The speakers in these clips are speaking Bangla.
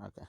ওকে,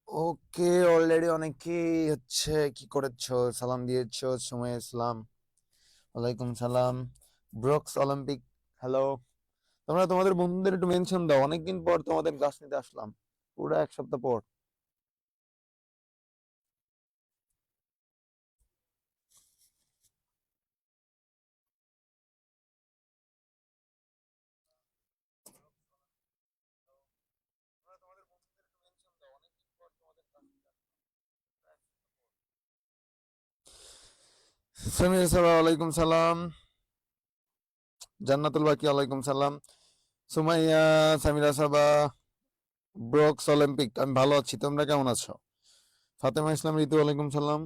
ওকে, অলরেডি অনেকেই হচ্ছে কি করেছো, সালাম দিয়েছো। সময় ইসলাম, ওয়ালাইকুম সালাম। Brooks Olympic, hello. তোমরা তোমাদের বন্ধুদের একটু মেনশন দাও, অনেকদিন পর তোমাদের ক্লাস নিতে আসলাম, পুরো এক সপ্তাহ পর। সামির সালাম, ওয়ালাইকুম সালাম। জান্নাতুল বাকি, ওয়ালাইকুম সালাম। সুমাইয়া, সামিরা সাবা, ব্রুকস অলিম্পিক, আমি ভালো আছি, তোমরা কেমন আছো? ফাতেমা ইসলাম ঋতু, ওয়ালাইকুম সালাম।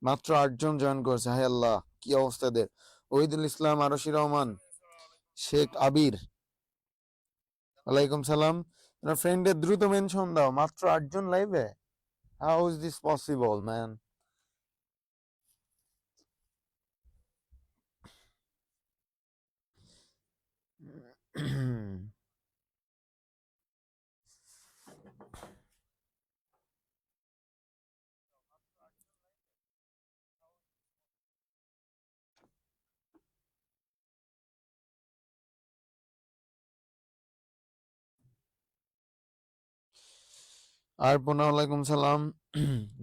মাত্র 8 জন জয়েন করেছে, হায় আল্লাহ, কি অবস্থা এদের। ওহিদুল ইসলাম, আরশি রহমান, শেখ আবির, ওয়ালাইকুম সালাম। তোমার ফ্রেন্ডের দ্রুত মেনশন দাও, মাত্র 8 জন লাইভে। How is this possible man? আর পুনঃ ওয়ালাইকুম সালাম।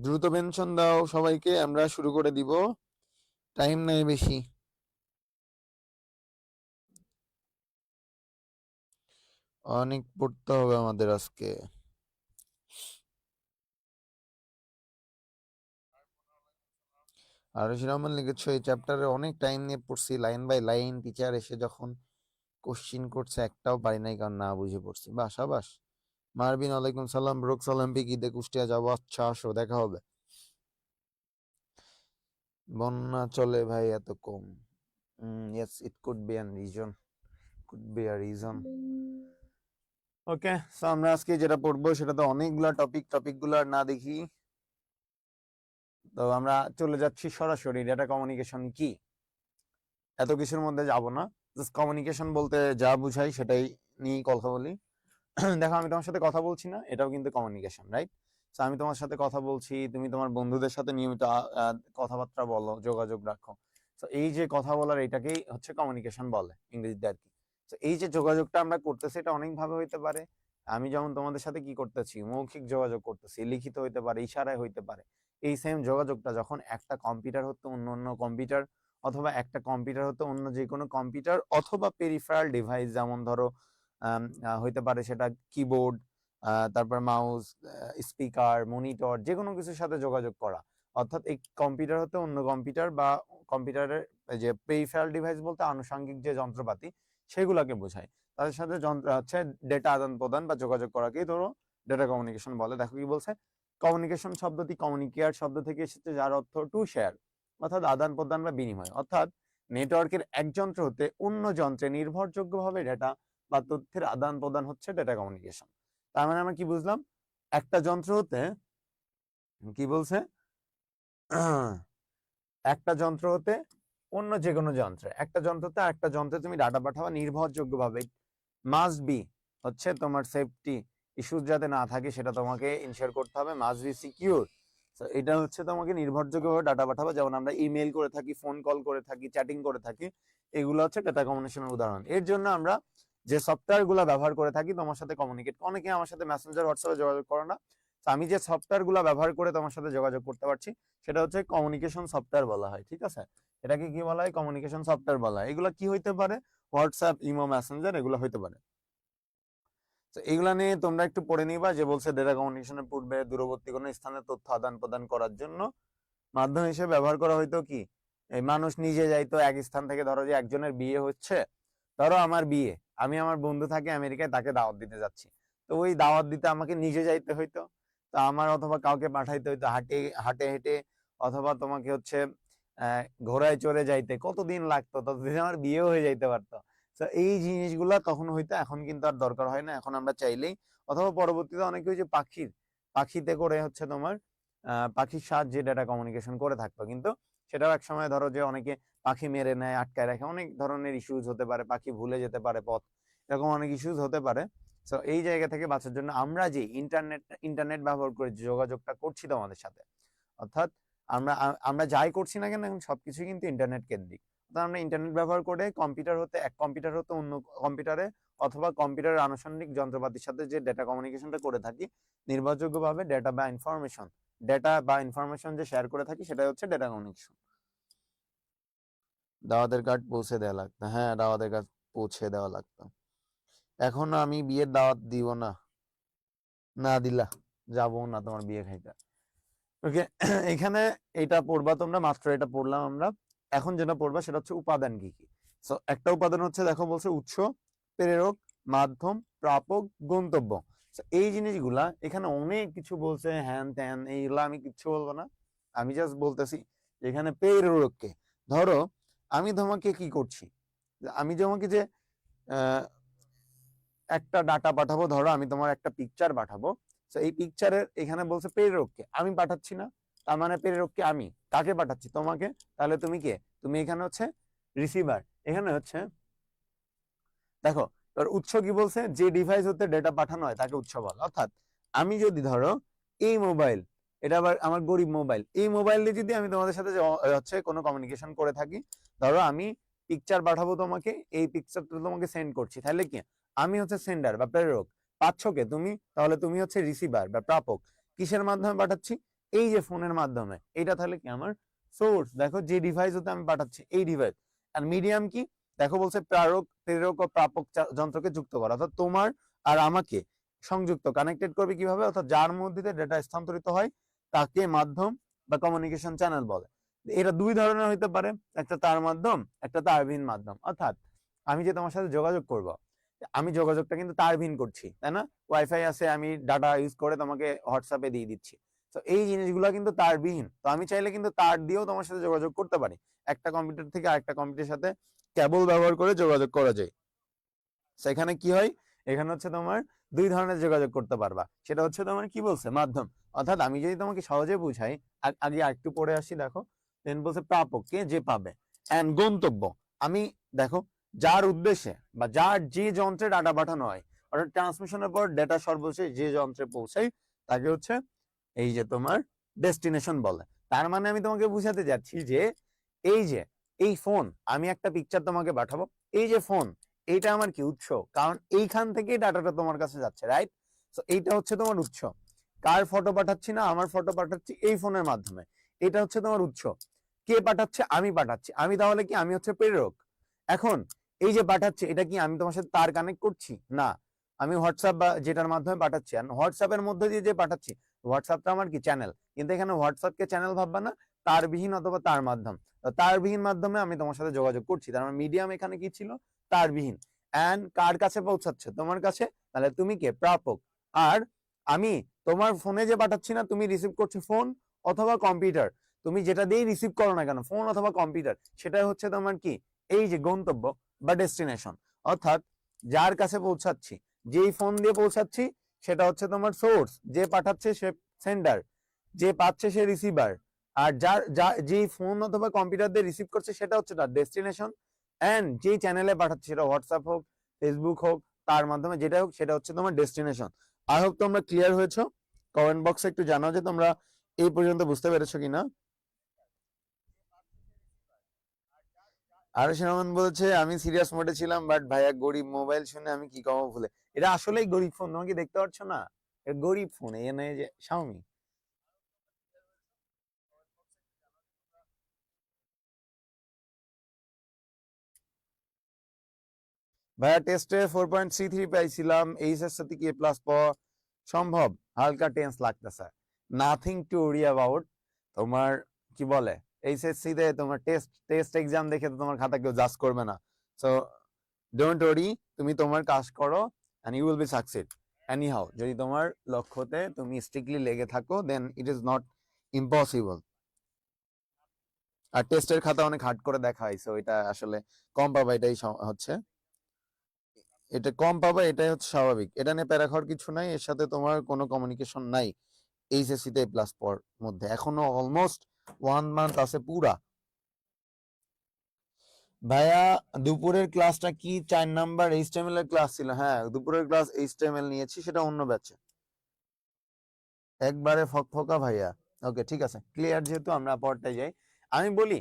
দ্রুত মেনশন দাও সবাইকে, আমরা শুরু করে দিব, টাইম নাই বেশি। অনেক পড়তে হবে আমাদের আজকে। আর রহমান লিখেছো, এই চ্যাপ্টারে অনেক টাইম নিয়ে পড়ছি, লাইন বাই লাইন, টিচার এসে যখন কোশ্চিন করছে একটাও পারি নাই, কারণ না বুঝে পড়ছি। বাস আবাস। মারবিন, ওয়ালাইকুম সালাম। ব্রুকস অলিম্পিক, ঈদে কুষ্টিয়া যাবো, আচ্ছা আসো, দেখা হবে। বন্যা চলে ভাই এত কম? Yes, it could be an reason, could be a reason. Okay, so আমরা আজকে যেটা পড়বো সেটা তো অনেকগুলা টপিকগুলো আর না দেখি, তো আমরা চলে যাচ্ছি সরাসরি ডেটা কমিউনিকেশন কি। এত কিছুর মধ্যে যাব না, জাস্ট কমিউনিকেশন বলতে যা বুঝাই সেটাই নিয়েই কথা বলি। দেখো, আমি তোমার সাথে কথা বলছি না, এটাও কিন্তু কমিউনিকেশন, রাইট? তো আমি তোমার সাথে কথা বলছি, তুমি তোমার বন্ধুদের সাথে নিয়মিত কথাবার্তা বলো, যোগাযোগ রাখো। তো এই যে কথা বলার, এটাকেই হচ্ছে কমিউনিকেশন বলে ইংরেজিতে আর কি। তো এই যে যোগাযোগটা আমরা করতেছি, এটা অনেক ভাবে হইতে পারে। আমি যেমন তোমাদের সাথে কি করতেছি, মৌখিক যোগাযোগ করতেছি, লিখিত হইতে পারে, ইশারায় হইতে পারে। এই সেম যোগাযোগটা যখন একটা কম্পিউটার হতো অন্য অন্য কম্পিউটার, অথবা একটা কম্পিউটার হতো অন্য যে কোনো কম্পিউটার, অথবা পেরিফেরাল ডিভাইস, যেমন ধরো হইতে পারে সেটা কিবোর্ড, তারপর মাউস, স্পিকার, মনিটর, যে কোনো কিছুর সাথে যোগাযোগ করা। অর্থাৎ এই কম্পিউটার হতে অন্য কম্পিউটার, বা কম্পিউটারের যে পেরিফেরাল ডিভাইস বলতে আনুষঙ্গিক যে যন্ত্রপাতি, সেগুলোকে বোঝায়। তাদের সাথে যন্ত্র হচ্ছে ডেটা আদান প্রদান বা যোগাযোগ করাকেই ধরো ডেটা কমিউনিকেশন বলে। দেখো কি বলছে, কমিউনিকেশন শব্দটি কমিউনিকেয়ার শব্দ থেকে এসেছে, যার অর্থ টু শেয়ার, অর্থাৎ আদান প্রদান বা বিনিময়। অর্থাৎ নেটওয়ার্কের এক যন্ত্র হতে অন্য যন্ত্রে নির্ভরযোগ্যভাবে ডেটা বা তথ্যের আদান প্রদান হচ্ছে ডেটা কমিউনিকেশন। তার মানে আমরা কি বুঝলাম, একটা যন্ত্র হতে কি বলছে, একটা যন্ত্র হতে অন্য যে কোনো যন্ত্রে, একটা যন্ত্রতে আরেকটা যন্ত্রে তুমি ডাটা পাঠাবা নির্ভরযোগ্য ভাবে। মাস্ট বি হচ্ছে তোমার সেফটি ইস্যুস যাতে না থাকে সেটা তোমাকে ইনশিওর করতে হবে, মাস্ট বি সিকিউর। এটা হচ্ছে তোমাকে নির্ভরযোগ্যভাবে ডাটা পাঠাবো, যেমন আমরা ইমেল করে থাকি, ফোন কল করে থাকি, চ্যাটিং করে থাকি, এগুলো হচ্ছে ডাটা কমিউনিকেশনের উদাহরণ। এর জন্য আমরা যে সফটওয়্যার গুলো ব্যবহার করে থাকি তোমার সাথে কমিউনিকেট, অনেকে আমার সাথে মেসেঞ্জার হোয়াটসঅ্যাপে যোগাযোগ করে না, আমি যে সফটওয়্যার গুলো ব্যবহার করে তোমার সাথে যোগাযোগ করতে পারছি সেটা হচ্ছে কমিউনিকেশন সফটওয়্যার বলা হয়, ঠিক আছে? এটাকে কি বলা হয়? কমিউনিকেশন সফটওয়্যার বলা হয়। এগুলো কি হইতে পারে? হোয়াটসঅ্যাপ, ইমো, মেসেঞ্জার, এগুলো হইতে পারে। তো এগুলা নিয়ে তোমরা একটু পড়ে নিবা, যে বলছে ডেটা কমিউনিকেশনের পূর্বে দূরবর্তী কোনো স্থানে তথ্য আদান প্রদান করার জন্য মাধ্যম হিসেবে ব্যবহার করা হইতো কি, এই মানুষ নিজে যাইতো এক স্থান থেকে, ধরো যে একজনের বিয়ে হচ্ছে, ধরো আমার বিয়ে, আমি আমার বন্ধু থাকে আমেরিকায়, তাকে দাওয়াত দিতে যাচ্ছি, তো ওই দাওয়াত দিতে আমাকে নিজে যাইতে হইতো, তো আমার অথবা কাউকে পাঠাইতে হইতো হাঁটে হাঁটে হেঁটে, অথবা তোমাকে হচ্ছে ঘোড়ায় চড়ে যাইতে, কতদিন লাগতো, ততদিন আমার বিয়েও হয়ে যাইতে পারতো। তো এই জিনিসগুলা তখন হইতো, এখন কিন্তু আর দরকার হয় না, এখন আমরা চাইলেই, অথবা পরবর্তীতে অনেকে হচ্ছে পাখিতে করে হচ্ছে তোমার পাখির সাহায্যে ডেটা কমিউনিকেশন করে থাকতো, কিন্তু সেটাও এক সময় ধরো যে অনেকে পাখি মেরে নেয়, আটকায় রাখে, অনেক ধরনের ইস্যুজ হতে পারে, পাখি ভুলে যেতে পারে পথ, এরকম অনেক ইস্যুজ হতে পারে। তো এই জায়গা থেকে বাঁচার জন্য আমরা যে ইন্টারনেট ব্যবহার করে যে যোগাযোগটা করছি তোমাদের সাথে, অর্থাৎ আমরা আমরা যাই করছি না কেন এখন সবকিছু কিন্তু ইন্টারনেট কেন্দ্রিক, অর্থাৎ আমরা ইন্টারনেট ব্যবহার করে এক কম্পিউটার হতে অন্য কম্পিউটারে, অথবা কম্পিউটারের আনুষঙ্গিক যন্ত্রপাতির সাথে যে ডেটা কমিউনিকেশনটা করে থাকি নির্ভরযোগ্যভাবে, ডেটা বা ইনফরমেশন যে শেয়ার করে থাকি, সেটাই হচ্ছে ডেটা কমিউনিকেশন। দাওয়াতের কার্ড পৌঁছে দেওয়া লাগতো, হ্যাঁ দাওয়াতের কার্ড পৌঁছে দেওয়া লাগতো। এখন আমি বিয়ের দাওয়াত দিব না, না দিলা যাবো না তোমার বিয়ে খাইতে। ওকে, এখানে এটা পড়বা তোমরা, মাত্র এটা পড়লাম আমরা। এখন যেটা পড়বা সেটা হচ্ছে উপাদান কি কি। সো একটা উপাদান হচ্ছে, দেখো বলছে উৎস, প্রেরক, মাধ্যম, প্রাপক, গন্তব্য। এই জিনিসগুলা এখানে অনেক কিছু বলছে, হ্যান ত্যান, এইগুলা আমি কিচ্ছু বলবো না, আমি জাস্ট বলতেছি এখানে প্রেরককে, ধরো আমি তোমাকে কি করছি, আমি তোমাকে যে একটা ডাটা পাঠাবো, ধরো আমি তোমার একটা পিকচার পাঠাবো, তো এই পিকচারের এখানে বলছে প্রেরককে, আমি পাঠাচ্ছি না, তার মানে প্রেরককে আমি, কাকে পাঠাচ্ছি? তোমাকে। তাহলে তুমি কে? তুমি এখানে হচ্ছে রিসিভার। এখানে হচ্ছে দেখো, তোর উৎস কি বলছে, যে ডিভাইস হতে ডেটা পাঠানো হয় তাকে উৎস বলে। অর্থাৎ আমি যদি ধরো এই মোবাইল, এটা আবার আমার গরিব মোবাইল, এই মোবাইল দিয়ে যদি আমি তোমাদের সাথে হচ্ছে কোনো কমিউনিকেশন করে থাকি, ধরো আমি পিকচার পাঠাবো তোমাকে, এই পিকচারটা তোমাকে সেন্ড করছি, তাহলে কি আমি হচ্ছে সেন্ডার বা প্রেরক, পাচ্ছ কে তুমি, তাহলে তুমি হচ্ছে রিসিভার বা প্রাপক। কিসের মাধ্যমে পাঠাচ্ছি? এই যে ফোনের মাধ্যমে, এটা তাহলে কি আমার সোর্স। দেখো যে ডিভাইস হতে আমি পাঠাচ্ছি এই ডিভাইস, আর মিডিয়াম কি, দেখো বলছে প্রেরক ও প্রাপক যন্ত্রকে যুক্ত করা, অর্থাৎ তোমার আর আমাকে সংযুক্ত, কানেক্টেড করবে কিভাবে, অর্থাৎ যার মধ্যে ডেটা স্থানান্তরিত হয় তাকে মাধ্যম বা কমিউনিকেশন চ্যানেল বলে। এটা দুই ধরনের হইতে পারে, একটা তার মাধ্যম, একটা তারবিহীন মাধ্যম। অর্থাৎ আমি যে তোমার সাথে যোগাযোগ করব, আমি যোগাযোগটা কিন্তু তারবিহীন করছি, তাই না? ওয়াইফাই আছে, আমি ডাটা ইউজ করে তোমাকে হোয়াটসঅ্যাপে দিয়ে দিচ্ছি, তো এই জিনিসগুলো কিন্তু তারবিহীন। তো আমি চাইলে কিন্তু তার দিয়েও তোমার সাথে যোগাযোগ করতে পারি, একটা কম্পিউটার থেকে আরেকটা কম্পিউটারের সাথে কেবল ব্যবহার করে যোগাযোগ করা যায়। সেখানে কি হয়, এখানে হচ্ছে তোমার দুই ধরনের যোগাযোগ করতে পারবা, সেটা হচ্ছে তোমার কি বলছে, মাধ্যম। অর্থাৎ আমি যদি তোমাকে সহজে বুঝাই, আগে আরেকটু পড়ে আসি, দেখো দেন বলছে প্রাপক কে, যে পাবে, এন্ড গন্তব্য, আমি দেখো যার উদ্দেশ্যে বা যার যে যন্ত্রে ডাটা পাঠানো হয়, অর্থাৎ ট্রান্সমিশনের পর ডেটা সর্বশেষ যে যন্ত্রে পৌঁছায় তাকে হচ্ছে এই যে তোমার ডেস্টিনেশন বলে। তার মানে আমি তোমাকে বুঝাতে যাচ্ছি যে এই যে এই ফোন, আমি একটা পিকচার তোমাকে পাঠাবো, এই যে ফোন, এইটা আমার কি উৎস, কারণ এইখান থেকে ডাটাটা তোমার কাছে যাচ্ছে, রাইট? তো এইটা হচ্ছে তোমার উৎস। কার ফটো পাঠাচ্ছি না, আমার ফটো পাঠাচ্ছি এই ফোনের মাধ্যমে, এটা হচ্ছে তোমার উৎস। কে পাঠাচ্ছে? আমি পাঠাচ্ছি, আমি তাহলে কি, আমি হচ্ছে প্রেরক। এখন এই যে পাঠাচ্ছে, এটা কি আমি তোমার সাথে তার কানেক্ট করছি না, আমি হোয়াটসঅ্যাপ বা যেটার মাধ্যমে পাঠাচ্ছি, আর হোয়াটসঅ্যাপের মধ্যে দিয়ে যে পাঠাচ্ছি, হোয়াটসঅ্যাপটা আমার কি চ্যানেল, কিন্তু এখানে হোয়াটসঅ্যাপকে চ্যানেল ভাববা না, তারবিহীন অথবা তার মাধ্যম। তারবিহীন মাধ্যমে আমি তোমার সাথে যোগাযোগ করছি, তার মানে মিডিয়াম এখানে কি ছিল, তারবিহীন। এন্ড কার কাছে পৌঁছাচ্ছে? তোমার কাছে, তাহলে তুমি কে, প্রাপক। আর আমি তোমার ফোনে যে পাঠাচ্ছি না, তুমি রিসিভ করছো ফোন অথবা কম্পিউটার, তুমি যেটা দিয়েই রিসিভ করো না কেন, ফোন অথবা কম্পিউটার, সেটাই হচ্ছে তোমার কি, এই যে গন্তব্য বা ডেস্টিনেশন। অর্থাৎ যার কাছে পৌঁছাচ্ছি, যেই ফোন দিয়ে পৌঁছাচ্ছি সেটা হচ্ছে তোমার সোর্স, যে পাঠাচ্ছে সে সেন্ডার, যে পাচ্ছে সে রিসিভার, আর যে ফোন অথবা কম্পিউটার দিয়ে রিসিভ করছে সেটা হচ্ছে তার ডেস্টিনেশন, এন্ড যে চ্যানেলে পাঠাচ্ছে সেটা হোয়াটসঅ্যাপ হোক, ফেসবুক হোক, তার মাধ্যমে যেটা হোক সেটা হচ্ছে তোমার ডেস্টিনেশন। আই হোপ তোমরা ক্লিয়ার হয়েছো। কমেন্ট বক্সে একটু জানাও যে তোমরা এই পর্যন্ত বুঝতে পেরেছো কিনা। আর সেমন বলছে আমি সিরিয়াস মোডে ছিলাম, বাট ভাইয়া গরিব মোবাইল শুনে আমি কি কমো ভুলে। এটা আসলেই গরিব ফোন, তোমাকে দেখতে পাচ্ছ না, গরিব ফোন, এনে যে শাওমি। ভাইয়া টেস্টে 4.33 পাইছিলাম, এইচএস সাথে কি প্লাস পাওয়া সম্ভব? হালকা টেন্স লাগতেছে, নাথিং টু ওরি অ্যাবাউট। তোমার কি বলে, এইচএসসি তে তোমার টেস্ট টেস্ট এক্সাম দেখে তো তোমার খাতা কেউ জাজ করবে না। সো ডোন্ট ওরি, তুমি তোমার কাজ করো and you will be succeed anyhow. যদি তোমার লক্ষ্যতে তুমি স্ট্রিক্টলি লেগে থাকো, then it is not impossible. আর টেস্টের খাতা অনেক হার্ড করে দেখা হয়েছে, ওইটা আসলে কম পাবা, এটাই হচ্ছে, এটা কম পাবা, এটাই হচ্ছে স্বাভাবিক। এটা নিয়ে প্যারা খাওয়ার কিছু নাই, এর সাথে তোমার কোনো কমিউনিকেশন নাই। এইচএসসি তে প্লাস পর মধ্যে এখনো অলমোস্ট 1 মান্থ আছে পুরা। ভাইয়া দুপুরের ক্লাসটা কি 4 নাম্বার এইচটিএমএল এর ক্লাস ছিল? হ্যাঁ, দুপুরের ক্লাস এইচটিএমএল নিয়েছি, সেটা অন্য ব্যাচে। একবারে ফকফকা ভাইয়া। ওকে ঠিক আছে, ক্লিয়ার, যেহেতু আমরা পড়তে যাই। আমি বলি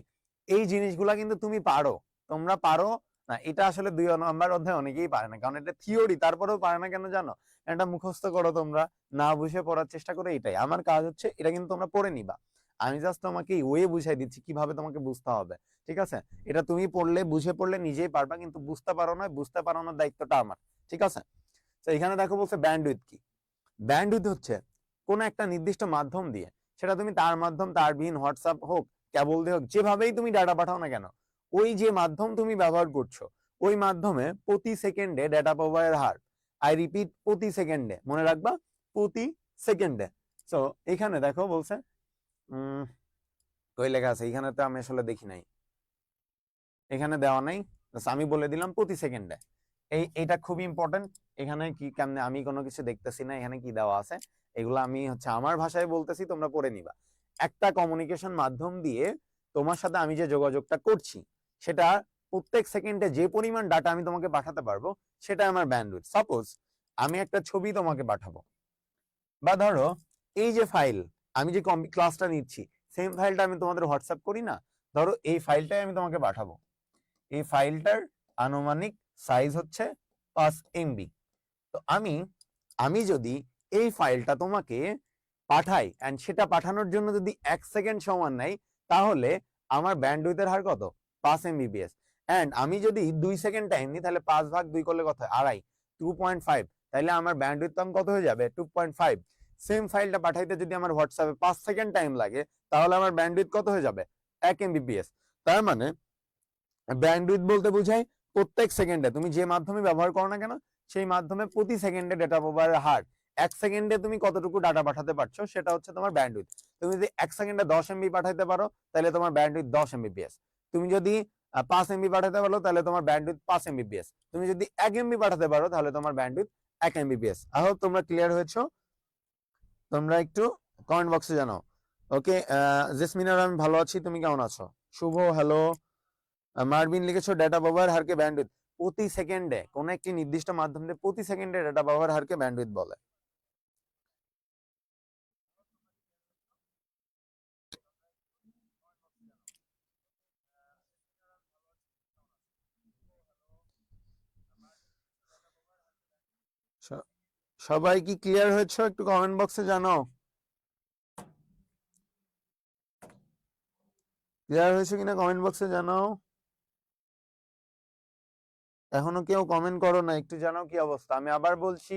এই জিনিসগুলা কিন্তু তুমি পারো, তোমরা পারো না। এটা আসলে 2 নম্বর অধ্যায় অনেকেই পারে না, কারণ এটা থিওরি, তারপরেও পারে না কেন জানো? এটা মুখস্থ করো তোমরা, না বুঝে পড়ার চেষ্টা করো, এটাই আমার কাজ হচ্ছে। এটা কিন্তু তোমরা পড়ে নিবা, আমি জাস্ট তোমাকে ওয়ে বুঝাই দিচ্ছি কিভাবে তোমাকে বুঝতে হবে। ঠিক আছে, এটা তুমি পড়লে বুঝে পড়লে নিজেই পারবা, কিন্তু বুঝতে পারো না, বুঝতে পারানোর দায়িত্বটা আমার। ঠিক আছে, তো এখানে দেখো বলছে ব্যান্ডউইথ কি। ব্যান্ডউইথ হচ্ছে কোন একটা নির্দিষ্ট মাধ্যম দিয়ে, সেটা তুমি তার মাধ্যম, তারবিহীন, হোয়াটসঅ্যাপ হোক, কেবল দিয়ে হোক, যেভাবেই তুমি ডাটা পাঠাও না কেন, ওই যে মাধ্যম তুমি ব্যবহার করছো, ওই মাধ্যমে প্রতি সেকেন্ডে ডাটা প্রবাহের হার, আই রিপিট প্রতি সেকেন্ডে, মনে রাখবা প্রতি সেকেন্ডে। সো এখানে দেখো বলছে কই লেখা আছে, এখানে তো আমি আসলে দেখি নাই, এখানে দেওয়া নাই, আমি বলে দিলাম প্রতি সেকেন্ডে। এইটা খুবই ইম্পর্টেন্ট। এখানে কি কেমনে, আমি কোনো কিছু দেখতেছি না এখানে কি দেওয়া আছে, এগুলো আমি হচ্ছে আমার ভাষায় বলতেছি, তোমরা পড়ে নিবা। একটা কমিউনিকেশন মাধ্যম দিয়ে তোমার সাথে আমি যে যোগাযোগটা করছি, সেটা প্রত্যেক সেকেন্ডে যে পরিমাণ ডাটা আমি তোমাকে পাঠাতে পারবো, সেটা আমার ব্যান্ডউইথ। সাপোজ আমি একটা ছবি তোমাকে পাঠাবো, বা ধরো এই যে ফাইল, আমি যে ক্লাসটা নিচ্ছি, সেম ফাইলটা আমি তোমাদের হোয়াটসঅ্যাপ করি না, ধরো এই ফাইলটাই আমি তোমাকে পাঠাবো, এই ফাইলটার আনুমানিক সাইজ হচ্ছে 5 MB। তো আমি আমি যদি এই ফাইলটা তোমাকে পাঠাই এন্ড সেটা পাঠানোর জন্য যদি 1 সেকেন্ড সময় নেই, তাহলে আমার ব্যান্ডউইথের হার কত? 5 MBps। এন্ড আমি যদি 2 সেকেন্ড টাইম নিই, তাহলে 5 ভাগ 2 করলে কত হয়? আড়াই, 2.5। তাহলে আমার ব্যান্ডউইথ কত হয়ে যাবে? 2.5। সেম ফাইলটা পাঠাইতে যদি আমার হোয়াটসঅ্যাপে 5 সেকেন্ড টাইম লাগে, তাহলে আমার ব্যান্ডউইথ কত হয়ে যাবে? 1 MBps। তার মানে ব্যান্ডউইথ বলতে বোঝায় প্রত্যেক সেকেন্ডে তুমি যে মাধ্যমে ব্যবহার করো না কেন, সেই মাধ্যমে প্রতি সেকেন্ডে ডেটা প্রবাহের হার, 1 সেকেন্ডে তুমি কতটুকু ডাটা পাঠাতে পারছো, সেটা হচ্ছে তোমার ব্যান্ডউইথ। তুমি যদি 1 সেকেন্ডে 10 MB পাঠাতে পারো, তাহলে তোমার ব্যান্ডউইথ 10 MBps। তুমি যদি 5 MB পাঠাতে পারো, তাহলে তোমার ব্যান্ডউইথ 5 MBps। তুমি যদি 1 MB পাঠাতে পারো, তাহলে তোমার ব্যান্ডউইথ 1 MBps। আই হোপ তোমরা ক্লিয়ার হয়েছো। তোমরা একটু কমেন্ট বক্সে জানাও। ওকে, জেসমিনার আমি ভালো আছি, তুমি কেমন আছো? শুভ হ্যালো। মার্ভিন লিখেছো ডেটা ব্যবহার হারকে ব্যান্ডউইথ, প্রতি সেকেন্ডে কোন একটি নির্দিষ্ট মাধ্যম দিয়ে প্রতি সেকেন্ডে ডেটা ব্যবহার হারকে ব্যান্ডউইথ বলে। সবাই কি ক্লিয়ার হয়েছে? একটু কমেন্ট বক্সে জানাও ক্লিয়ার হয়েছে কিনা, কমেন্ট বক্সে জানাও। এখনো কেউ কমেন্ট করো না, একটু জানাও কি অবস্থা। আমি আবার বলছি,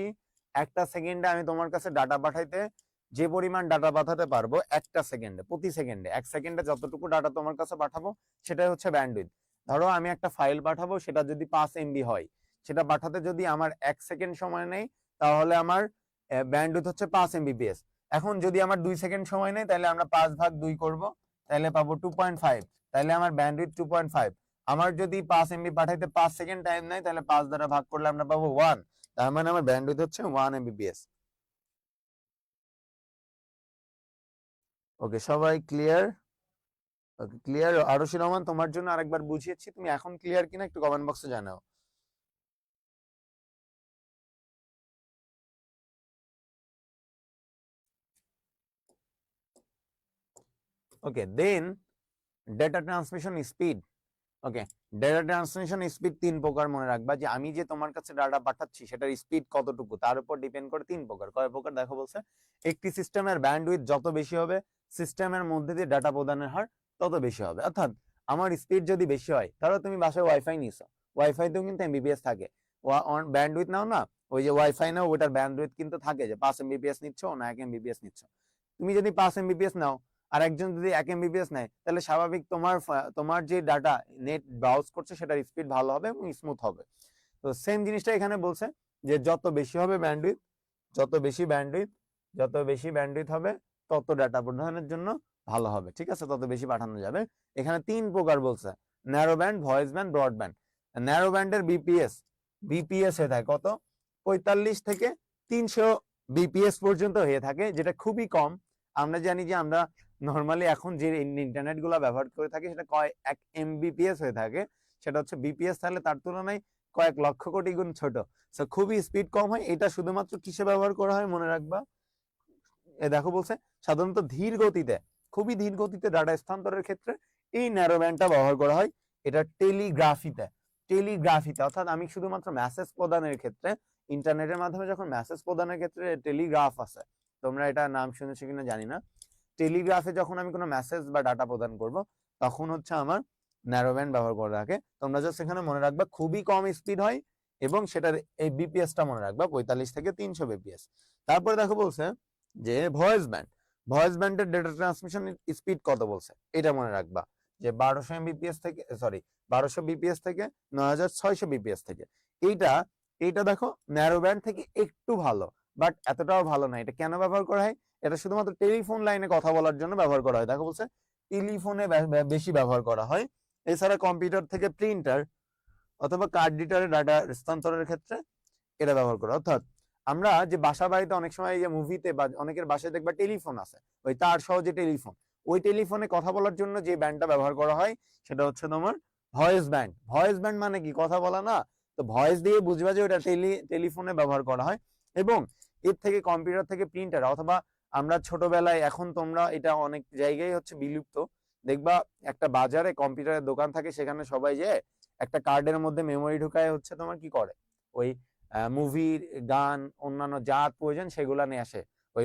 1 সেকেন্ডে আমি তোমার কাছে ডাটা পাঠাইতে, যে পরিমাণ ডাটা পাঠাতে পারবো 1 সেকেন্ডে, প্রতি সেকেন্ডে 1 সেকেন্ডে যতটুকু ডাটা তোমার কাছে পাঠাবো, সেটাই হচ্ছে ব্যান্ডউইথ। ধরো আমি একটা ফাইল পাঠাবো, সেটা যদি 5 MB হয়, সেটা পাঠাতে যদি আমার 1 সেকেন্ড সময় নেই, তাহলে আমার ব্যান্ডউইথ হচ্ছে 5 MBps। এখন যদি আমার 2 সেকেন্ড সময় নেই, তাহলে আমরা 5 ভাগ 2 করব, তাহলে পাবো 2.5। তাহলে আমার ব্যান্ডউইথ 2.5। আমার যদি 5 MB পাঠাইতে 5 সেকেন্ড টাইম নেয়, তাহলে 5 দ্বারা ভাগ করলে আমরা পাবো 1। তার মানে আমার ব্যান্ডউইথ হচ্ছে 1 MBps। ওকে, সবাই ক্লিয়ার? ক্লিয়ার আরশি রহমান, তোমার জন্য আরেকবার বুঝিয়েছি, তুমি এখন ক্লিয়ার কিনা একটু কমেন্ট বক্সে জানাও। ওকে, দেন ডেটা ট্রান্সমিশন স্পিড। ওকে, ডেটা ট্রান্সমিশন স্পিড 3 প্রকার মনে রাখবা, যে আমি যে তোমার কাছে ডাটা পাঠাচ্ছি সেটার স্পিড কতটুকু তার উপর ডিপেন্ড করে 3 প্রকার। কয় প্রকার দেখো বলছে, একটি সিস্টেমের ব্যান্ডউইথ যত বেশি হবে সিস্টেমের মধ্যে দিয়ে ডাটা প্রদানের হার তত বেশি হবে। অর্থাৎ আমার স্পিড যদি বেশি হয়, তাহলে তুমি বাসায় ওয়াইফাই নিছো, ওয়াইফাইতেও কিন্তু এমবিপিএস থাকে, ব্যান্ডউইথ নাও না, ওই যে ওয়াইফাই নাও ওটার ব্যান্ডউইথ কিন্তু থাকে, যে 5 এমবিপিএস নিচ্ছ না 1 এমবিপিএস নিচ্ছ। তুমি যদি 5 এমবিপিএস নাও আর একজন যদি 1 এমবিপিএস নেয়, তাহলে স্বাভাবিক তোমার যে ডাটা নেট ব্রাউজ করছে সেটার স্পিড ভালো হবে এবং স্মুথ হবে। তো সেম জিনিসটা এখানে বলছে যে যত বেশি হবে ব্যান্ডউইথ, যত বেশি ব্যান্ডউইথ হবে তত ডাটা প্রদানের জন্য ভালো হবে, ঠিক আছে, তত বেশি পাঠানো যাবে। এখানে 3 প্রকার বলছে, narrow band, voice band, broadband. Narrow ব্যান্ডের বিপিএস হয়ে থাকে কত, 45 থেকে 300 বিপিএস পর্যন্ত হয়ে থাকে, যেটা খুবই কম। আমরা জানি যে আমরা নর্মালি এখন যে ইন্টারনেট গুলা ব্যবহার করে থাকি সেটা কয়েক এমবিপিএস হয়ে থাকে, সেটা হচ্ছে বিপিএস, তাহলে তার তুলনায় কয়েক লক্ষ কোটি গুণ ছোট। সো খুবই স্পিড কম হয়। এটা শুধুমাত্র কিসে ব্যবহার করা হয় মনে রাখবা, দেখো বলছে সাধারণত খুবই ধীর গতিতে ডাটা স্থানান্তরের ক্ষেত্রে এই ন্যারো ব্যান্ডটা ব্যবহার করা হয়। এটা টেলিগ্রাফিতে অর্থাৎ আমি শুধুমাত্র মেসেজ প্রদানের ক্ষেত্রে, ইন্টারনেটের মাধ্যমে যখন মেসেজ প্রদানের ক্ষেত্রে টেলিগ্রাফ আছে, তোমরা এটা নাম শুনেছো কিনা জানি না, টেলিগ্রাফে যখন আমি কোনো মেসেজ বা ডাটা প্রদান করব তখন হচ্ছে আমার ন্যারো ব্যান্ড ব্যবহার করে রাখে। তোমরা জাস্ট এখানে মনে রাখবা খুবই কম স্পিড হয় এবং সেটার এই বিপিএসটা মনে রাখবা 45 থেকে 300 বিপিএস। তারপরে দেখো বলছে যে ভয়েস ব্যান্ডের ডেটা ট্রান্সমিশন স্পিড কত বলছে, এটা মনে রাখবা যে 1200 এমবিপিএস থেকে 1200 বিপিএস থেকে 9600 বিপিএস থেকে। এইটা দেখো ন্যারো ব্যান্ড থেকে একটু ভালো, বাট এতটাও ভালো না। এটা কেন ব্যবহার করা হয়, এটা শুধুমাত্র টেলিফোন লাইনে কথা বলার জন্য ব্যবহার করা হয়। দেখো বলছে টেলিফোনে বেশি ব্যবহার করা হয়। এছাড়া কম্পিউটার থেকে প্রিন্টার অথবা কার্ড রিডারে ডাটা স্থানান্তরের ক্ষেত্রে এটা ব্যবহার করা। অর্থাৎ আমরা যে বাসা বাড়িতে অনেক সময় যে মুভিতে বা অনেকের বাসায় দেখবা টেলিফোন আছে, ওই তার সহ যে টেলিফোন, ওই টেলিফোনে কথা বলার জন্য যে ব্যান্ডটা ব্যবহার করা হয় সেটা হচ্ছে তোমার ভয়েস ব্যান্ড মানে কি, কথা বলা না, তো ভয়েস দিয়ে বুঝবা যে ওটা টেলিফোনে ব্যবহার করা হয়। এবং এর থেকে কম্পিউটার থেকে প্রিন্টার অথবা আমরা ছোটবেলায়, এখন তোমরা এটা অনেক জায়গায় হচ্ছে বিলুপ্ত, দেখবা একটা বাজারে কম্পিউটারের দোকান থাকে, সেখানে সবাই যে একটা কার্ডের মধ্যে মেমোরি ঢুকায় হচ্ছে তোমার কি করে, ওই মুভির গান অন্যান্য যা প্রয়োজন সেগুলা নিয়ে আসে, ওই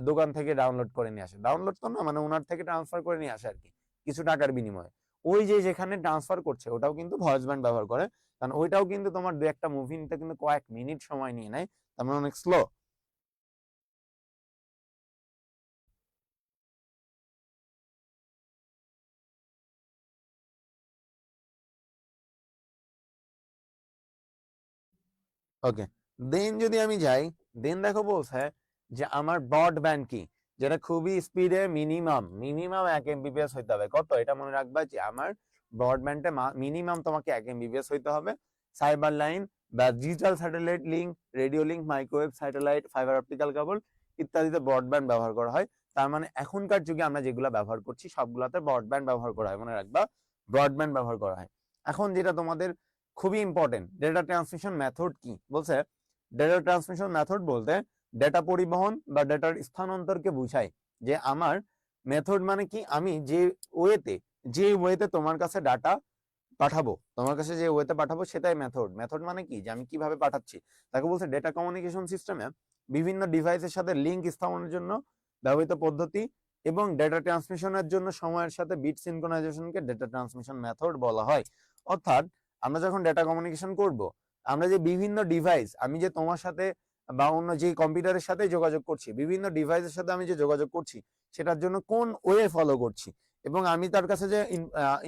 দোকান থেকে ডাউনলোড করে নিয়ে আসে, ডাউনলোড তো না মানে ওনার থেকে ট্রান্সফার করে নিয়ে আসে আর কি, কিছু টাকার বিনিময়ে। ওই যে যেখানে ট্রান্সফার করছে ওটাও কিন্তু ভয়েস ব্যান্ড ব্যবহার করে, কারণ ওইটাও কিন্তু তোমার দু একটা মুভি নিতে কিন্তু কয়েক মিনিট সময় নিয়ে নেয়, তার মানে অনেক স্লো। ওকে, দেন যদি আমি যাই, দেন দেখো বলছে যে আমার ব্রডব্যান্ড কি, যেটা খুবই স্পিডে মিনিমাম 1 এমবিপিএস হইতে হবে। কত, এটা মনে রাখবা যে আমার ব্রডব্যান্ডে মিনিমাম তোমাকে 1 এমবিপিএস হইতে হবে। সাইবার লাইন বা digital satellite link, radio link, microwave satellite, fibre optical কেবল ইত্যাদিতে ব্রডব্যান্ড ব্যবহার করা হয়। তার মানে এখনকার যুগে আমরা যেগুলো ব্যবহার করছি সবগুলাতে ব্রডব্যান্ড ব্যবহার করা হয়, মনে রাখবা ব্রডব্যান্ড ব্যবহার করা হয়। এখন যেটা তোমাদের খুবই ইম্পর্টেন্ট, ডেটা ট্রান্সমিশন মেথড কি বলছে, ডেটা ট্রান্সমিশন মেথড বলতে ডেটা পরিবহন বা ডেটার স্থানান্তরকে বুঝায়। যে আমার মেথড মানে কি, আমি যে ওয়েতে তোমার কাছে ডাটা পাঠাবো, তোমার কাছে যে ওয়েতে পাঠাবো সেটাই মেথড মানে কি, যে আমি কিভাবে পাঠাচ্ছি। তাকে বলছে ডেটা কমিউনিকেশন সিস্টেমে বিভিন্ন ডিভাইসের সাথে লিঙ্ক স্থাপনের জন্য ব্যবহৃত পদ্ধতি এবং ডেটা ট্রান্সমিশনের জন্য সময়ের সাথে বিট সিনক্রোনাইজেশনকে ডেটা ট্রান্সমিশন মেথড বলা হয়। অর্থাৎ আমরা যখন ডেটা কমিউনিকেশন করব, আমরা যে বিভিন্ন ডিভাইস, আমি যে তোমার সাথে বা অন্য যে কম্পিউটারের সাথে যোগাযোগ করছি, বিভিন্ন ডিভাইসের সাথে আমি যে যোগাযোগ করছি সেটার জন্য কোন ওয়ে ফলো করছি এবং আমি তার কাছে যে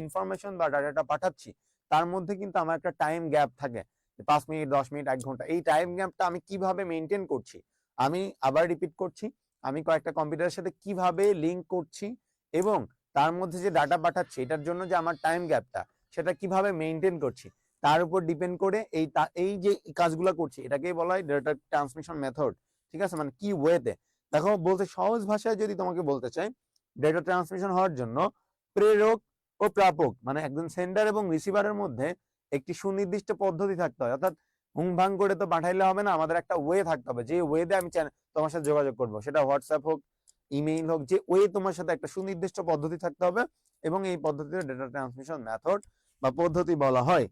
ইনফরমেশন বা ডাটাটা পাঠাচ্ছি তার মধ্যে কিন্তু আমার একটা টাইম গ্যাপ থাকে, 5 মিনিট, 10 মিনিট, 1 ঘন্টা। এই টাইম গ্যাপটা আমি কিভাবে মেনটেন করছি, আমি আবার রিপিট করছি, আমি কয়েকটা কম্পিউটারের সাথে কিভাবে লিঙ্ক করছি এবং তার মধ্যে যে ডাটা পাঠাচ্ছি এটার জন্য যে আমার টাইম গ্যাপটা সেটা কিভাবে মেনটেন করছি, তার উপর ডিপেন্ড করে এই যে কাজগুলো করছি এটাকেই বলা হয় ডেটা ট্রান্সমিশন মেথড। ঠিক আছে, মানে কি ওয়েতে। দেখো বলতে সহজ ভাষায় যদি তোমাকে বলতে চাই, ডেটা ট্রান্সমিশন হওয়ার জন্য প্রেরক ও প্রাপক মানে একজন সেন্ডার এবং রিসিভারের মধ্যে একটি সুনির্দিষ্ট পদ্ধতি থাকতে হয়। অর্থাৎ হুং ভাং করে তো পাঠাইলে হবে না, আমাদের একটা ওয়ে থাকতে হবে, যে ওয়েতে আমি তোমার সাথে যোগাযোগ করবো, সেটা হোয়াটসঅ্যাপ হোক, ইমেইল হোক, যে ওয়ে তোমার সাথে একটা সুনির্দিষ্ট পদ্ধতি থাকতে হবে, এবং এই পদ্ধতিতে ডেটা ট্রান্সমিশন মেথড বা পদ্ধতি বলা হয়।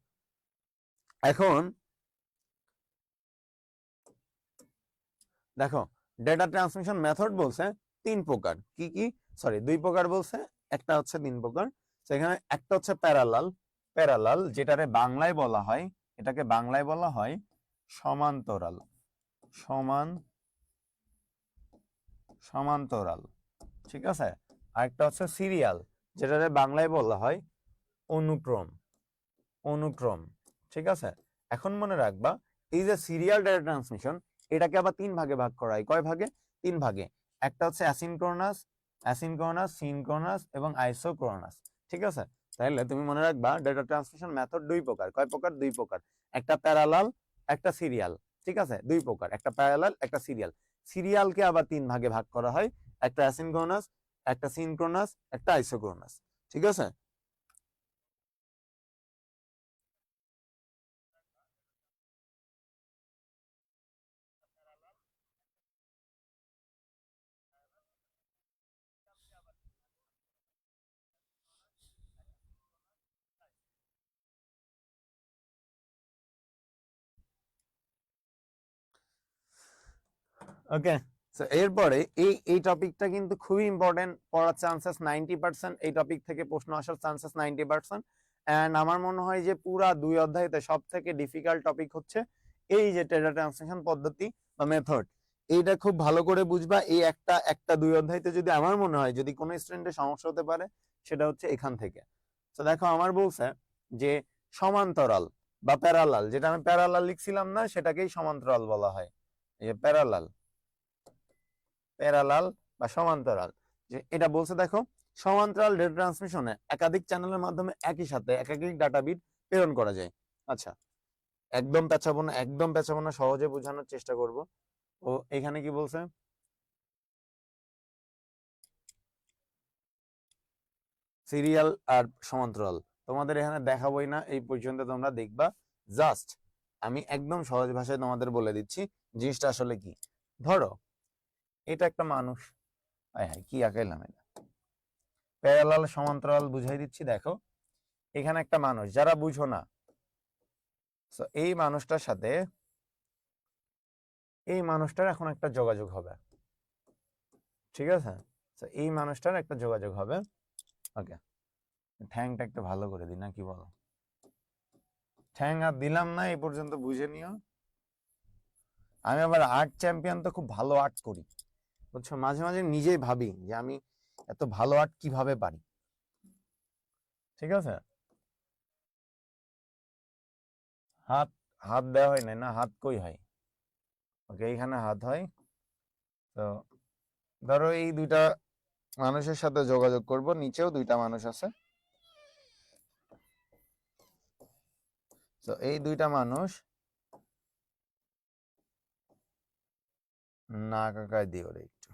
এখন দেখো, ডেটা ট্রান্সমিশন মেথড বলছে তিন প্রকার, কি কি, সরি দুই প্রকার বলছে, একটা হচ্ছে তিন প্রকার। সেখানে একটা হচ্ছে প্যারালাল, প্যারালাল যেটারে বাংলায় বলা হয়, এটাকে বাংলায় বলা হয় সমান্তরাল, সমান সমান্তরাল, ঠিক আছে। আরেকটা হচ্ছে সিরিয়াল, যেটারে বাংলায় বলা হয় অনুক্রম, অনুক্রম, ঠিক আছে। এখন মনে রাখবা, এই যে সিরিয়াল ডেটা ট্রান্সমিশন, এটাকে আবার তিন ভাগে ভাগ করা হয়। কয় ভাগে? তিন ভাগে। একটা হচ্ছে অ্যাসিনক্রোনাস, অ্যাসিনক্রোনাস, সিনক্রোনাস এবং আইসোক্রোনাস, ঠিক আছে। তাহলে তুমি মনে রাখবা ডেটা ট্রান্সমিশন মেথড দুই প্রকার। কয় প্রকার? দুই প্রকার। একটা প্যারালাল, একটা সিরিয়াল, ঠিক আছে। দুই প্রকার, একটা প্যারালাল, একটা সিরিয়াল। সিরিয়ালকে আবার তিন ভাগে ভাগ করা হয়, একটা অ্যাসিনক্রোনাস, একটা সিনক্রোনাস, একটা আইসোক্রোনাস, ঠিক আছে। ওকে, সো এরপরে এই টপিকটা কিন্তু খুবই ইম্পর্টেন্ট, পড়ার চান্সেস 90%, এই টপিক থেকে প্রশ্ন আসার চান্সেস 90%। এন্ড আমার মনে হয় যে পুরা দুই অধ্যায়তে সব থেকে ডিফিকাল্ট টপিক হচ্ছে এই যে ডেটা ট্রান্সমিশন পদ্ধতি বা মেথড। এইটা খুব ভালো করে বুঝবা। এই একটা একটা দুই অধ্যায়তে যদি আমার মনে হয় যদি কোনো স্টুডেন্টের সমস্যা হতে পারে, সেটা হচ্ছে এখান থেকে। তো দেখো, আমার বলছে যে সমান্তরাল বা প্যারালাল, যেটা আমি প্যারালাল লিখছিলাম না, সেটাকেই সমান্তরাল বলা হয়। এই যে প্যারালাল, প্যারালাল বা সমান্তরাল, যে এটা বলছে দেখো, সমান্তরাল ডেটা ট্রান্সমিশনে একাধিক চ্যানেলের মাধ্যমে একই সাথে একাধিক ডাটা বিট প্রেরণ করা যায়। আচ্ছা, একদম পেঁচাবো না, একদম পেঁচাবো না, সহজে বোঝানোর চেষ্টা করব। ও এখানে কি বলছে? সিরিয়াল আর সমান্তরাল তোমাদের এখানে দেখাবোই না, এই পর্যন্ত তোমরা দেখবা। জাস্ট আমি একদম সহজ ভাষায় তোমাদের বলে দিচ্ছি জিনিসটা আসলে কি। ধরো এটা একটা মানুষ, আয় হায় কি আঁকাইলাম এটা, প্যারালাল সমান্তরাল বুঝাই দিচ্ছি। দেখো এখানে একটা মানুষ, যারা বুঝো না, তো এই মানুষটার সাথে এই মানুষটার এখন একটা যোগাযোগ হবে, ঠিক আছে। তো এই মানুষটার একটা যোগাযোগ হবে। ওকে, ঠ্যাংটা একটু ভালো করে দিই না, কি বলো? ঠ্যাং আর দিলাম না, এই পর্যন্ত বুঝে নিও। আমি আবার আর্ট চ্যাম্পিয়ন, তো খুব ভালো আর্ট করি, বুঝছো। মাঝে মাঝে নিজেই ভাবি যে আমি এত ভালো আর্ট কিভাবে পারি, ঠিক আছে। হাত, হাত দেওয়া হয় না, না হাত কই হয়? ওকে, এইখানে হাত হয়। তো ধরো এই দুইটা মানুষের সাথে যোগাযোগ করব, নিচেও দুইটা মানুষ আছে। তো এই দুইটা মানুষ না কাকায় দিও রে একটু।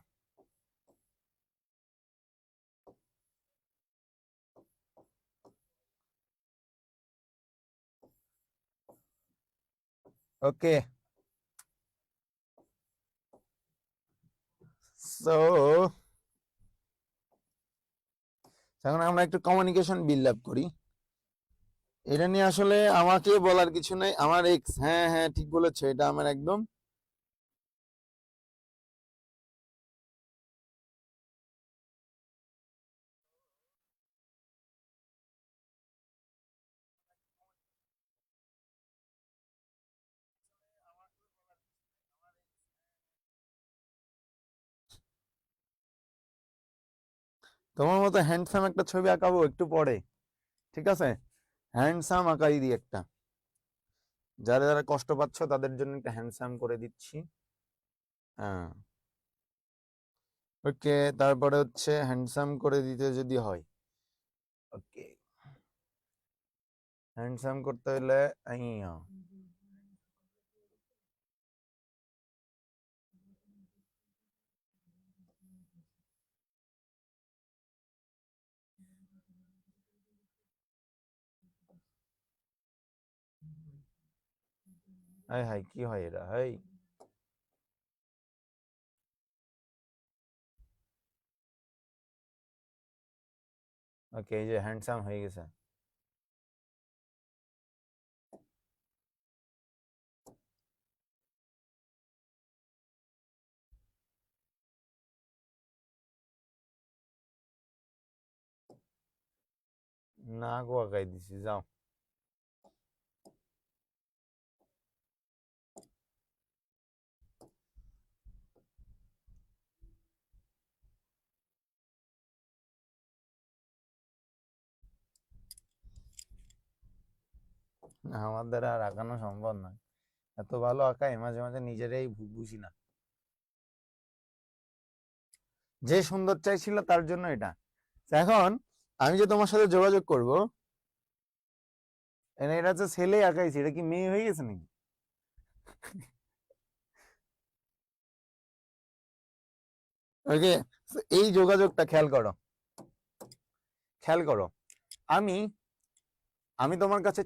ওকে, সো এখন আমরা একটু কমিউনিকেশন বিল্ড আপ করি। এটা নিয়ে আসলে আমাকে বলার কিছু নাই, আমার এক্স, হ্যাঁ হ্যাঁ ঠিক বলেছো, এটা আমার একদম। তোমার মতো হ্যান্ডসাম একটা ছবি আঁকাবো একটু পরে, ঠিক আছে। হ্যান্ডসাম আঁকাই দিই একটা, যারা যারা কষ্ট পাচ্ছ তাদের জন্য একটা হ্যান্ডসাম করে দিচ্ছি। হ্যাঁ, ওকে, তারপরে হচ্ছে হ্যান্ডসাম করে দিতে যদি হয়, ওকে, হ্যান্ডসাম করতে হলে আইয়া, হাই হাই কি হয় এরা হাই। ওকে এই যে হ্যান্ডসাম হয়ে গেছে। না গো আগাই দিছি যাও। আমার দ্বারা আর আঁকানো সম্ভব নয়, এত ভালো আঁকাই মাঝে মাঝে নিজেরাই বুঝি না। যে সুন্দর চাইছিল তার জন্য এটা। এখন আমি যে তোমার সাথে যোগাযোগ করব, এটা হচ্ছে ছেলে আঁকাইছি, এটা কি মেয়ে হয়ে গেছে নাকি? ওকে, এই যোগাযোগটা খেয়াল করো, খেয়াল করো। আমি আমি তোমার কাছে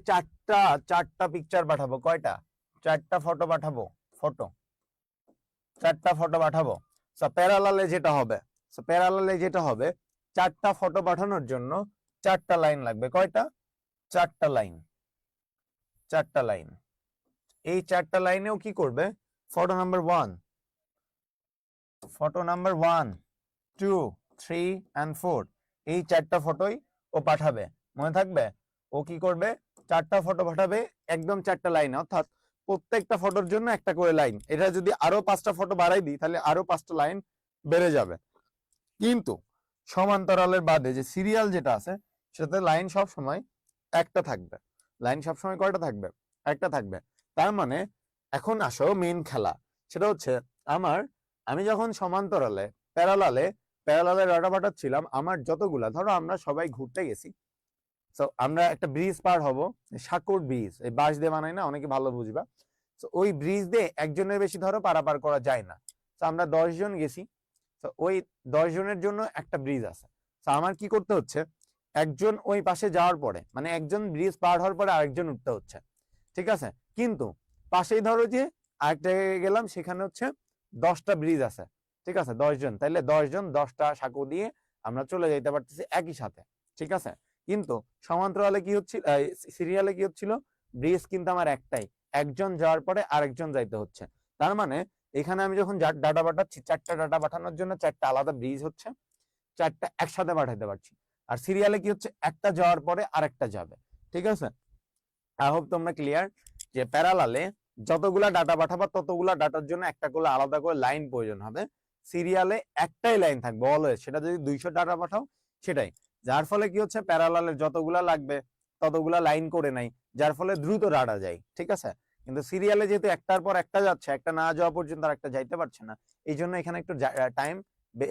চারটা পিকচার পাঠাবো। কয়টা? চারটা ফটো পাঠাবো। ফটো, চারটা ফটো পাঠাবো। প্যারালালে যেটা হবে, প্যারালালে যেটা হবে, চারটা ফটো পাঠানোর জন্য চারটা লাইন লাগবে। কয়টা? চারটা লাইন, চারটা লাইন। এই চারটা লাইনেও কি করবে? Photo number 1, photo number 1, 2, 3 and 4, এই চারটা ফটোই ও পাঠাবে। মনে থাকবে? ও কি করবে? চারটা ফটো পাঠাবে, একদম চারটা লাইন, অর্থাৎ প্রত্যেকটা ফটোর জন্য একটা করে লাইন। এটা যদি আরো 5টা ফটো বাড়াই দিই তাহলে আরো 5টা লাইন বেড়ে যাবে। কিন্তু সমান্তরালের বাদে যে সিরিয়াল যেটা আছে সেটাতে লাইন সব সময় একটা থাকবে। লাইন সব সময় কয়টা থাকবে? একটা থাকবে। তার মানে এখন আসো মেইন খেলা, সেটা হচ্ছে আমি যখন সমান্তরালে প্যারালালে প্যারালালে ডাটা পাঠাচ্ছিলাম, আমার যতগুলা, ধরো আমরা সবাই ঘুরতে গেছি, তো আমরা একটা ব্রিজ পার হব, সাঁকোর ব্রিজ, এই বাঁশ দিয়ে বানাই না, অনেকে ভালো বুঝবা। তো ওই ব্রিজ দিয়ে একজনের বেশি ধরো পারাপার করা যায় না। তো আমরা 10 জন গেছি, তো ওই 10 জনের জন্য একটা ব্রিজ আছে। তো আমার কি করতে হচ্ছে? একজন ওই পাশে যাওয়ার পরে, মানে একজন ব্রিজ পার হওয়ার পরে আরেকজন উঠতে হচ্ছে, ঠিক আছে? কিন্তু পাশেই ধরো যে আরেকটা জায়গায় গেলাম, সেখানে হচ্ছে 10টা ব্রিজ আছে, ঠিক আছে? 10 জন, তাইলে 10 জন 10টা সাঁকো দিয়ে আমরা চলে যাইতে পারতেছি একই সাথে, ঠিক আছে? কিন্তু সমান্তরালে কি হচ্ছিল, সিরিয়ালে কি হচ্ছিল? ব্রিজ কিন্তু আমার একটাই, একজন যাওয়ার পরে আরেকজন যাইতে হচ্ছে। তার মানে এখানে আমি যখন ডাটা পাঠাচ্ছি, চারটা ডাটা পাঠানোর জন্য চারটা আলাদা ব্রিজ হচ্ছে, চারটা একসাথে পাঠাতে পারছি। আর সিরিয়ালে কি হচ্ছে? একটা যাওয়ার পরে আরেকটা যাবে, ঠিক আছে? আই হোপ তোমরা ক্লিয়ার যে প্যারালালে যতগুলা ডাটা পাঠাবা ততগুলা ডাটার জন্য একটা করে আলাদা করে লাইন প্রয়োজন হবে। সিরিয়ালে একটাই লাইন থাকবে অলওয়েজ, সেটা যদি 200 ডাটা পাঠাও সেটাই। যার ফলে কি হচ্ছে? প্যারালালে যতগুলা লাগবে ততগুলা লাইন করে নাই, যার ফলে দ্রুত ডাটা যায়, ঠিক আছে? কিন্তু সিরিয়ালে যেহেতু একটার পর একটা যাচ্ছে, একটা না যাওয়া পর্যন্ত আর একটা যাইতে পারছে না, এই জন্য এখানে একটু টাইম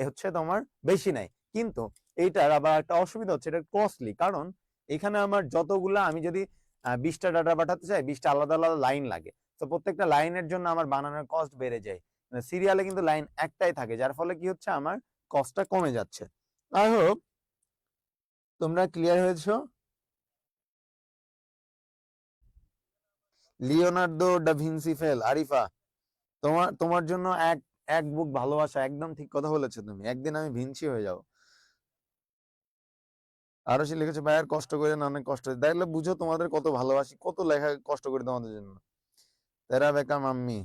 হচ্ছে তোমার বেশি নাই। কিন্তু এইটার আবার একটা অসুবিধা হচ্ছে, এটা কস্টলি। কারণ এখানে আমার যতগুলা, আমি যদি 20টা ডাটা পাঠাতে চাই, 20টা আলাদা আলাদা লাইন লাগে। তো প্রত্যেকটা লাইনের জন্য আমার বানানোর কস্ট বেড়ে যায়। সিরিয়ালে কিন্তু লাইন একটাই থাকে, যার ফলে কি হচ্ছে? আমার কস্টটা কমে যাচ্ছে। আই হোপ তোমরা ক্লিয়ার হয়েছো। লিওনার্দো ডা ভিনসি ফেল, আরিফা, তোমার জন্য এক এক বুক ভালোবাসা, একদম ঠিক কথা বলেছো তুমি। একদিন আমি ভিনসি হয়ে যাবো। আরো সে লিখেছে, ভাই আর কষ্ট করে না, অনেক কষ্ট, দেখলে বুঝো তোমাদের কত ভালোবাসি, কত লেখা কষ্ট করি তোমাদের জন্য। তেরা বেকা মাম্মি,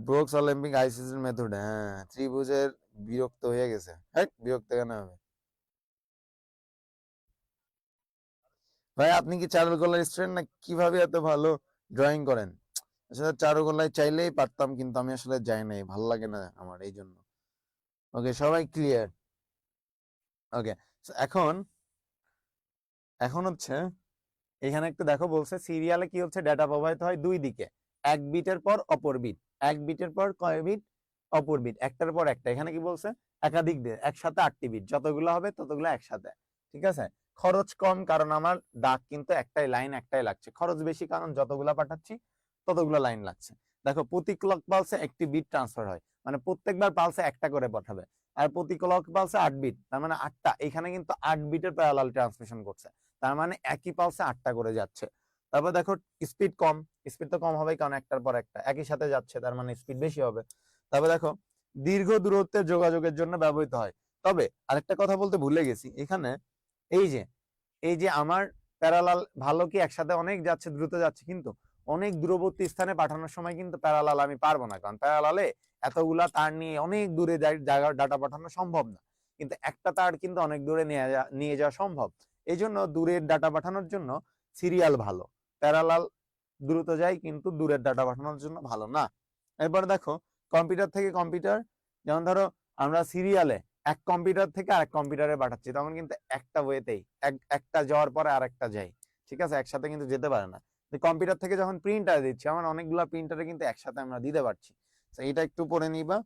ব্রোকস অলিম্পিক আইসিসির মেথড, হ্যাঁ ত্রিভুজের বিরক্ত হয়ে গেছে। হ্যাঁ বিরক্ত কেন হবে? ভাই আপনি কি চারুকলার স্টুডেন্ট না? কিভাবে এত ভালো ড্রয়িং করেন? আসলে চারুকলায় চাইলেই পারতাম, কিন্তু আমি আসলে যাই নাই, ভালো লাগে না আমার, এই জন্য। ওকে সবাই ক্লিয়ার? ওকে, এখন এখন হচ্ছে এখানে একটু দেখো, বলছে সিরিয়ালে কি হচ্ছে? ডেটা প্রবাহিত হয় দুই দিকে, এক বিটের পর অপর বিট, এক বিটের পর কয় বিট? অপর বিট, একটার পর একটা। এখানে কি বলছে? একাধিক দিয়ে, একসাথে 8টি বিট, যতগুলো হবে ততগুলো একসাথে, ঠিক আছে? খরচ কম, কারণ আমার দাগ কিন্তু একটাই, লাইন একটাই লাগছে। খরচ বেশি, কারণ যতগুলো পাঠাচ্ছি ততগুলো লাইন লাগছে। দেখো প্রতি ক্লক পালসে একটি বিট ট্রান্সফার হয়, মানে প্রত্যেকবার পালসে একটা করে পাঠাবে। আর প্রতি ক্লক পালসে 8 বিট, তার মানে 8টা, এখানে কিন্তু 8 বিটের প্যারালাল ট্রান্সমিশন করছে, তার মানে একই পালসে 8টা করে যাচ্ছে। তারপর দেখো স্পিড কম, স্পিড তো কম হবে কারণ একটার পর একটা একই সাথে যাচ্ছে, তার মানে স্পিড বেশি হবে। তারপর দেখো দীর্ঘ দূরত্বের যোগাযোগের জন্য ব্যবহৃত হয়। তবে আরেকটা কথা বলতে ভুলে গেছি এখানে, এই যে আমার প্যারালাল ভালো কি একসাথে অনেক যাচ্ছে, দ্রুত যাচ্ছে, কিন্তু অনেক দূরবর্তী স্থানে পাঠানোর সময় কিন্তু প্যারালাল আমি পারবো না, কারণ প্যারালালে এতগুলা তার নিয়ে অনেক দূরে জায়গার ডাটা পাঠানো সম্ভব না। কিন্তু একটা তার কিন্তু অনেক দূরে নিয়ে যাওয়া সম্ভব। এই জন্য দূরের ডাটা পাঠানোর জন্য সিরিয়াল ভালো, প্যারালাল দ্রুত যায় কিন্তু দূরের ডাটা পাঠানোর জন্য ভালো না। এরপর দেখো কম্পিউটার থেকে কম্পিউটার, যেমন ধরো আমরা সিরিয়ালে এক কম্পিউটার থেকে আরেক কম্পিউটারে পাঠাচ্ছি, তখন কিন্তু একটা ওয়েতেই একটা যাওয়ার পরে আরেকটা যায়, ঠিক আছে, একসাথে কিন্তু যেতে পারে না। কম্পিউটার থেকে যখন প্রিন্টার দিচ্ছি, আমার অনেকগুলো প্রিন্টারে কিন্তু একসাথে আমরা দিতে পারছি। এটা একটু পড়ে নিবা।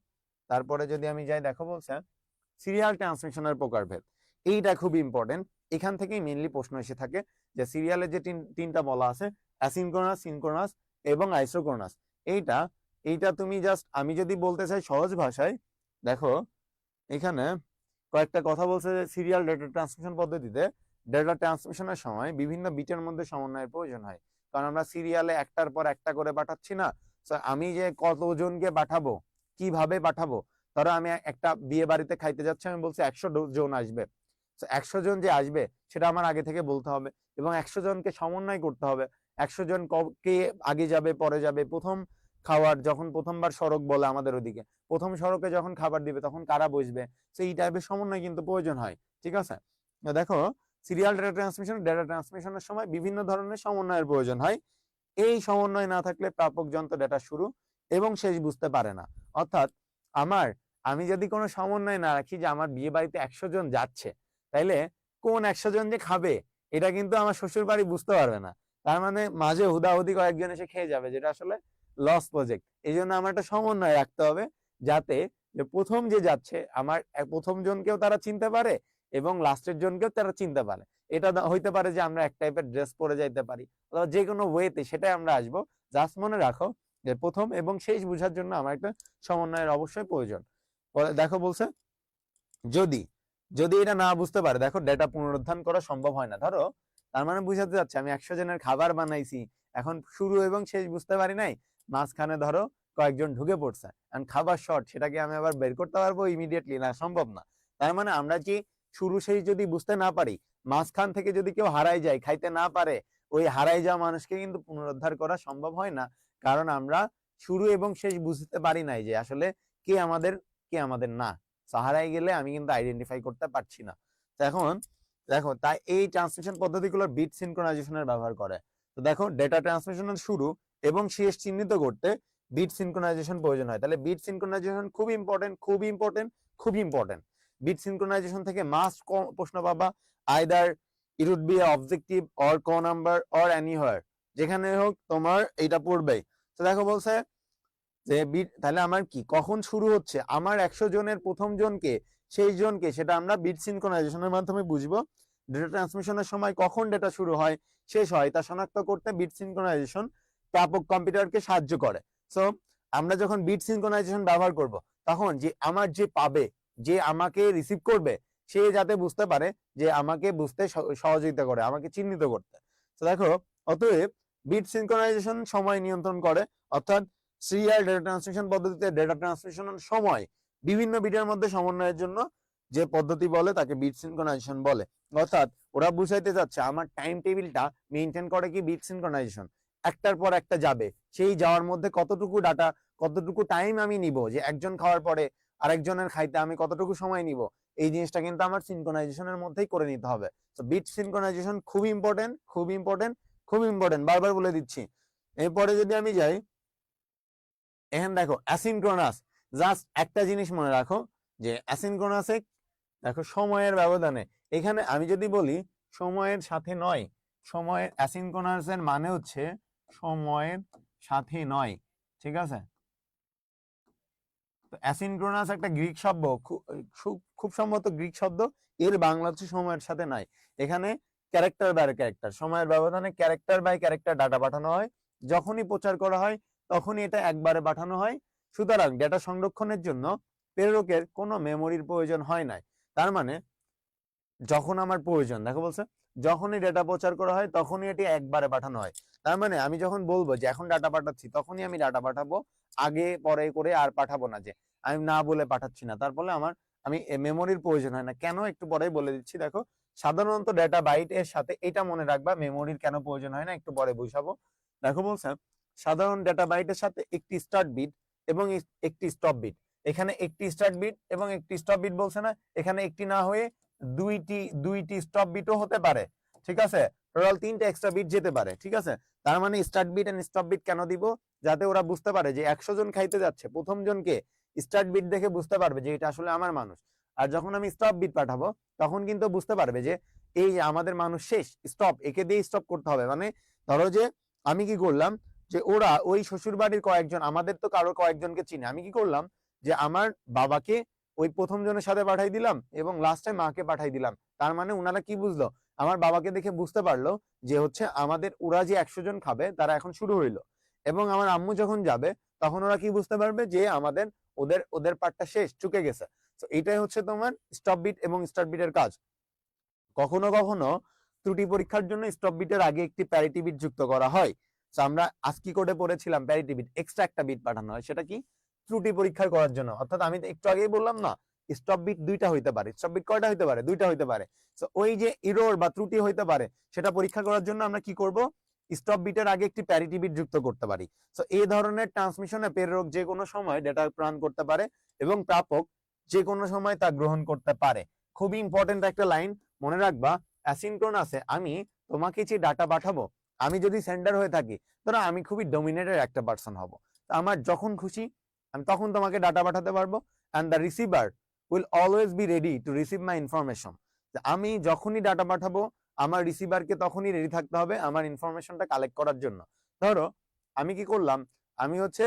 তারপরে যদি আমি যাই, দেখো বলছে সিরিয়াল ট্রান্সমিশনের প্রকারভেদ, এইটা খুব ইম্পর্টেন্ট। এখান থেকেই মেইনলি প্রশ্ন এসে থাকে যে সিরিয়ালের যে তিনটা বলা আছে, অ্যাসিনক্রোনাস, সিনক্রোনাস এবং আইসোক্রোনাস, এইটা এইটা তুমি জাস্ট, আমি যদি বলতে চাই সহজ ভাষায়, দেখো এখানে কয়েকটা কথা বলছে যে সিরিয়াল ডেটা ট্রান্সমিশন পদ্ধতিতে ডেটা ট্রান্সমিশনের সময় বিভিন্ন বিটের মধ্যে সমন্বয়ের প্রয়োজন হয়, কারণ আমরা সিরিয়ালে একটার পর একটা করে পাঠাচ্ছি না। আমি যে কতজনকে পাঠাবো, কিভাবে পাঠাবো, ধরো আমি একটা বিয়ে বাড়িতে খাইতে যাচ্ছি, আমি বলছি 100 জন আসবে, 100 জন যে আসবে সেটা আমার আগে থেকে বলতে হবে, এবং 100 জনকে সমন্বয় করতে হবে। 100 জন কে আগে যাবে পরে যাবে, প্রথম খাওয়ার যখন প্রথমবার সড়ক বলে আমাদের ওদিকে, প্রথম সড়কে যখন খাবার দিবে তখন কারা বসবে, এই টাইপের সমন্বয় কিন্তু প্রয়োজন হয়, ঠিক আছে। দেখো সিরিয়াল ডেটা ট্রান্সমিশনের সময় বিভিন্ন ধরনের সমন্বয়ের প্রয়োজন হয়। এই সমন্বয় না থাকলে প্রাপক যন্ত্র ডেটা শুরু এবং শেষ বুঝতে পারে না। অর্থাৎ আমি যদি কোনো সমন্বয় না রাখি যে আমার বিয়ে বাড়িতে 100 জন যাচ্ছে, তাইলে কোন 100 জন যে খাবে এটা কিন্তু আমার শ্বশুর বাড়ি বুঝতে পারবে না, তার মানে মাঝে হুদাহুদি কয়েকজন এসে খেয়ে যাবে, যেটা আসলে লস প্রজেক্ট। এই জন্য আমার একটা সমন্বয় রাখতে হবে, যাতে যে প্রথম যে যাচ্ছে আমার প্রথম জনকেও তারা চিনতে পারে এবং লাস্টের জনকেও তারা চিনতে পারে। এটা হইতে পারে যে আমরা এক টাইপের ড্রেস পরে যাইতে পারি, অথবা যে কোনো ওয়েতে, সেটাই আমরা আসবো। জাস্ট মনে রাখো যে প্রথম এবং শেষ বোঝার জন্য আমার একটা সমন্বয়ের অবশ্যই প্রয়োজন। দেখো বলছে যদি যদি এটা না বুঝতে পারে, দেখো ডেটা পুনরুদ্ধার করা সম্ভব হয় না। ধরো তার মানে বুঝাতে যাচ্ছে আমি 100 জনের খাবার বানাইছি, এখন শুরু এবং শেষ বুঝতে পারি নাই, মাঝখানে ধরো কয়েকজন ঢুকে পড়ছে, কারণ খাবার শর্ট, সেটাকে আমি আবার বের করতে পারবো ইমিডিয়েটলি না, সম্ভব না। তার মানে আমরা যে শুরু শেষ যদি বুঝতে না পারি, মাঝখান থেকে যদি কেউ হারাই যায়, খাইতে না পারে, ওই হারাই যাওয়া মানুষকে কিন্তু পুনরুদ্ধার করা সম্ভব হয় না, কারণ আমরা শুরু এবং শেষ বুঝতে পারি নাই যে আসলে কে আমাদের কে আমাদের না। হারাই গেলে আমি কিন্তু আইডেন্টিফাই করতে পারছি না। তো এখন দেখো তাই এই ট্রান্সমিশন পদ্ধতিগুলোর বিট সিনক্রোনাইজেশনের ব্যবহার করে। তো দেখো ডেটা ট্রান্সমিশনের শুরু এবং শেষ চিহ্নিত করতে বিট সিনক্রোনাইজেশন প্রয়োজন হয়। তাহলে বিট সিনক্রোনাইজেশন খুব ইম্পর্টেন্ট, খুব ইম্পর্টেন্ট, খুব ইম্পর্টেন্ট। বিট সিনক্রোনাইজেশন থেকে মাস্ট প্রশ্ন পাবা, either it would be objective or ক নাম্বার অর এনিহোয়ার, যেখানে হোক তোমার এইটা পড়বেই। তো দেখো বলছে যে তাহলে আমার কি কখন শুরু হচ্ছে, আমার 100 জনের প্রথম জনকে, সেই জনকে, সেটা আমরা বিট সিনক্রোনাইজেশনের মাধ্যমে বুঝবো। ডেটা ট্রান্সমিশনের সময় কখন ডেটা শুরু হয় শেষ হয় তা শনাক্ত করতে বিট সিনক্রোনাইজেশন প্রাপক কম্পিউটারকে সাহায্য করে। সো আমরা যখন বিট সিনক্রোনাইজেশন ব্যবহার করব, তখন যে আমার যে পাবে, যে আমাকে রিসিভ করবে, সে যাতে বুঝতে পারে, যে আমাকে বুঝতে সহযোগিতা করে, আমাকে চিহ্নিত করতে। তো দেখো অতএব বিট সিনক্রোনাইজেশন সময় নিয়ন্ত্রণ করে, অর্থাৎ সিরিয়াল ডেটা ট্রান্সমিশন পদ্ধতিতে ডেটা ট্রান্সমিশনের সময় বিভিন্ন বিটের মধ্যে সমন্বয়ের জন্য যে পদ্ধতি বলে তাকে বিট সিনক্রোনাইজেশন বলে। অর্থাৎ ওরা বুঝাইতে যাচ্ছে আমার টাইম টেবিলটা মেইনটেইন করে কি বিট সিনক্রোনাইজেশন, একটার পর একটা যাবে, সেই যাওয়ার মধ্যে কতটুকু ডাটা, কতটুকু টাইম আমি নিব, যে একজন খাওয়ার পরে আরেকজনের খাইতে আমি কতটুকু সময় নিব, এই জিনিসটা কিন্তু আমার সিনক্রোনাইজেশনের মধ্যেই করে নিতে হবে। তো বিট সিনক্রোনাইজেশন খুব ইম্পর্টেন্ট, খুব ইম্পর্টেন্ট, খুব ইম্পর্টেন্ট, বারবার বলে দিচ্ছি। এরপরে যদি আমি যাই, এখন দেখো অ্যাসিনক্রোনাস, জাস্ট একটা জিনিস মনে রাখো যে অ্যাসিনক্রোনাসে দেখো সময়ের ব্যবধানে, এখানে আমি যদি বলি সময়ের সাথে নয়, সময়ের অ্যাসিনক্রোনাসের মানে হচ্ছে সময়ের সাথে নয়, ঠিক আছে। তো অ্যাসিনক্রোনাস একটা গ্রিক শব্দ, খুব সম্ভবত গ্রিক শব্দ, এর বাংলা হচ্ছে সময়ের সাথে নয়। এখানে ক্যারেক্টার বাই ক্যারেক্টার, সময়ের ব্যবধানে ক্যারেক্টার বাই ক্যারেক্টার ডাটা পাঠানো হয়, যখনই প্রচার করা হয় তখনই এটা একবারে পাঠানো হয়। সুতরাং ডেটা সংরক্ষণের জন্য প্রেরকের কোনো মেমোরির প্রয়োজন হয় না। তার মানে যখন আমার প্রয়োজন, দেখো বলছে যখনই ডেটা প্রচার করা হয় তখনই এটি একবারে পাঠানো হয়। তার মানে আমি যখন বলবো যে এখন ডাটা পাঠাচ্ছি তখনই আমি ডাটা পাঠাবো, আগে পরে করে আর পাঠাবো না, যে আমি না বলে পাঠাচ্ছি না। তারপরে আমি মেমোরির প্রয়োজন হয় না। কেন একটু পরে বলে দিচ্ছি। দেখো সাধারণত ডেটা বাইট এর সাথে এটা মনে রাখবা, মেমোরির কেন প্রয়োজন হয় না একটু পরে বুঝাবো। দেখো বলছে সাধারণ ডেটা বাইটের সাথে একটি স্টার্ট বিট এবং একটি স্টপ বিট। এখানে একটি স্টার্ট বিট এবং একটি স্টপ বিট বলছে না, এখানে একটি না হয়ে দুইটি স্টপ বিটও হতে পারে। ঠিক আছে, টোটাল 3টা এক্সট্রা বিট যেতে পারে। ঠিক আছে, তার মানে start bit and stop bit কেন দিব? যাতে ওরা বুঝতে পারে যে 100 জন খাইতে যাচ্ছে, প্রথম জনকে স্টার্ট বিট দেখে বুঝতে পারবে যে এটা আসলে আমার মানুষ। আর যখন আমি স্টপ বিট পাঠাবো তখন কিন্তু বুঝতে পারবে যে এই আমাদের মানুষ শেষ, স্টপ, একে দিয়ে স্টপ করতে হবে। মানে ধরো যে আমি কি করলাম, যে ওরা ওই শ্বশুর বাড়ির কয়েকজন, আমাদের তো কারো কয়েকজনকে চিনে, আমি কি করলাম যে আমার বাবাকে ওই প্রথম জনের সাথে পাঠাই দিলাম এবং লাস্ট টাইম মাকে পাঠাই দিলাম। তার মানে উনারা কি বুঝলো, আমার বাবাকে দেখে বুঝতে পারলো যে হচ্ছে আমাদের ওরা যে 100 জন খাবে তারা এখন শুরু হইলো। এবং আমার আম্মু যখন যাবে তখন ওরা কি বুঝতে পারবে যে আমাদের ওদের ওদের পার্টটা শেষ, চুকে গেছে। তো এটাই হচ্ছে তোমার স্টপ বিট এবং স্টার্ট বিটের কাজ। কখনো কখনো ত্রুটি পরীক্ষার জন্য স্টপ বিটের আগে একটি প্যারিটি বিট যুক্ত করা হয়। তো আমরা আজকি কোডে পড়েছিলাম প্যারিটি বিট, এক্সট্রা একটা বিট পাঠানো হয়, সেটা কি ত্রুটি পরীক্ষা করার জন্য। অর্থাৎ আমি একটু আগেই বললাম না, স্টপ বিট দুইটা হইতে পারে। স্টপ বিট কয়টা হইতে পারে? দুইটা হইতে পারে। তো ওই যে এরর বা ত্রুটি হইতে পারে সেটা পরীক্ষা করার জন্য আমরা কি করব, স্টপ বিটের আগে একটি প্যারিটি বিট যুক্ত করতে পারি। তো এই ধরনের ট্রান্সমিশনে প্রেরক যে কোনো সময় ডেটা প্রেরণ করতে পারে এবং প্রাপক যে কোনো সময় তা গ্রহণ করতে পারে। খুবই ইম্পর্টেন্ট একটা লাইন মনে রাখবা, অ্যাসিনক্রোনাসে আমি তোমাকে যে ডাটা পাঠাবো, আমি যদি সেন্ডার হয়ে থাকি, ধরো আমি খুবই ডমিনেটেড একটা পার্সন হব, আমার যখন খুশি আমি তখন তোমাকে ডাটা পাঠাতে পারবো। And the receiver will always be ready to receive my information. আমি যখনই ডাটা পাঠাবো আমার রিসিভারকে তখনই রেডি থাকতে হবে আমার ইনফরমেশনটা কালেক্ট করার জন্য। ধরো আমি কি করলাম, আমি হচ্ছে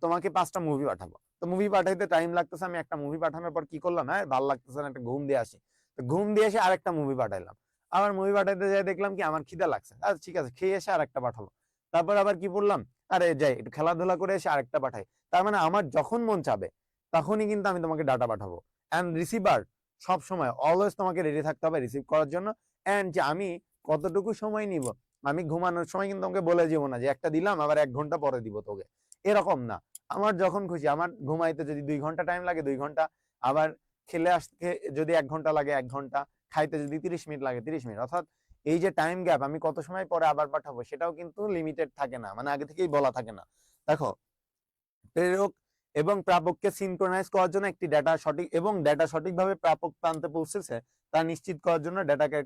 তোমাকে 5টা মুভি পাঠাবো, তো মুভি পাঠাইতে টাইম লাগতেছে, আমি একটা মুভি পাঠানোর পর কি করলাম, হ্যাঁ ভালো লাগতেছে না, একটা ঘুম দিয়ে আসি, তো ঘুম দিয়ে এসে আরেকটা মুভি পাঠাইলাম। আবার মুভি পাঠাইতে যাই দেখলাম কি আমার খিদা লাগছে, আচ্ছা ঠিক আছে খেয়ে এসে আরেকটা পাঠাবো। তারপর আবার কি বললাম, আরে যাই একটু খেলাধুলা করে এসে আরেকটা পাঠাই। তার মানে আমার যখন মন চাবে তখনই কিন্তু আমি তোমাকে ডাটা পাঠাবো। অ্যান্ড রিসিভার সব সময় অলওয়েজ তোমাকে রেডি থাকতে হবে রিসিভ করার জন্য। অ্যান্ড যে আমি কতটুকু সময় নিব, আমি ঘুমানোর সময় কিন্তু তোমাকে বলে যাবো না যে একটা দিলাম আবার 1 ঘন্টা পরে দিব তোকে, এরকম না। আমার যখন খুশি, আমার ঘুমাইতে যদি 2 ঘন্টা টাইম লাগে 2 ঘন্টা, আবার খেলে আসতে যদি 1 ঘন্টা লাগে 1 ঘন্টা, খাইতে যদি 30 মিনিট লাগে 30 মিনিট। অর্থাৎ এই যে টাইম গ্যাপ, আমি কত সময় পরে আবার পাঠাবো সেটাও কিন্তু লিমিটেড থাকে না, মানে আগে থেকেই বলা থাকে না। দেখো প্রেরক এবং প্রাপককে সিনক্রোনাইজ করার জন্য একটি ডেটা সঠিকভাবে প্রাপক প্রান্তে পৌঁছেছে তা নিশ্চিত করার জন্য ডেটাকে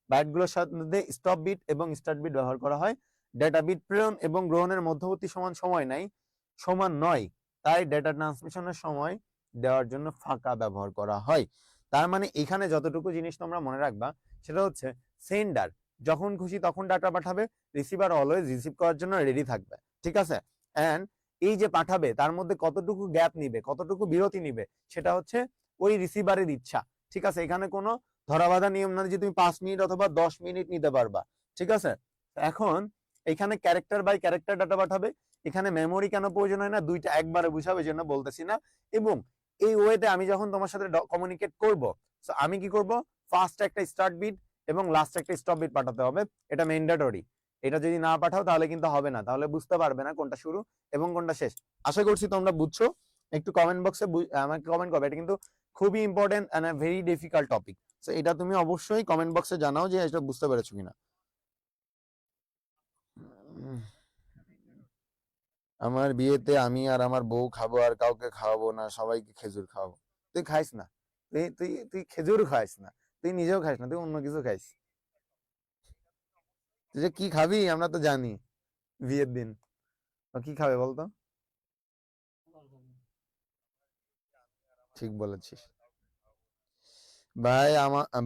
বাইটগুলোর সাথে স্টপ বিট এবং স্টার্ট বিট ব্যবহার করা হয়। ডেটা বিট প্রেরণ এবং গ্রহণের মধ্যবর্তী সমান নয়, তাই ডেটা ট্রান্সমিশনের সময় দেওয়ার জন্য ফাঁকা ব্যবহার করা হয়। তার মানে এখানে যতটুকু জিনিস তোমরা মনে রাখবা সেটা হচ্ছে, সেন্ডার যখন খুশি তখন ডাটা পাঠাবে, রিসিভার অলওয়েজ রিসিভ করার জন্য রেডি থাকবে। ঠিক আছে, এন্ড এই যে পাঠাবে তার মধ্যে কতটুকু গ্যাপ নিবে, কতটুকু বিরতি নিবে, সেটা হচ্ছে ওই রিসিভারের ইচ্ছা। ঠিক আছে, এখানে কোনো ধরাবাধা নিয়ম না যে তুমি 5 মিনিট অথবা 10 মিনিট নিতে পারবা। ঠিক আছে, এখন এখানে ক্যারেক্টার বাই ক্যারেক্টার ডাটা পাঠাবে। এখানে মেমোরি কেন প্রয়োজন হয় না, দুইটা একবারে বুঝাবে জন্য বলতেছি না। এবং এই ওয়েতে আমি যখন তোমার সাথে কমিউনিকেট করব, আমি কি করব, ফার্স্ট একটা স্টার্ট বিট এবং লাস্ট একটা স্টপ বিট পাঠাতে হবে, এটা ম্যান্ডেটরি। এটা যদি না পাঠাও তাহলে কিন্তু হবে না, তাহলে বুঝতে পারবে না কোনটা শুরু এবং কোনটা শেষ। আশা করছি তোমরা বুঝছো। একটু কমেন্ট বক্সে আমাকে কমেন্ট করবে, এটা কিন্তু খুবই important and very difficult topic. তো এটা তুমি অবশ্যই কমেন্ট বক্সে জানাও যে এটা বুঝতে পেরেছো কিনা। আমার বিয়েতে আমি আর আমার বউ খাবো, আর কাউকে খাওয়াবো না, সবাইকে খেজুর খাওয়াবো। তুই খাইস না, তুই তুই তুই খেজুর খাইস না, তুই নিজেও খাইস না, তুই অন্য কিছু খাইস। তুই যে কি খাবি আমরা তো জানি। বিয়ের দিন কি খাবে বলতো? ঠিক বলেছিস ভাই।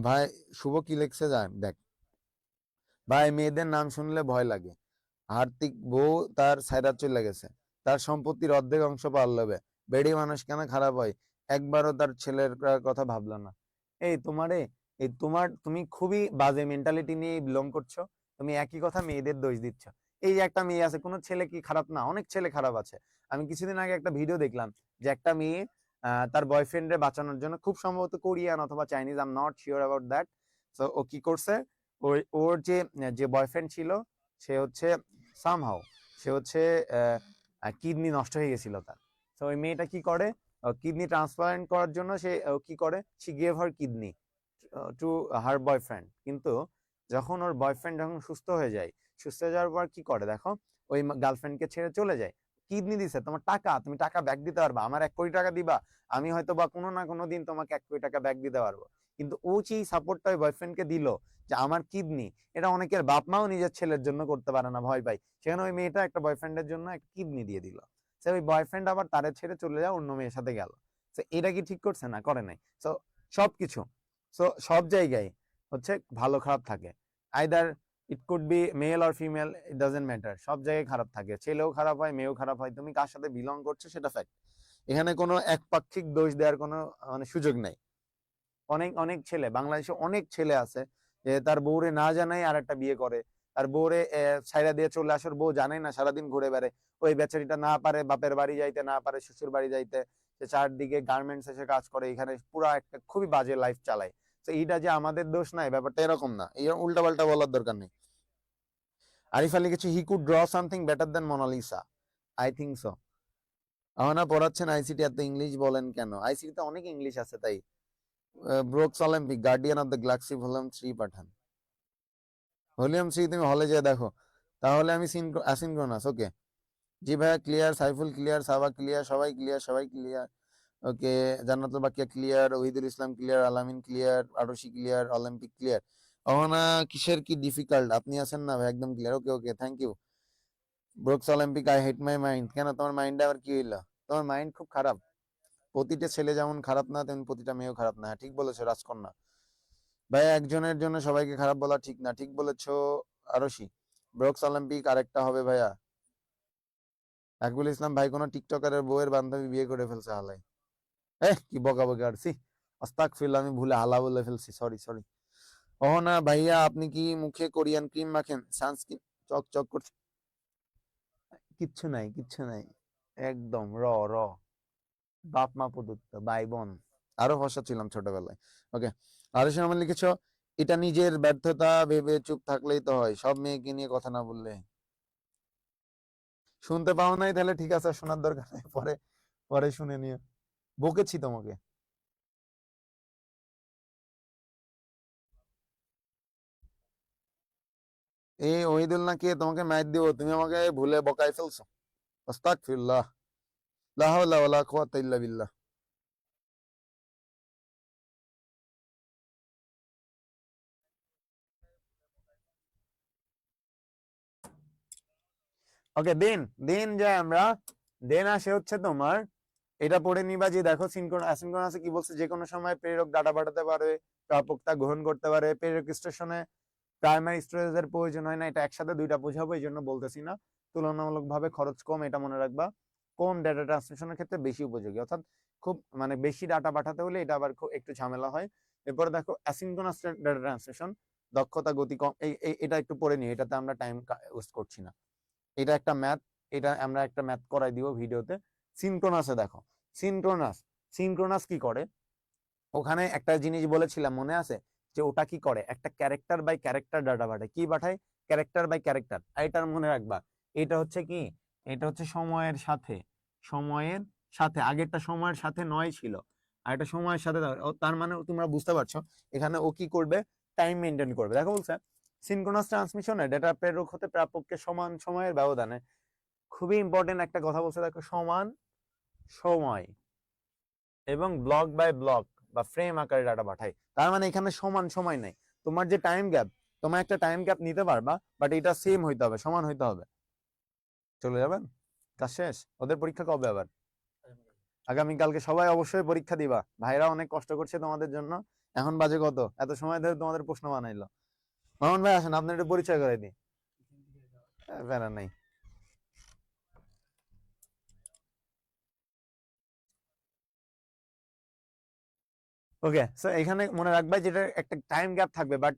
ভাই শুভ কি লিখছে জান দেখ ভাই, মেয়েদের নাম শুনলে ভয় লাগে। হার্দিক বউ তার সাইরা চলে গেছে, তার সম্পত্তির অর্ধেক অংশ পাল্লবে, বেড়ি মানুষ কেন খারাপ হয়, একবারও তার ছেলের কথা ভাবলো না। এই তোমারে এই তুমি খুবই বাজে মেন্টালিটি নিয়ে বিলং করছো। তুমি একই কথা মেয়েদের দোষ দিচ্ছ। এই যে একটা মেয়ে আছে, কোনো ছেলে কি খারাপ না, অনেক ছেলে খারাপ আছে। আমি কিছুদিন আগে একটা ভিডিও দেখলাম যে একটা মেয়ে তার বয়ফ্রেন্ডে বাঁচানোর জন্য, খুব সম্ভবত কোরিয়ান অথবা Chinese, I am not sure about that. So ও কি করছে, ওর যে যে বয়ফ্রেন্ড ছিল সে হচ্ছে সামহাউ সে হচ্ছে কিডনি নষ্ট হয়ে গেছিল তার। তো ওই মেয়েটা কি করে, কিডনি ট্রান্সপ্লান্ট করার জন্য সে কি করে, she gave her kidney to her boyfriend. কিন্তু যখন ওর বয়ফ্রেন্ড যখন সুস্থ হয়ে যায়, সুস্থ হয়ে যাওয়ার পর কি করে দেখো, ওই গার্লফ্রেন্ডকে ছেড়ে চলে যায়। কিডনি দিছে, তোমার টাকা, তুমি টাকা ব্যাক দিতে পারবা, আমার 1 কোটি টাকা দিবা, আমি হয়তো বা কোনো না কোনো দিন তোমাকে 1 কোটি টাকা ব্যাক দিতে পারবো। কিন্তু ও যে সাপোর্টটা ওই বয়ফ্রেন্ডকে দিল যে আমার কিডনি, এটা অনেকের বাপ মাও নিজের ছেলের জন্য করতে পারে না, ভয় পায়। সেখানে ওই মেয়েটা একটা বয়ফ্রেন্ডের জন্য একটা কিডনি দিয়ে দিল। সে ওই বয়ফ্রেন্ড আবার তারে ছেড়ে চলে যায়, অন্য মেয়ের সাথে গেল। তো এটা কি ঠিক করছে? না, করে নাই। সো সবকিছু, সো সব জায়গায় হচ্ছে ভালো খারাপ থাকে, either it could be male or female, it doesn't matter, সব জায়গায় খারাপ থাকে, ছেলেও খারাপ হয়, মেয়েও খারাপ হয়, তুমি কার সাথে বিলং করছো সেটা ফ্যাক্ট। এখানে কোনো একপাক্ষিক দোষ দেওয়ার কোনো মানে সুযোগ নাই। অনেক অনেক ছেলে, বাংলাদেশে অনেক ছেলে আছে যে তার বউরে না জানাই আর একটা বিয়ে করে, তার বউরে ছাইরা দিয়ে চলে আসার, বউ জানে না, সারাদিন ঘুরে বেড়ে। ওই বেচারিটা না পারে বাপের বাড়ি যাইতে, না পারে শ্বশুর বাড়ি যাইতে, সে চারদিকে গার্মেন্টস এসে কাজ করে, এখানে পুরো একটা খুবই বাজে লাইফ চালায়। তো এইটা যে আমাদের দোষ নাই, ব্যাপারটা এরকম না, এই উল্টা পাল্টা বলার দরকার নেই। আরিফ আলী কিছু, he could draw something better than Mona Lisa, I think so. আমার না পড়াচ্ছেন আইসিটি, এত ইংলিশ বলেন কেন? আইসিটিতে অনেক ইংলিশ আছে তাই। Brooks Olympic, guardian of the galaxy volume 3 পাঠান। ভলিউম 3 তুমি হলে যেয়ে দেখো, তাহলে আমি অ্যাসিনক্রোনাস। ওকে জি ভাইয়া clear, Saiful clear, Saba clear, সবাই ক্লিয়ার, সবাই clear. Okay Jannatul Bakiya clear, Ohidul Islam clear, Alamin clear, Arshi clear, Olympic clear. Ohona কিসের কি ডিফিকাল্ট, আপনি আছেন না ভাই, একদম clear. Okay okay, thank you. Brooks Olympic, I hate my mind. কেন, তোমার মাইন্ডে আবার কি হইলো? তোমার মাইন্ড খুব খারাপ। প্রতিটা ছেলে যেমন খারাপ না, তেমন প্রতিটা মেয়েও খারাপ না। ঠিক বলেছো রাজকন্যা। ভাই একজনের জন্য সবাইকে খারাপ বলা ঠিক না, ঠিক বলেছো আরশি। ব্রুকস অলিম্পিক আরেকটা হবে ভাইয়া। আকবুল ইসলাম ভাই, কোন টিকটকারের বউয়ের বান্ধবী বিয়ে করে ফেলছে হালাই। কি বকাবকি আরছি, আস্তাগফিরুল্লাহ, আমি ভুলে হালা বলে ফেলছি, সরি সরি। ও না ভাইয়া, আপনি কি মুখে কোরিয়ান ক্রিম মাখেন, সানস্ক্রিন চক চক করছে? কিচ্ছু নাই, কিচ্ছু নাই, একদম র র বাপ মা প্রদত্ত, ভাই বোন। আরো ফর্সা ছিলাম ছোটবেলায়। ওকে আরো আমার লিখেছ, এটা নিজের ব্যর্থতা ভেবে চুপ থাকলেই তো হয়, সব মেয়েকে নিয়ে কথা না বললে। শুনতে পাও নাই? তাহলে ঠিক আছে, শোনার দরকার নেই, পরে পরে শুনে নিও। বকেছি তোমাকে। এই ওহিদুল না কে তোমাকে ম্যাচ দিব, তুমি আমাকে ভুলে বকাই ফেলছো। আস্তাগফিরুল্লাহ, লা হাওলা ওয়ালা কুওয়াতা ইল্লা বিল্লাহ। ওকে দেন, দেন যাই আমরা। দেন আসে হচ্ছে তোমার, এটা পড়ে নিবা যে দেখো অ্যাসিনক্রোনাসে কি বলছে, যে কোনো সময় প্রেরক ডাটা পাঠাতে পারে, প্রাপক তা গ্রহণ করতে পারে। প্রেরক স্টেশনে প্রাইমারি স্টোরেজের প্রয়োজন হয় না, এটা একসাথে দুইটা বোঝাবো, এই জন্য বলতেছি না। তুলনামূলকভাবে খরচ কম, এটা মনে রাখবা। কম ডাটা ট্রান্সমিশনের ক্ষেত্রে বেশি উপযোগী, অর্থাৎ খুব মানে বেশি ডাটা পাঠাতে হলে এটা আবার খুব একটু ঝামেলা হয়। এরপরে দেখো অ্যাসিনক্রোনাস ডাটা ট্রান্সমিশন, দক্ষতা গতি কম, এটা একটু পড়ে নিই, এটাতে আমরা টাইম ওয়েস্ট করছি না। এটা একটা ম্যাথ, এটা আমরা একটা ম্যাথ করাই দিব ভিডিওতে। সিনক্রোনাসে দেখো, সিনক্রোনাস, সিনক্রোনাস কি করে, ওখানে একটা জিনিস বলেছিলাম মনে আছে, যে ওটা কি করে, একটা ক্যারেক্টার বাই ক্যারেক্টার ডাটা পাঠায়। কি পাঠায়? Character by character. এটার মনে রাখবা, এটা হচ্ছে কি, এটা হচ্ছে সময়ের সাথে, সময়ের সাথে, আগেরটা সময়ের সাথে নয় ছিল, আর এটা সময়ের সাথে। তার মানে তোমরা বুঝতে পারছো এখানে ও কি করবে, টাইম মেনটেন করবে। দেখো বলছে সিনক্রোনাস ট্রান্সমিশনে ডেটা প্রেরক হতে প্রাপককে সমান সময়ের ব্যবধানে, খুবই ইম্পর্টেন্ট একটা কথা বলছে দেখো, সমান সময় এবং ব্লক বাই ব্লক বা ফ্রেম আকারে ডাটা পাঠাই। তার মানে এখানে সমান সময় নাই, তোমার যে টাইম গ্যাপ, তোমার একটা টাইম গ্যাপ নিতে পারবা, বাট এটা সেম হইতে হবে, সমান হইতে হবে। চলে যাবেন, কাজ শেষ। ওদের পরীক্ষা কবে আবার? আগামীকালকে। সবাই অবশ্যই পরীক্ষা দিবা, ভাইরা অনেক কষ্ট করছে তোমাদের জন্য। এখন বাজে কত, এত সময় ধরে তোমাদের প্রশ্ন বানাইলো। মামুন ভাই আসেন, আপনার একটু পরিচয় করে দিই। প্যারা নাই। ওকে সো এখানে মনে রাখবা যেটা একটা টাইম গ্যাপ থাকবে, বাট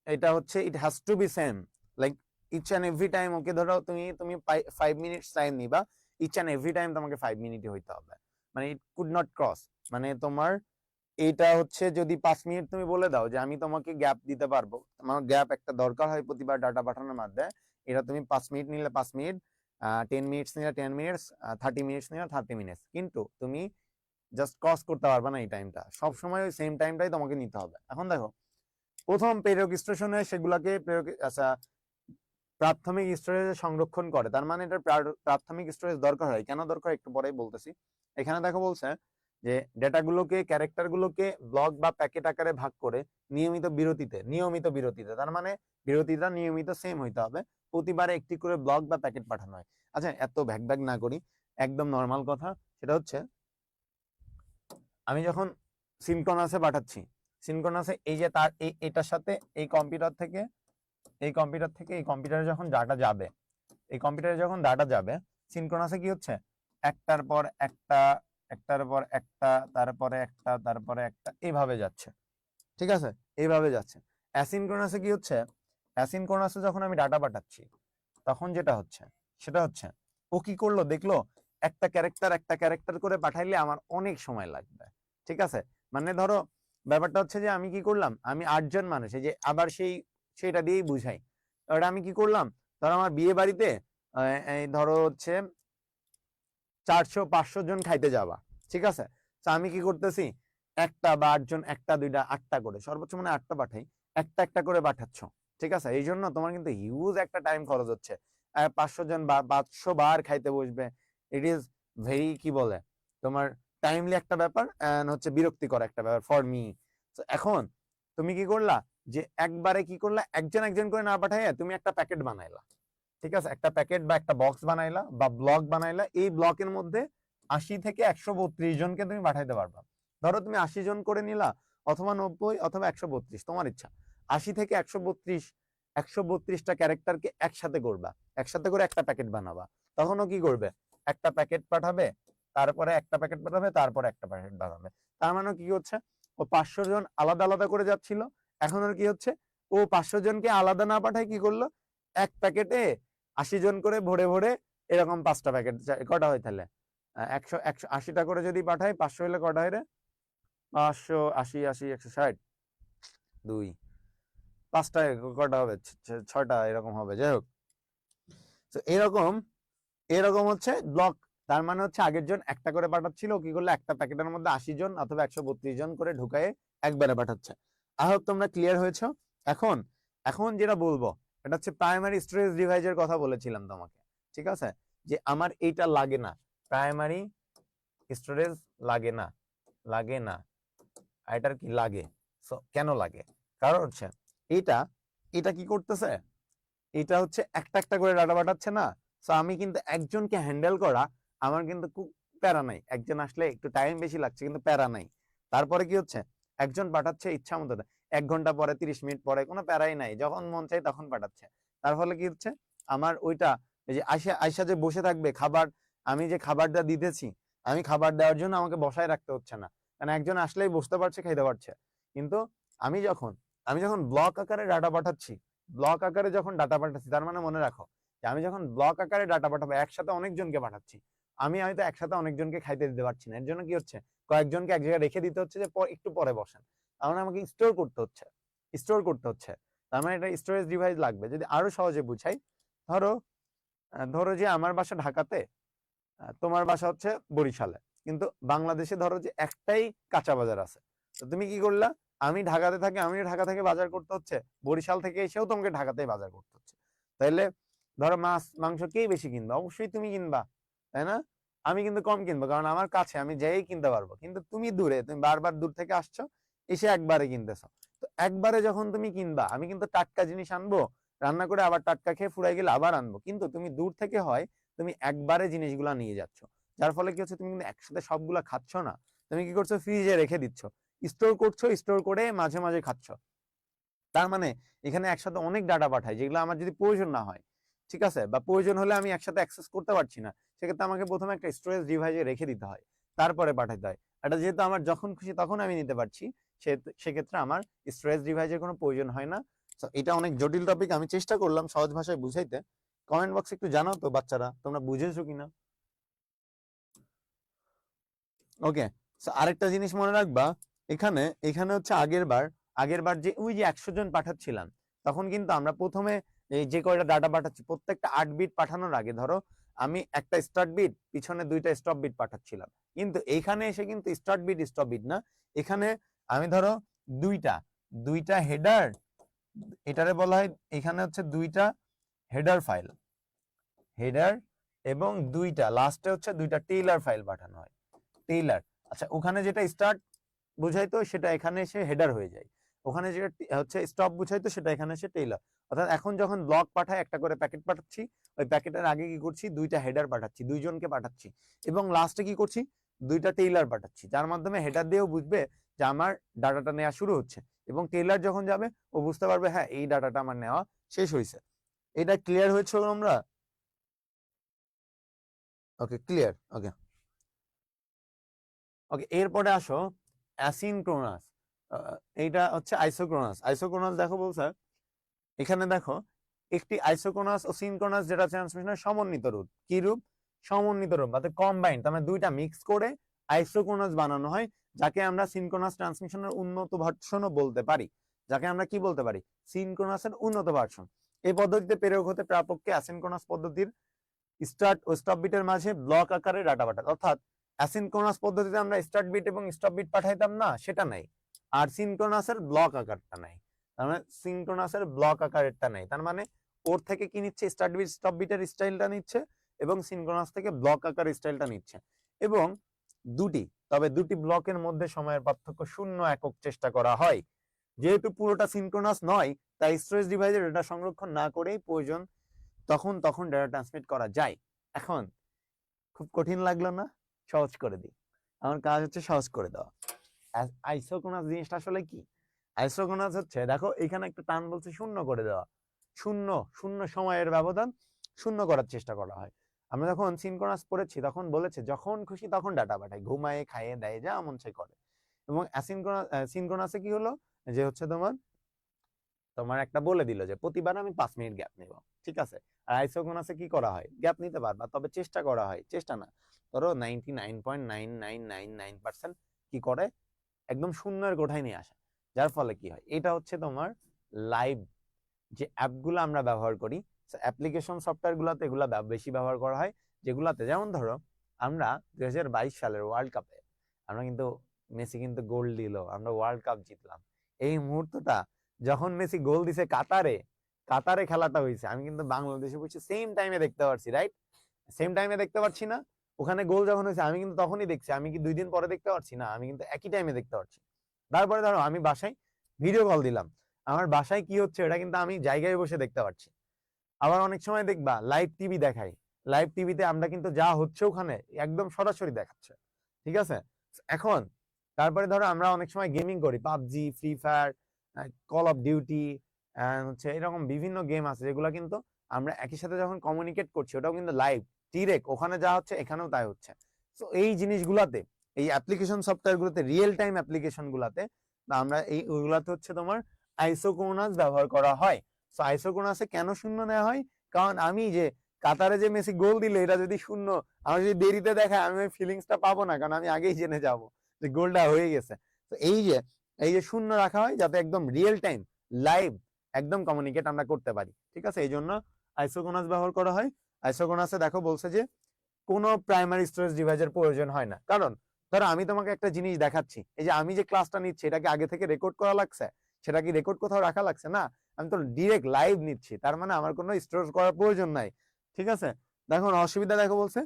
এটা হচ্ছে it has to be same, like each and every time. Okay ধরো তুমি তুমি 5 মিনিটস টাইম নিবা, ইচ অ্যান্ড এভরি টাইম তোমাকে 5 মিনিটই হইতে হবে। মানে ইট কুড নট ক্রস, মানে তোমার এইটা হচ্ছে যদি 5 মিনিট তুমি বলে দাও যে আমি তোমাকে গ্যাপ দিতে পারবো, আমার গ্যাপ একটা দরকার হয় প্রতিবার ডাটা পাঠানোর মধ্যে, এটা তুমি 5 মিনিট নিলে 5 মিনিট, 10 মিনিটস নিলে 10 মিনিটস, 30 মিনিটস নিলে 30 মিনিটস, কিন্তু তুমি জাস্ট ক্রস করতে পারবে না এই টাইমটা, সবসময় ওই সেম টাইমটাই তোমাকে নিতে হবে। এখন দেখো প্রথম প্রেরক স্টেশনে সেগুলাকে আচ্ছা প্রাথমিক স্টোরেজে সংরক্ষণ করে, তার মানে এটা প্রাথমিক স্টোরেজ দরকার হয়, কেন দরকার একটু পরেই বলতেছি। এখানে দেখো বলছে যে ডেটাগুলোকে ক্যারেক্টারগুলোকে ব্লক বা প্যাকেট আকারে ভাগ করে নিয়মিত বিরতিতে, তার মানে বিরতিটা নিয়মিত সেম হইতে হবে, প্রতিবারে একটি করে ব্লক বা প্যাকেট পাঠানো হয়। আচ্ছা এত ভ্যাগ ভ্যাগ না করি, একদম নর্মাল কথা, সেটা হচ্ছে আমি যখন সিনক্রোনাসে পাঠাচ্ছি, সিনক্রোনাসে এই যে তার এটার সাথে এই কম্পিউটার থেকে এই কম্পিউটারে যখন ডাটা যাবে, এই কম্পিউটারে যখন ডাটা যাবে, সিনক্রোনাসে কি হচ্ছে একটার পর একটা, একটার পর একটা, তারপরে একটা, তারপরে একটা, এইভাবে যাচ্ছে, ঠিক আছে, এইভাবে যাচ্ছে। অ্যাসিনক্রোনাসে কি হচ্ছে, অ্যাসিনক্রোনাসে যখন আমি ডাটা পাঠাচ্ছি তখন যেটা হচ্ছে সেটা হচ্ছে ও কি করলো দেখলো, একটা ক্যারেক্টার করে পাঠাইলে আমার অনেক সময় লাগবে, ঠিক আছে। মানে ধরো ব্যাপারটা হচ্ছে যে আমি কি করলাম, আমি 8 জন মানুষ, এই যে আবার সেইটা দিয়েই বুঝাই, ওটা আমি কি করলাম, ধরো আমার বিয়ে বাড়িতে এই ধরো হচ্ছে 400-500 জন খাইতে যাবা, ঠিক আছে, তো আমি কি করতেছি, একটা বা 8 জন, একটা দুইটা 8টা করে, সর্বোচ্চ মানে 8টা পাঠাই, একটা করে পাঠাচ্ছ, ঠিক আছে, এই জন্য তোমার কিন্তু হিউজ একটা টাইম খরচ হচ্ছে, 500 জন বা 500 বার খাইতে বসবে, ইট ইজ ভেরি কি বলে তোমার টাইমলি একটা ব্যাপার, হচ্ছে বিরক্তিকর একটা ব্যাপার ফর মি। এখন তুমি কি করলা, যে একবারে কি করলা, একজন করে না পাঠাইয়া তুমি একটা প্যাকেট বানাইলা, ঠিক আছে, একটা প্যাকেট বা একটা বক্স বানাইলা বা ব্লক বানাইলা, এই ব্লকের মধ্যে 80 থেকে 132 জনকে তুমি পাঠাইতে পারবা। ধরো তুমি 80 জন করে নিলা, অথবা 90 অথবা 132, তোমার ইচ্ছা। 80 থেকে 132টা ক্যারেক্টারকে একসাথে করবা, একসাথে করে একটা প্যাকেট বানাবা, তখনও কি করবে, একটা প্যাকেট পাঠাবে, তারপরে একটা প্যাকেট পাঠাবে, তারপরে একটা প্যাকেট বানাবে, তার মানে কি হচ্ছে ও 500 জন আলাদা আলাদা করে যাচ্ছিল, এখন আর কি হচ্ছে ও 500 জনকে আলাদা না পাঠায় কি করলো, এক প্যাকেটে 80 জন করে ভরে ভরে এরকম 5টা প্যাকেট, কটা হয় তাহলে 180টা করে যদি পাঠাই, 500 হলে কটা হয় রে, 580 160 2 5টা কটা হবে, 6টা এরকম হবে, যাই হোক। তো এরকম এরকম হচ্ছে ব্লক, তার মানে হচ্ছে আগের জন একটা করে পাঠাচ্ছিল, কি করলো একটা প্যাকেটের মধ্যে 80 জন অথবা 132 জন করে ঢুকায়ে একবারে পাঠাচ্ছে। আই হোপ তোমরা ক্লিয়ার হয়েছো। এখন এখন যেটা বলবো এটা হচ্ছে প্রাইমারি স্টোরেজ ডিভাইসের কথা বলেছিলাম তোমাকে, ঠিক আছে, যে আমার এইটা লাগে না, প্রাইমারি স্টোরেজ লাগে না, লাগে না, এটার কি লাগে, সো কেন লাগে, কারণ হচ্ছে এটা এটা কি করতেছে, এটা হচ্ছে একটা করে ডাটা পাঠাচ্ছে না, সো আমি কিন্তু একজনকে হ্যান্ডেল করা আমার কিন্তু খুব প্যারা নাই, একজন আসলে একটু টাইম বেশি লাগছে কিন্তু প্যারা নাই। তারপরে কি হচ্ছে একজন পাঠাচ্ছে ইচ্ছা মতো, 1 ঘন্টা পরে 30 মিনিট পরে কোনো প্যারাই নাই, যখন মন চাই তখন পাঠাচ্ছে। তার ফলে কি হচ্ছে আমার ওইটা, এই যে আয়সা আয়সা যে বসে থাকবে খাবার, আমি যে খাবারটা দিতেছি, আমি খাবার দেওয়ার জন্য আমাকে বসায় রাখতে হচ্ছে না, কারণ একজন আসলেই বসতে পারছে খাইতে পারছে। কিন্তু আমি যখন আমি যখন ব্লক আকারে ডাটা পাঠাচ্ছি, ব্লক আকারে যখন ডাটা পাঠাচ্ছি, তার মানে মনে রাখো যে আমি যখন ব্লক আকারে ডাটা পাঠাবো একসাথে অনেকজনকে পাঠাচ্ছি, আমি হয়তো একসাথে অনেকজনকে খাইতে দিতে পারছি না, এর জন্য কি হচ্ছে কয়েকজনকে এক জায়গায় রেখে দিতে হচ্ছে যে একটু পরে বসেন, তার মানে আমাকে স্টোর করতে হচ্ছে, তার মানে এটা স্টোরেজ ডিভাইস লাগবে। যদি আরো সহজে বুঝাই, ধরো ধরো যে আমার বাসা ঢাকাতে, তোমার বাসা হচ্ছে বরিশালে, কিন্তু বাংলাদেশে ধরো যে একটাই কাঁচা বাজার আছে, তো তুমি কি করলা, আমি ঢাকাতে থাকি, আমি ঢাকা থেকে বাজার করতে হচ্ছে, বরিশাল থেকে এসেও তোমাকে ঢাকাতেই বাজার করতে হচ্ছে, তাইলে ধরো মাছ মাংস কে বেশি কিনবা, অবশ্যই তুমি কিনবা, তাই না, আমি কিন্তু কম কিনবো, কারণ আমার কাছে আমি যেই কিনতে পারবো, কিন্তু তুমি দূরে, তুমি বারবার দূর থেকে আসছো, এসে একবারে কিনতেছো, তো একবারে যখন তুমি কিনবা আমি কিন্তু টাটকা জিনিস আনবো, রান্না করে আবার টাটকা খেয়ে ফুরাই গেলে আবার আনবো, কিন্তু তুমি দূর থেকে হয় তুমি একবারে জিনিসগুলা নিয়ে যাচ্ছ, যার ফলে কি হচ্ছে তুমি কিন্তু একসাথে সবগুলা খাচ্ছ না, তুমি কি করছো ফ্রিজে রেখে দিচ্ছ, স্টোর করছো, স্টোর করে মাঝে মাঝে খাচ্ছ, তার মানে এখানে একসাথে অনেক ডাটা পাঠায় যেগুলো আমার যদি প্রয়োজন না হয়, ঠিক আছে, বা প্রয়োজন হলে আমি একসাথে অ্যাক্সেস করতে পারছি না, সেক্ষেত্রে আমাকে প্রথমে একটা স্টোরেজ ডিভাইসে রেখে দিতে হয়, তারপরে পাঠাতে হয়। এটা যেহেতু আমার যখন খুশি তখন আমি নিতে পারছি, সেক্ষেত্রে আমার স্টোরেজ ডিভাইসের কোনো প্রয়োজন হয় না। এটা অনেক জটিল টপিক, আমি চেষ্টা করলাম সহজ ভাষায় বুঝাইতে। কমেন্ট বক্সে একটু জানাও তো বাচ্চারা তোমরা বুঝেছো কিনা। ওকে, আরেকটা জিনিস মনে রাখবা, এখানে এখানে হচ্ছে আগের বার যে ওই যে 100 জন পাঠাচ্ছিলাম, তখন কিন্তু আমরা প্রথমে এই যে কয়টা ডাটা পাঠাচ্ছি প্রত্যেকটা 8 বিট পাঠানোর আগে ধরো আমি একটা স্টার্ট বিট পিছনে 2টা স্টপ বিট পাঠাচ্ছিলাম, কিন্তু এইখানে এসে কিন্তু স্টার্ট বিট স্টপ বিট না, এখানে আমি ধরো দুইটা দুইটা হেডার, এটারে বলা হয় এখানে হচ্ছে দুইটা হেডার ফাইল, হেডার এবং দুইটা লাস্টে হচ্ছে দুইটা টেইলার ফাইল পাঠানো হয়, টেইলার। আচ্ছা, ওখানে যেটা স্টার্ট বুঝাইতো সেটা এখানে এসে হেডার হয়ে যায়, ওখানে যেটা হচ্ছে স্টপ বুঝাইতো সেটা এখানে এসে টেইলার। অর্থাৎ এখন যখন ব্লক পাঠায় একটা করে প্যাকেট পাঠাচ্ছি, ওই প্যাকেটের আগে কি করছি দুইটা হেডার পাঠাচ্ছি, দুইজনকে পাঠাচ্ছি, এবং লাস্টে কি করছি দুইটা টেইলার পাঠাচ্ছি, যার মাধ্যমে হেডার দিয়েও বুঝবে যে আমার ডাটাটা নেওয়া শুরু হচ্ছে, এবং টেইলার যখন যাবে ও বুঝতে পারবে হ্যাঁ এই ডাটাটা আমার নেওয়া শেষ হয়েছে। এটা ক্লিয়ার হয়েছে আমরা? ওকে, ক্লিয়ার। ওকে ওকে, এরপরে আসো অ্যাসিনক্রোনাস, এইটা হচ্ছে আইসোক্রোনাস। আইসোক্রোনাস দেখো বলছে এখানে, দেখো একটি আইসোক্রোনাস ও সিনক্রোনাস ডেটা ট্রান্সমিশনের সমন্বিত রূপ। কি রূপ? সমন্বিত রূপ, অর্থাৎ কম্বাইন্ড, তার মানে দুইটা মিক্স করে আইসোক্রোনাস বানানো হয়, যাকে আমরা সিনক্রোনাস ট্রান্সমিশনের উন্নত ভার্সনও বলতে পারি, যাকে আমরা কি বলতে পারি সিনক্রোনাসের উন্নত ভার্সন। এই পদ্ধতিতে প্রেরক হতে প্রাপককে অ্যাসিনক্রোনাস পদ্ধতির স্টার্ট ও স্টপ বিটের মাঝে ব্লক আকারে ডাটা পাঠায়। অর্থাৎ অ্যাসিনক্রোনাস পদ্ধতিতে আমরা স্টার্ট বিট এবং স্টপ বিট পাঠাইতাম না, সেটা নাই, আর সিনক্রোনাসের ব্লক আকারটা নাই, তার মানে সিনক্রোনাসের ব্লক আকারেরটা নাই, তার মানে ওর থেকে কি নিচ্ছে স্টার্ট বিট স্টপ বিটের স্টাইলটা নিচ্ছে, এবং সিনক্রোনাস থেকে ব্লক আকার স্টাইলটা নিচ্ছে, এবং তবে দুটি ব্লকের মধ্যে সময়ের পার্থক্য 0 একক চেষ্টা করা হয়। যেহেতু পুরোটা সিনক্রোনাস নয়, তাই স্টোরেজ ডিভাইসে ডেটা সংরক্ষণ না করেই প্রয়োজন তখন ডেটা ট্রান্সমিট করা যায়। এখন খুব কঠিন লাগলো না? সহজ করে দিই, আমার কাজ হচ্ছে সহজ করে দেওয়া। আইসোক্রোনাস জিনিসটা আসলে কি? আইসোক্রোনাস হচ্ছে, দেখো এখানে একটা টান বলছে 0 করে দেওয়া, শূন্য শূন্য সময়ের ব্যবধান শূন্য করার চেষ্টা করা হয়। আমরা যখন সিনক্রোনাস পড়েছি তখন বলেছে যখন খুশি তখন ডাটা পাঠায়, ঘুমায় খাইয়ে দেয় যা মন চাই করে। এবং সিনক্রোনাসে কি হলো যে হচ্ছে তোমার তোমার একটা বলে দিল যে প্রতিবার আমি 5 মিনিট গ্যাপ নেব, ঠিক আছে। আর আইসোক্রোনাসে কি করা হয়, গ্যাপ নিতে পারবা, তবে চেষ্টা করা হয়, চেষ্টা না, ধরো 99.9999% কি করে একদম শূন্যের কোঠায় নিয়ে আসে, যার ফলে কি হয়, এটা হচ্ছে তোমার লাইভ যে অ্যাপগুলো আমরা ব্যবহার করি, অ্যাপ্লিকেশন সফটওয়্যার গুলোতে এগুলা বেশি ব্যবহার করা হয়, যেগুলাতে যেমন ধরো আমরা 2022 সালের ওয়ার্ল্ড কাপে আমরা কিন্তু মেসি কিন্তু গোল দিল, আমরা ওয়ার্ল্ড কাপ জিতলাম, এই মুহূর্তটা যখন মেসি গোল দিছে কাতারে, কাতারে খেলাটা হয়েছে, আমি কিন্তু বাংলাদেশে বসে সেম টাইমে দেখতে পারছি, রাইট? সেম টাইমে দেখতে পারছি না, ওখানে গোল যখন হয়েছে আমি কিন্তু তখনই দেখছি, আমি কি 2 দিন পরে দেখতে পারছি না, আমি কিন্তু একই টাইমে দেখতে পারছি। তারপরে ধরো আমি বাসায় ভিডিও কল দিলাম, আমার বাসায় কি হচ্ছে এটা কিন্তু আমি জায়গায় বসে দেখতে পাচ্ছি। আবার অনেক সময় দেখবা লাইভ টিভি দেখাই, লাইভ টিভিতে আমরা কিন্তু যা হচ্ছে ওখানে একদম সরাসরি দেখাচ্ছে, ঠিক আছে। এখন তারপরে ধরো আমরা অনেক সময় গেমিং করি, PUBG, free fire, call of duty, হচ্ছে এরকম বিভিন্ন গেম আছে যেগুলো কিন্তু আমরা একই সাথে যখন কমিউনিকেট করছি ওটাও কিন্তু লাইভ ডিরেক্ট, ওখানে যা হচ্ছে এখানেও তাই হচ্ছে। তো এই জিনিসগুলাতে, এই অ্যাপ্লিকেশন সফটওয়্যার গুলোতে, রিয়েল টাইম অ্যাপ্লিকেশন গুলাতে আমরা এই ওইগুলাতে হচ্ছে তোমার আইসোক্রোনাস ব্যবহার করা হয়। তো আইসোক্রোনাসে কেন শূন্য নেওয়া হয়? কারণ আমি যে কাতারে যে মেসি গোল দিলে এটা যদি শূন্য, আমার যদি দেরিতে দেখায় আমি ওই ফিলিংসটা পাবো না, কারণ আমি আগেই জেনে যাব যে গোলটা হয়ে গেছে। তো এই যে শূন্য রাখা হয় যাতে একদম রিয়েল টাইম লাইভ একদম কমিউনিকেট আমরা করতে পারি, ঠিক আছে, এই জন্য আইসোক্রোনাস ব্যবহার করা হয়। আইসোক্রোনাসে দেখো বলছে যে কোনো প্রাইমারি স্টোরেজ ডিভাইসের প্রয়োজন হয় না, কারণ ধরো আমি তোমাকে একটা জিনিস দেখাচ্ছি, এই যে আমি যে ক্লাসটা নিচ্ছি এটাকে আগে থেকে রেকর্ড করা লাগছে, সেটা কি রেকর্ড কোথাও রাখা লাগছে না, আমি তো ডিরেক্ট লাইভ নিচ্ছি, তার মানে আমার কোনো স্টোরেজ করার প্রয়োজন নাই, ঠিক আছে। দেখো অসুবিধা দেখো বলছে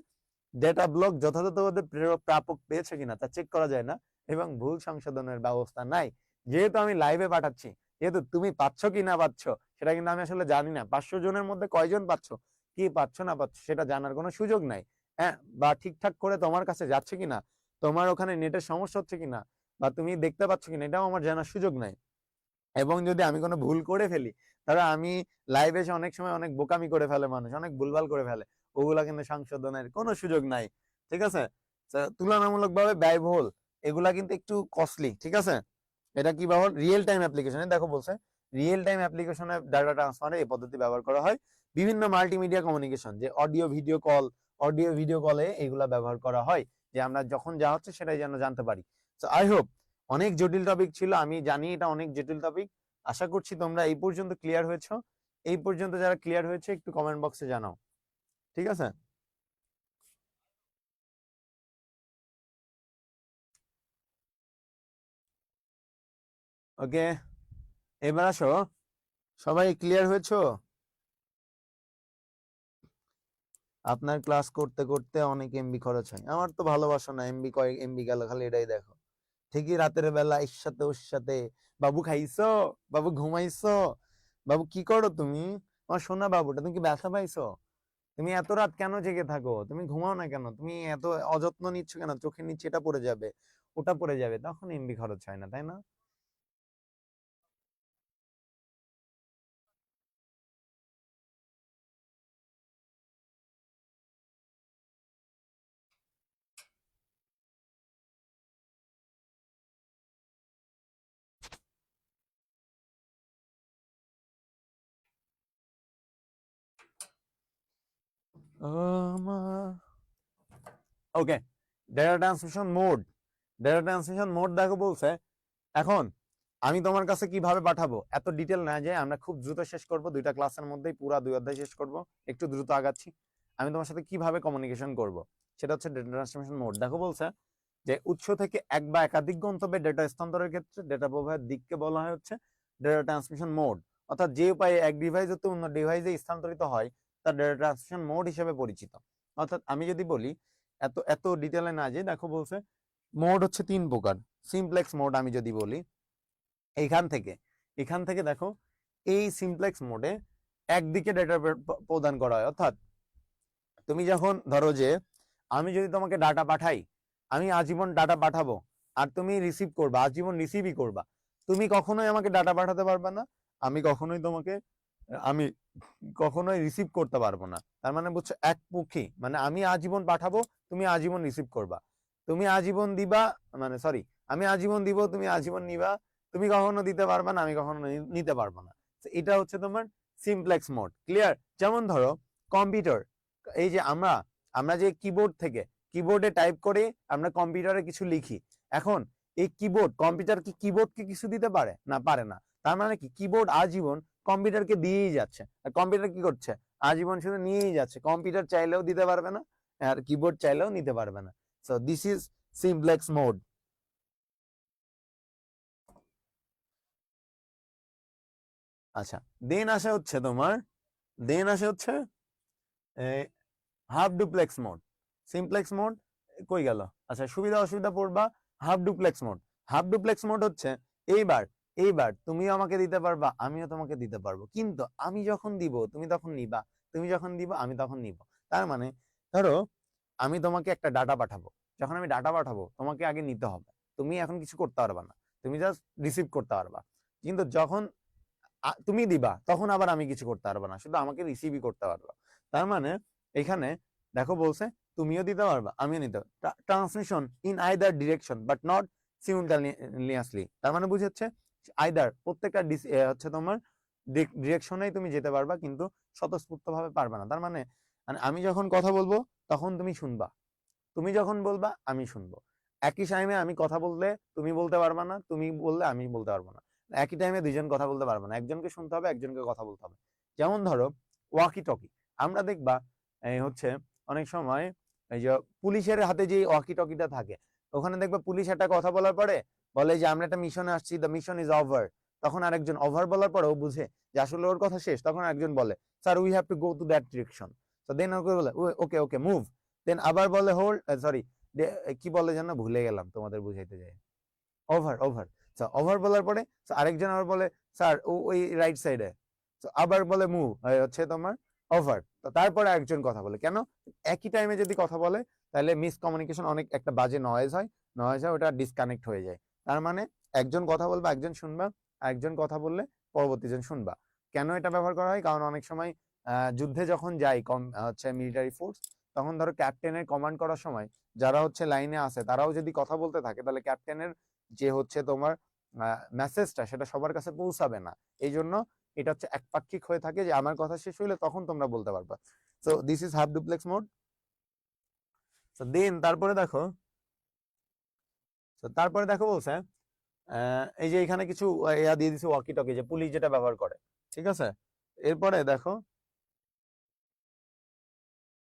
ডেটা ব্লক যথাযথভাবে প্রাপক পেয়েছে কিনা তা চেক করা যায় না, এবং ভুল সংশোধনের ব্যবস্থা নাই। যেহেতু আমি লাইভে পাঠাচ্ছি, যেহেতু তুমি পাচ্ছ কি না পাচ্ছ সেটা কিন্তু আমি আসলে জানি না, 500 জনের মধ্যে কয়জন পাচ্ছ, কি পাচ্ছ না পাচ্ছ সেটা জানার কোনো সুযোগ নাই, হ্যাঁ, বা ঠিকঠাক করে তোমার কাছে যাচ্ছে কিনা, তোমার ওখানে নেটের সমস্যা হচ্ছে কিনা, বা তুমি দেখতে পাচ্ছ কিনা এটাও আমার জানার সুযোগ নাই। এবং যদি আমি কোনো ভুল করে ফেলি, তাহলে আমি লাইভে এসে অনেক সময় অনেক বোকামি করে ফেলে মানুষ, অনেক ভুলভাল করে ফেলে, ওগুলা কিন্তু সংশোধনের কোনো সুযোগ নাই, ঠিক আছে। তুলনামূলকভাবে ব্যয়বহুল, এগুলা কিন্তু একটু কস্টলি, ঠিক আছে। এটা কি ব্যবহার, রিয়েল টাইম অ্যাপ্লিকেশনে দেখো বলছে রিয়েল টাইম অ্যাপ্লিকেশনে ডাটা ট্রান্সফারে এই পদ্ধতি ব্যবহার করা হয়। বিভিন্ন মাল্টিমিডিয়া কমিউনিকেশন, যে অডিও ভিডিও কলে এগুলা ব্যবহার করা হয়। যে আমরা যখন যা হচ্ছে সেটাই যেন জানতে পারি। সো আই হোপ অনেক জটিল টপিক ছিল, আমি জানি এটা অনেক জটিল টপিক। আশা করছি তোমরা এই পর্যন্ত ক্লিয়ার হয়েছো। এই পর্যন্ত যারা ক্লিয়ার হয়েছে একটু কমেন্ট বক্সে জানাও, ঠিক আছে? ওকে, এবার আসো, সবাই ক্লিয়ার হয়েছো? আপনার ক্লাস করতে করতে অনেক এমবি খরচ হয়, আমার তো ভালোবাসা না এমবি, কয়েক এমবি গেল খালি এটাই দেখো। ঠিকই রাতের বেলা এর সাথে ওর সাথে, বাবু খাইছো, বাবু ঘুমাইছো, বাবু কি করো তুমি, আমার সোনা বাবুটা, তুমি কি ব্যথা পাইছো? তুমি এত রাত কেন জেগে থাকো? তুমি ঘুমাও না কেন? তুমি এত অযত্ন নিচ্ছ কেন? চোখের নিচে এটা পড়ে যাবে, ওটা পড়ে যাবে, তখন এমবি খরচ হয় না, তাই না? Okay, data transmission mode, data transmission mode দেখো বলছে। এখন আমি তোমার কাছে কিভাবে পাঠাবো এত ডিটেল না, যে আমরা খুব দ্রুত শেষ করব, 2টা ক্লাসের মধ্যেই পুরো 2 অধ্যায় শেষ করব, একটু দ্রুত আগাচ্ছি। আমি তোমার সাথে কিভাবে কমিউনিকেশন করব সেটা হচ্ছে ডেটা ট্রান্সমিশন মোড। দেখো বলছে যে উৎস থেকে এক বা একাধিক গন্তব্যে ডেটা স্থানান্তরের ক্ষেত্রে ডেটা প্রবাহের দিককে বলা হয় হচ্ছে ডেটা ট্রান্সমিশন মোড। অর্থাৎ যে উপায়ে এক ডিভাইস হতে অন্য ডিভাইসে স্থানান্তরিত হয় তা ডেটা ট্রান্সমিশন মোড হিসেবে পরিচিত। অর্থাৎ আমি যদি বলি, এত এত ডিটেলে না, যে দেখো বলছে মোড হচ্ছে 3 প্রকার। সিমপ্লেক্স মোড আমি যদি বলি, এইখান থেকে এখান থেকে দেখো, এই সিমপ্লেক্স মোডে একদিকে ডেটা প্রদান করা হয়। অর্থাৎ তুমি যখন ধরো যে আমি যদি তোমাকে ডাটা পাঠাই, আমি আজীবন ডাটা পাঠাবো, আর তুমি রিসিভ করবা, আজীবন রিসিভই করবা। তুমি কখনোই আমাকে ডাটা পাঠাতে পারবে না, আমি কখনোই তোমাকে, আমি কখনোই রিসিভ করতে পারবো না। তার মানে বুঝছো, একপক্ষী, মানে আমি আজীবন পাঠাবো, তুমি আজীবন রিসিভ করবা। তুমি আজীবন দিবা, মানে সরি, আমি আজীবন দিব, তুমি আজীবন নিবা। তুমি কখনো দিতে পারবা না, আমি কখনো নিতে পারবো না। এটা হচ্ছে তোমার সিমপ্লেক্স মোড। ক্লিয়ার? যেমন ধরো কম্পিউটার, এই যে আমরা আমরা যে কিবোর্ড থেকে কিবোর্ডে টাইপ করে আমরা কম্পিউটারে কিছু লিখি। এখন এই কিবোর্ড, কম্পিউটার কি কিবোর্ডকে কিছু দিতে পারে? না, পারে না। তার মানে কি, কিবোর্ড আজীবন কম্পিউটারকে দিয়েই যাচ্ছে, আর কম্পিউটার কি করছে? আজীবন শুধু নিয়েই যাচ্ছে। কম্পিউটার চাইলেও দিতে পারবে না, আর কিবোর্ড চাইলেও নিতে পারবে না। So this is simplex mode. আচ্ছা, দেন আসে হচ্ছে তোমার, দেন আসে হচ্ছে half duplex mode. Simplex mode কই গেল? আচ্ছা, সুবিধা অসুবিধা পড়বা। Half duplex mode, half duplex mode হচ্ছে এইবার, এইবার তুমিও আমাকে দিতে পারবা, আমিও তোমাকে দিতে পারবো, কিন্তু আমি যখন দিব তুমি তখন নিবা, তুমি যখন দিব আমি তখন নিব। তার মানে ধরো আমি তোমাকে একটা ডাটা পাঠাবো, যখন আমি ডাটা পাঠাবো তোমাকে আগে নিতে হবে, তুমি এখন কিছু করতে পারবা না, তুমি জাস্ট রিসিভ করতে পারবা। কিন্তু যখন তুমি দিবা তখন আবার আমি কিছু করতে পারবো না, শুধু আমাকে রিসিভই করতে পারবা। তার মানে এখানে দেখো বলছে তুমিও দিতে পারবা, আমিও নিতে পারবো। Transmission in either direction but not simultaneously. তার মানে বুঝাচ্ছে আইদার, প্রত্যেকটা হচ্ছে তোমার ডিরেকশনেই তুমি যেতে পারবা, কিন্তু স্বতঃস্ফূর্ত ভাবে পারবা না। তার মানে আমি যখন কথা বলবো তখন তুমি শুনবা, তুমি যখন বলবা আমি শুনবো। একই টাইমে আমি কথা বললে তুমি বলতে পারবা না, তুমি বললে আমি বলতে পারবো না। একই টাইমে দুইজন কথা বলতে পারবো না, একজনকে শুনতে হবে, একজনকে কথা বলতে হবে। যেমন ধরো ওয়াকি টকি, আমরা দেখবা এই হচ্ছে অনেক সময় এই যে পুলিশের হাতে যে ওয়াকি টকিটা থাকে, ওখানে দেখবা পুলিশ একটা কথা বলার পরে বলে যে আমরা একটা মিশনে আসছি, দ্য মিশন ইজ ওভার। তখন আরেকজন ওভার বলার পরে ও বুঝে যে আসলে ওর কথা শেষ, তখন একজন বলে sir we have to go to that direction. তো দেন ওকে বলে ওকে ওকে মুভ। দেন আবার বলে হোল্ড, সরি কি বলে যেন ভুলে গেলাম, তোমাদের বুঝাইতে যাই। Over, over. ওভার বলার পরে আরেকজন আবার বলে স্যার ওই রাইট সাইডে। আবার বলে মুভ, হচ্ছে তোমার ওভার। তো তারপরে একজন কথা বলে, কেন? একই টাইমে যদি কথা বলে তাহলে মিসকমিউনিকেশন, অনেক একটা বাজে নয়েজ হয়, নয়েজ হয়, ওটা ডিসকানেক্ট হয়ে যায়। তার মানে একজন কথা বলবে, একজন শুনবা, একজন কথা বললে পরবর্তী জন শুনবা। কেন এটা ব্যবহার করা হয়? কারণ অনেক সময় যুদ্ধে যখন যাই হচ্ছে মিলিটারি ফোর্স, তখন ধরো ক্যাপ্টেনের কমান্ড করার সময় যারা হচ্ছে লাইনে আছে তারাও যদি কথা বলতে থাকে, তাহলে ক্যাপ্টেনের যে হচ্ছে তোমার মেসেজটা সেটা সবার কাছে পৌঁছাবে না। এই জন্য এটা হচ্ছে একপাক্ষিক হয়ে থাকে, যে আমার কথা শেষ হইলে তখন তোমরা বলতে পারবা। So this is half duplex mode. So then তারপরে দেখো তো তারপরে দেখো বলছে এই যে এখানে কিছু ইয়া দিয়ে দিছে ওয়াকি টকি, যে পুলিশ যেটা ব্যবহার করে, ঠিক আছে। এরপরে দেখো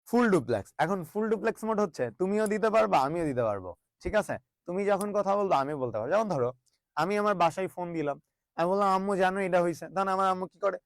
ফুল ডুপ্লেক্স। এখন ফুল ডুপ্লেক্স মোড হচ্ছে তুমিও দিতে পারবা আমিও দিতে পারবো, ঠিক আছে। তুমি যখন কথা বলবো আমি বলতে পারবো। যেমন ধরো আমি আমার বাসায় ফোন দিলাম, আমি বললাম আম্মু জানো এটা হয়েছে, তখন আমার আম্মু কি করে,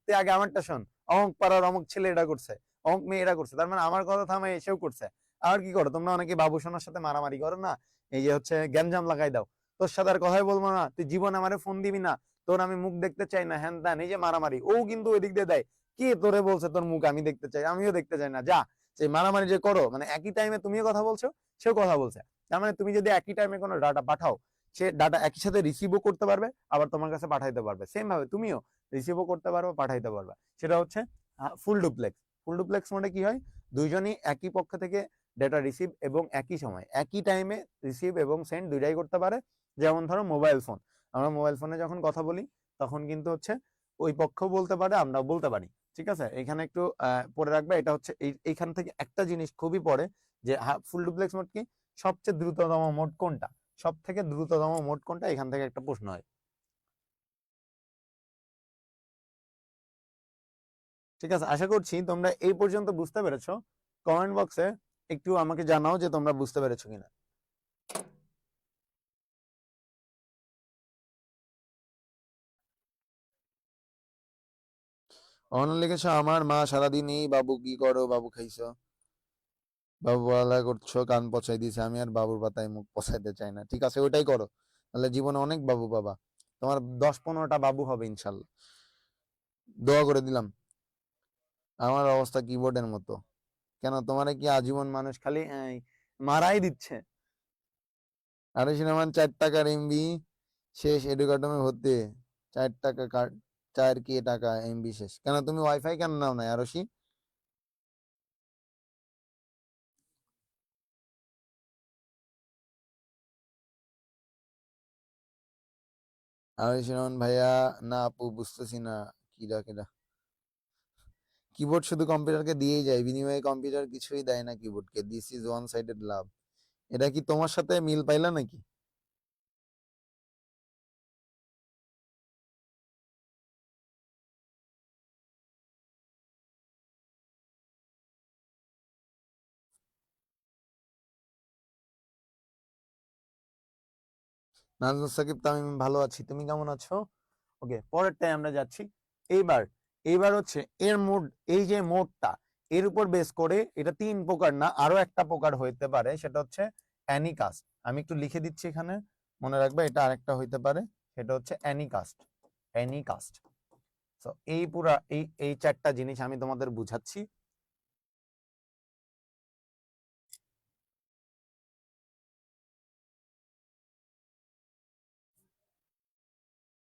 তুই আগে আমারটা শোন, অমুক পাড়ার অমুক ছেলে এটা করছে, অমুক মেয়ে এটা করছে, তার মানে আমার কথা থামে এসেও করছে। আর কি করো তোমরা অনেকে বাবু সোনার সাথে মারামারি করো না, এই যে হচ্ছে গ্যাঞ্জাম লাগাই দাও, তোর সাথে আর কথাই বলবো না, তুই জীবন আমারে ফোন দিবি না, তোর আমি মুখ দেখতে চাই না, হ্যান ত্যান, এই যে মারামারি, ও কিন্তু ওই দিক দিয়ে দেয়, কি তোরে বলছে তোর মুখ আমি দেখতে চাই, আমিও দেখতে চাই না, যা। যে মারামারি যে করো, মানে একই টাইমে তুমিও কথা বলছো সেও কথা বলছে, তার মানে তুমি যদি একই টাইমে কোনো ডাটা পাঠাও, সে ডাটা একই সাথে রিসিভও করতে পারবে আবার তোমার কাছে পাঠাইতে পারবে, সেম ভাবে তুমিও রিসিভও করতে পারবে পাঠাইতে পারবে। সেটা হচ্ছে ফুল ডুপ্লেক্স। ফুল ডুপ্লেক্স মোডে কি হয়, দুইজনই একই পক্ষ থেকে ডেটা রিসিভ এবং একই সময় একই টাইমে রিসিভ এবং সেন্ড দুইটাই করতে পারে। যেমন ধরো মোবাইল ফোন, আমরা মোবাইল ফোনে যখন কথা বলি তখন কিন্তু হচ্ছে ওই পক্ষ বলতে পারে আমরাও বলতে পারি, ঠিক আছে। এখানে একটু পড়ে রাখবে, এটা হচ্ছে এইখান থেকে একটা জিনিস খুবই পড়ে, যে ফুল ডুপ্লেক্স মোড কি, সবচেয়ে দ্রুততম মোড কোনটা, সব থেকে দ্রুততম মোড কোনটা, এখান থেকে একটা প্রশ্ন হয়, ঠিক আছে। আশা করছি তোমরা এই পর্যন্ত বুঝতে পেরেছো। কমেন্ট বক্সে একটু আমাকে জানাও যে তোমরা বুঝতে পেরেছো কিনা। অন্য লিখেছো আমার মা সারাদিন এই বাবু কি করো, বাবু খাইছো, বাবু বলা করছো, কান পচাই দিছে, আমি আর বাবুর পাতায় মুখ পচাইতে চাই না, ঠিক আছে ওইটাই করো, তাহলে জীবনে অনেক বাবু পাবা, তোমার 10-15টা বাবু হবে ইনশাল্লাহ, দোয়া করে দিলাম। আমার অবস্থা কিবোর্ডের মতো, কেন তোমার কি আজীবন মানুষ খালি মারাই দিচ্ছে। আরে সিনেমান 4 টাকার এমবি শেষ, এডুকেটমে ভর্তি, 4 টাকা কার্ড, 4K টাকা এমবি শেষ, কেন তুমি ওয়াইফাই কেন নাও না আরশি? আরশি রহমান ভাইয়া, না আপু বুঝতেছি না, কিরা কিরা কিবোর্ড শুধু কম্পিউটারকে দিয়েই যায়, বিনিময়ে কম্পিউটার কিছুই দেয় না কিবোর্ডকে, দিস ইজ ওয়ান সাইডেড লাভ। এটা কি তোমার সাথে মিল পাইলা নাকি? নাজমুল সাকিব তামিম, ভালো আছি, তুমি কেমন আছো? ওকে, পরেরটাই আমরা যাচ্ছি। এইবার এইবার হচ্ছে এর মোড, এই যে মোডটা এর উপর বেস করে, এটা 3 প্রকার না আরো একটা প্রকার হইতে পারে, সেটা হচ্ছে অ্যানিকাস্ট। আমি একটু লিখে দিচ্ছি এখানে, মনে রাখবে এটা আরেকটা হইতে পারে, সেটা হচ্ছে অ্যানিকাস্ট। অ্যানিকাস্ট। তো এই পুরা এই 4টা জিনিস আমি তোমাদের বুঝাচ্ছি।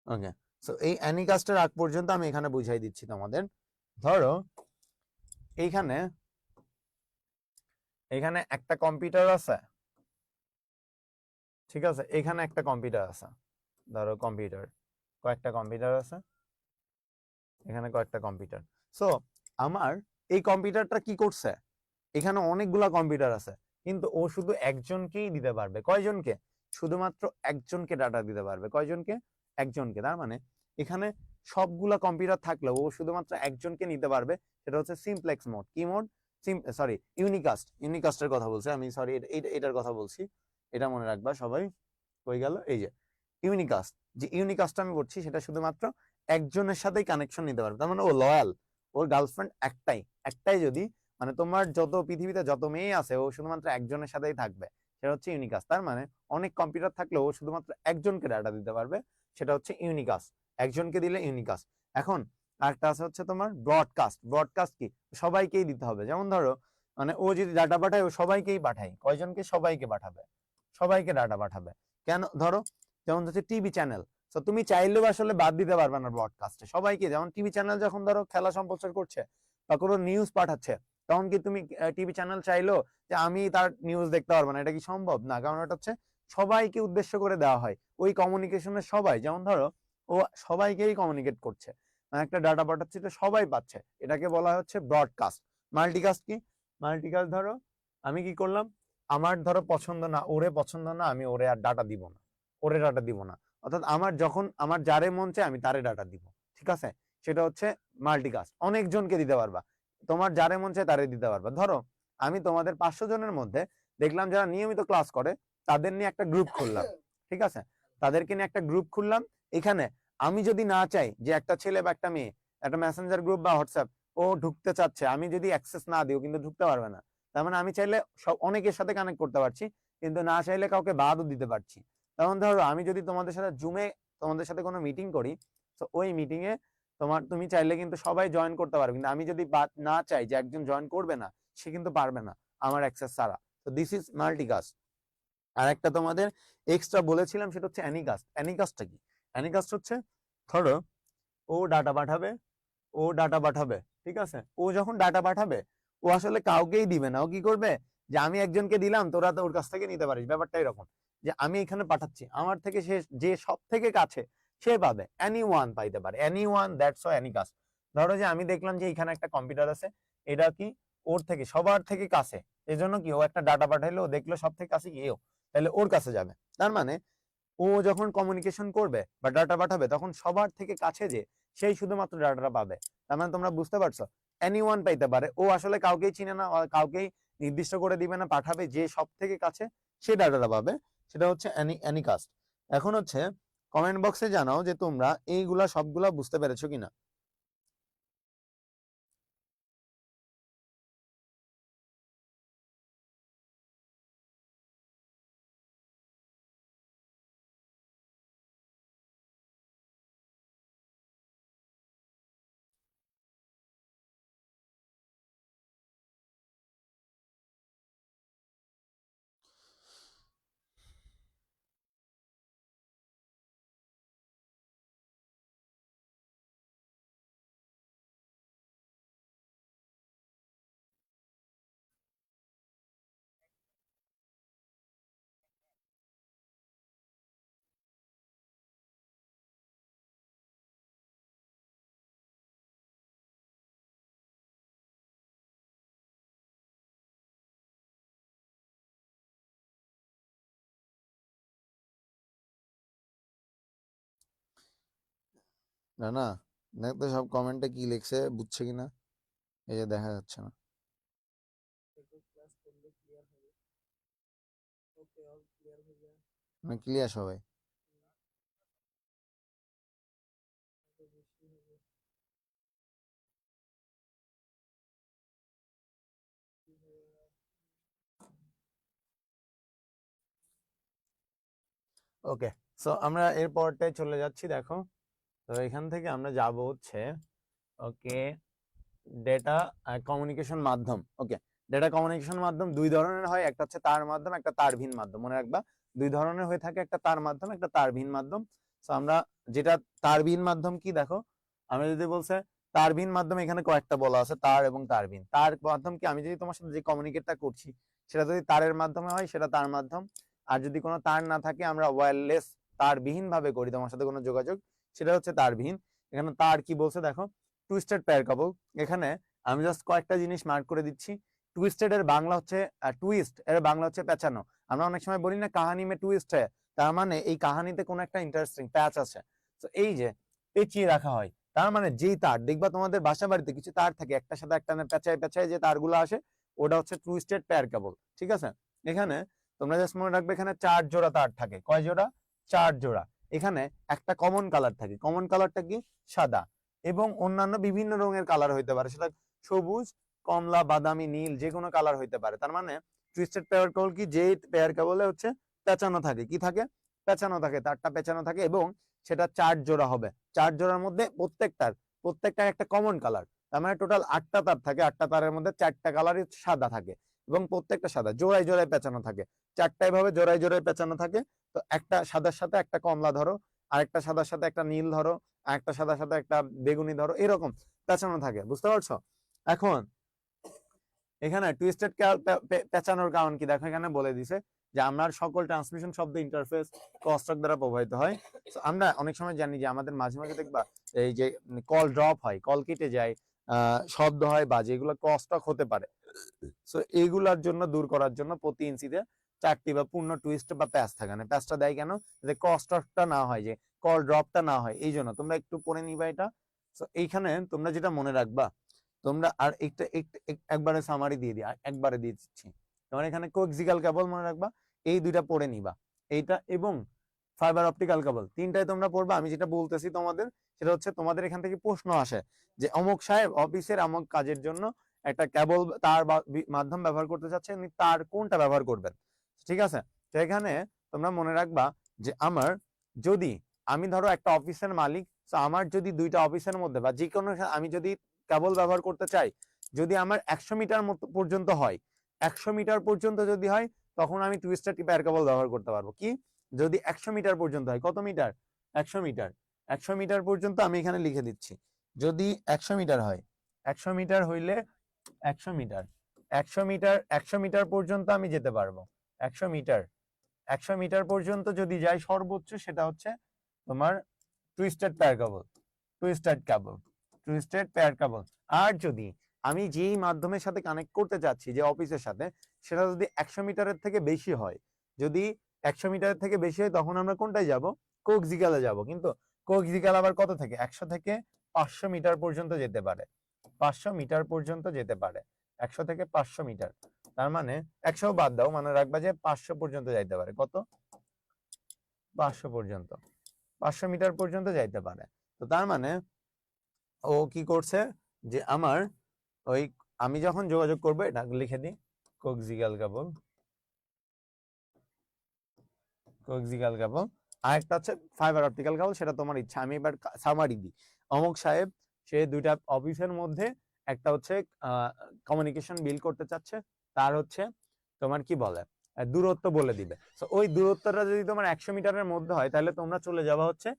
ওকে, সো এই অ্যানিকাস্টের আগ পর্যন্ত আমি এখানে বুঝাই দিচ্ছি তোমাদের। ধরো এইখানে এখানে একটা কম্পিউটার আছে, ঠিক আছে, এখানে একটা কম্পিউটার আছে, ধরো কম্পিউটার, কয়েকটা কম্পিউটার আছে, এখানে কয়েকটা কম্পিউটার। সো আমার এই কম্পিউটারটা কি করছে, এখানে অনেকগুলা কম্পিউটার আছে, কিন্তু ও শুধু একজনকেই দিতে পারবে, কয়জনকে, শুধুমাত্র একজনকে ডাটা দিতে পারবে, কয়জনকে, একজনকে। তার মানে এখানে সবগুলা কম্পিউটার থাকলেও ও শুধুমাত্র একজনকে নিতে পারবে, সেটা হচ্ছে সিমপ্লেক্স মোড। কি মোড, সরি ইউনিকাস্ট, ইউনিকাস্টের কথা বলছি আমি, সরি এটার কথা বলছি, এটা মনে রাখবা সবাই। হয়ে গেল এই যে ইউনিকাস্ট, যে ইউনিকাস্ট আমি বলছি সেটা শুধুমাত্র একজনের সাথেই কানেকশন নিতে পারবে, তার মানে ও লয়াল, ওর গার্লফ্রেন্ড একটাই, একটাই যদি, মানে তোমার যত পৃথিবীতে যত মেয়ে আছে ও শুধুমাত্র একজনের সাথেই থাকবে, সেটা হচ্ছে ইউনিকাস্ট। তার মানে অনেক কম্পিউটার থাকলেও ও শুধুমাত্র একজনকে ডাটা দিতে পারবে, সেটা হচ্ছে ইউনিকাস্ট, একজনকে দিলে ইউনিকাস্ট। এখন আরেকটা আছে হচ্ছে তোমার ব্রডকাস্ট। ব্রডকাস্ট কি, সবাইকেই দিতে হবে, যেমন ধরো মানে ও যদি ডাটা পাঠায় ও সবাইকেই পাঠায়, কয়জনকে, সবাইকে পাঠাবে, সবাইকে ডাটা পাঠাবে। কেন, ধরো যেমন হচ্ছে টিভি চ্যানেল, তো তুমি চাইলেও আসলে বাদ দিতে পারবে না ব্রডকাস্টে সবাইকে, যেমন টিভি চ্যানেল যখন ধরো খেলা সম্প্রচার করছে বা কোনো নিউজ পাঠাচ্ছে, তখন কি তুমি টিভি চ্যানেল চাইলো যে আমি তার নিউজ দেখতে পারবো না, এটা কি সম্ভব না, কারণ এটা হচ্ছে সবাইকে উদ্দেশ্য করে দেওয়া হয়, ওই কমিউনিকেশনের সবাই, যেমন ধরো ও সবাইকেই কমিউনিকেট করছে, মানে একটা ডাটা পাঠাচ্ছে এটা সবাই পাচ্ছে, এটাকে বলা হচ্ছে ব্রডকাস্ট। মাল্টিকাস্ট কি, মাল্টিকাস্ট ধরো আমি কি করলাম, আমার ধরো পছন্দ না, ওরে পছন্দ না, আমি ওরে আর ডাটা দিব না, ওরে ডাটা দিব না। অর্থাৎ আমার যখন আমার যারে মন চায় আমি তারে ডাটা দিব, ঠিক আছে? সেটা হচ্ছে মাল্টিকাস্ট, অনেকজনকে দিতে পারবা, তোমার যারে মন চায় তারে দিতে পারবা। ধরো আমি তোমাদের 500 জনের মধ্যে দেখলাম যারা নিয়মিত ক্লাস করে তাদের নিয়ে একটা গ্রুপ খুললাম, ঠিক আছে? তাদেরকে নিয়ে একটা গ্রুপ খুললাম। এখানে আমি যদি না চাই যে একটা ছেলে বা একটা মেয়ে একটা মেসেঞ্জার গ্রুপ বা হোয়াটসঅ্যাপ ও ঢুকতে চাচ্ছে, আমি যদি অ্যাক্সেস না দিও কিন্তু ঢুকতে পারবে না। তার মানে আমি চাইলে সব অনেকের সাথে কানেক্ট করতে পারছি, কিন্তু না চাইলে কাউকে বাদও দিতে পারছি। যেমন ধরো আমি যদি তোমাদের সাথে জুমে তোমাদের সাথে কোনো মিটিং করি, তো ওই মিটিং এ তুমি চাইলে কিন্তু সবাই জয়েন করতে পারবে, কিন্তু আমি যদি না চাই যে একজন জয়েন করবে না, সে কিন্তু পারবে না আমার অ্যাক্সেস ছাড়া। তো দিস ইজ মাল্টিকাস্ট। আর একটা তোমাদের এক্সট্রা বলেছিলাম, সেটা হচ্ছে অ্যানিকাস্ট। অ্যানিকাস্টটা কি? অ্যানিকাস্ট হচ্ছে ধরো ও ডাটা পাঠাবে, ও ডাটা পাঠাবে, ঠিক আছে? ও যখন ডাটা পাঠাবে ও আসলে কাউকেই দিবে না। ও কি করবে, যে আমি একজনকে দিলাম, তোরা তো ওর কাছ থেকে নিতে পারিস। ব্যাপারটা এরকম যে আমি এখানে পাঠাচ্ছি, আমার থেকে সে যে সব থেকে কাছে সে পাবে, এনি ওয়ান পাইতে পারে, anyone, that's anycast. ধরো যে আমি দেখলাম যে এখানে একটা কম্পিউটার আছে, এটা কি ওর থেকে সবার থেকে কাছে, এজন্য কি ও একটা ডাটা পাঠাইলো, ও দেখলো সব থেকে কাছে কি ও, তাহলে ওর কাছে যাবে। তার মানে ও যখন কমিউনিকেশন করবে বা ডাটা পাঠাবে তখন সবার থেকে কাছে যে সেই শুধুমাত্র ডাটাটা পাবে। তার মানে তোমরা বুঝতে পারছো, এনি ওয়ান পাইতে পারে, ও আসলে কাউকেই চিনে না, কাউকেই নির্দিষ্ট করে দিবে না, পাঠাবে যে সব থেকে কাছে সে ডাটাটা পাবে। সেটা হচ্ছে অ্যানিকাস্ট। এখন হচ্ছে কমেন্ট বক্সে জানাও যে তোমরা এইগুলা সবগুলা বুঝতে পেরেছো কিনা। না না, দেখতো সব কমেন্টে কি লিখছে, বুঝছে কিনা, এই যে দেখা যাচ্ছে না। মানে ক্লিয়ার সবাই? ওকে, সো আমরা এর পরটায় চলে যাচ্ছি। দেখো, তো এখান থেকে আমরা যাব হচ্ছে, ওকে, ডেটা কমিউনিকেশন মাধ্যম। ওকে, ডেটা কমিউনিকেশন মাধ্যম দুই ধরনের হয়, একটা হচ্ছে তার মাধ্যম, একটা তারহীন মাধ্যম। মনে রাখবা দুই ধরনের হয়ে থাকে, একটা তার মাধ্যম, একটা তারহীন মাধ্যম। তো আমরা যেটা তারহীন মাধ্যম কি, দেখো আমি যদি বলছে তারহীন মাধ্যম, এখানে কয়েকটা বলা আছে, তার এবং তারহীন। তার মাধ্যম কি, আমি যদি তোমার সাথে যে কমিউনিকেটটা করছি সেটা যদি তারের মাধ্যমে হয় সেটা তার মাধ্যম। আর যদি কোনো তার না থাকে, আমরা ওয়্যারলেস তারবিহীন ভাবে করি তোমার সাথে কোনো যোগাযোগ, সেটা হচ্ছে তারবিহীন। এখানে তার কি বলছে দেখো, টুইস্টেড পেয়ার কাপল। এখানে আমি জাস্ট কয়েকটা জিনিস মার্ক করে দিচ্ছি। টুইস্টেড এর বাংলা হচ্ছে টুইস্ট, এর বাংলা হচ্ছে পেঁচানো। আমরা অনেক সময় বলি না কাহানি মে টুইস্ট হয়, তার মানে এই কাহানিতে কোনো একটা ইন্টারেস্টিং প্যাচ আছে। তো এই যে পেঁচিয়ে রাখা হয়, তার মানে যেই তার দেখবা তোমাদের বাসা বাড়িতে কিছু তার থাকে একটার সাথে একটা পেঁচায় পেঁচায় যে তারগুলো আসে, ওটা হচ্ছে টুইস্টেড পেয়ার কেবল, ঠিক আছে? এখানে তোমরা জাস্ট মনে রাখবে, এখানে 4 জোড়া তার থাকে। কয় জোড়া? 4 জোড়া। এখানে একটা কমন কালার থাকে, কমন কালারটা কি? সাদা। এবং অন্যান্য বিভিন্ন রঙের কালার হইতে পারে, সেটা সবুজ, কমলা, বাদামি, নীল, যে কোনো কালার হইতে পারে। তার মানে টুইস্টেড পেয়ার কেবল কি, যে পেয়ার কেবলে হচ্ছে পেঁচানো থাকে, কি থাকে? পেঁচানো থাকে, তারটা পেঁচানো থাকে, এবং সেটা 4 জোড়া হবে। 4 জোড়ার মধ্যে প্রত্যেকটার একটা কমন কালার। তার মানে টোটাল 8টা তার থাকে, 8টা তারের মধ্যে 4টা কালারই সাদা থাকে, এবং প্রত্যেকটা সাদা জোড়ায় জোড়ায় পেঁচানো থাকে। 4টাই ভাবে জোড়ায় জোড়ায় পেঁচানো থাকে। তো একটা সাদার সাথে একটা কমলা ধরো, আরেকটা সাদার সাথে একটা নীল ধরো, আরেকটা সাদার সাথে একটা বেগুনি ধরো, এরকম পেঁচানো থাকে। বুঝতে পারছো? এখন এখানে টুইস্টেড পেঁচানোর কারণ কি, দেখো এখানে বলে দিছে যে আমরা সকল ট্রান্সমিশন শব্দ ইন্টারফেস ক্রসটক দ্বারা প্রভাবিত হয়। আমরা অনেক সময় জানি যে আমাদের মাঝে মাঝে দেখবা এই যে কল ড্রপ হয়, কল কেটে যায়, শব্দ হয়, বাজে, এগুলো ক্রস টক হতে পারে। সো এইগুলার জন্য, দূর করার জন্য প্রতি ইঞ্চিতে 4টি বা পূর্ণ টুইস্ট বা প্যাচ থাকে না। প্যাচটা দেয় কেন? যে ক্রস টকটা না হয়, যে কল ড্রপটা না হয়, এই জন্য। তোমরা একটু পড়ে নিবা এটা। সো এইখানে তোমরা যেটা মনে রাখবা, তোমরা আর একবারে সামারি দিয়ে দিই, একবারে দিয়ে দিচ্ছি। তোমার এখানে কোএক্সিয়াল কেবল মনে রাখবা, এই দুইটা পড়ে নিবা, এইটা এবং ফাইবার অপটিক্যাল কেবল, তিনটাই তোমরা পড়বা। আমি যেটা বলতেছি তোমাদের, সেটা হচ্ছে তোমাদের এখান থেকে প্রশ্ন আসে যে অমুক সাহেব অফিসের অমুক কাজের জন্য একটা কেবল তার মাধ্যম ব্যবহার করতে চাচ্ছে, তার কোনটা ব্যবহার করবেন, ঠিক আছে? তো এখানে তোমরা মনে রাখবা যে আমার যদি, আমি ধরো একটা অফিসের মালিক, তো আমার যদি দুইটা অফিসের মধ্যে বা যে কোনো, আমি যদি কেবল ব্যবহার করতে চাই, যদি আমার 100 মিটার পর্যন্ত হয়, 100 মিটার পর্যন্ত যদি হয়, তখন আমি টুইস্টেড পেয়ার কেবল ব্যবহার করতে পারবো। কি? যদি 100 মিটার পর্যন্ত হয়, কত মিটার? 100 মিটার। 100 মিটার পর্যন্ত আমি এখানে লিখে দিচ্ছি। যদি 100 মিটার হয়, 100 মিটার হইলে 100 মিটার, 100 মিটার, 100 মিটার পর্যন্ত আমি যেতে পারবো। 100 মিটার, 100 মিটার পর্যন্ত যদি যাই, সর্বোচ্চ সেটা হচ্ছে তোমার টুইস্টেড পেয়ার কেবল, টুইস্টেড কেবল, টুইস্টেড পেয়ার কেবল। আর যদি আমি যেই মাধ্যমের সাথে কানেক্ট করতে চাচ্ছি, যে অফিসের সাথে, সেটা যদি 100 মিটারের থেকে বেশি হয়, যদি 100 মিটারের থেকে বেশি হয়, তখন আমরা কোনটায় যাব? কোএক্সিয়ালে যাব। কিন্তু কোএক্সিয়াল আবার কত থেকে? 100 থেকে 500 মিটার পর্যন্ত যেতে পারে, 500 মিটার পর্যন্ত যেতে পারে, 100 থেকে 500 মিটার। তার মানে 100 বাদ দাও, মানে রাখবা যে 500 পর্যন্ত যাইতে পারে। কত? 500 পর্যন্ত, 500 মিটার পর্যন্ত যাইতে পারে। তো তার মানে ও কি করছে, যে আমার ওই, আমি যখন যোগাযোগ করবো, এটা লিখে দিই, কোএক্সিয়াল কেবল, কোএক্সিয়াল কেবল। আর একটা হচ্ছে ফাইবার অপটিক্যাল কেবল, সেটা তোমার ইচ্ছা। আমি এবার সামারি দিই। অমুক সাহেব, সে দুইটা অফিসের মধ্যে একটা হচ্ছে কমিউনিকেশন বিল করতে চাচ্ছে, তার হচ্ছে তোমার কি বলে, দূরত্ব বলে দিবে। তো ওই দূরত্বটা যদি তোমার 100 মিটারের মধ্যে হয়, তাহলে তোমরা চলে যাওয়া হচ্ছে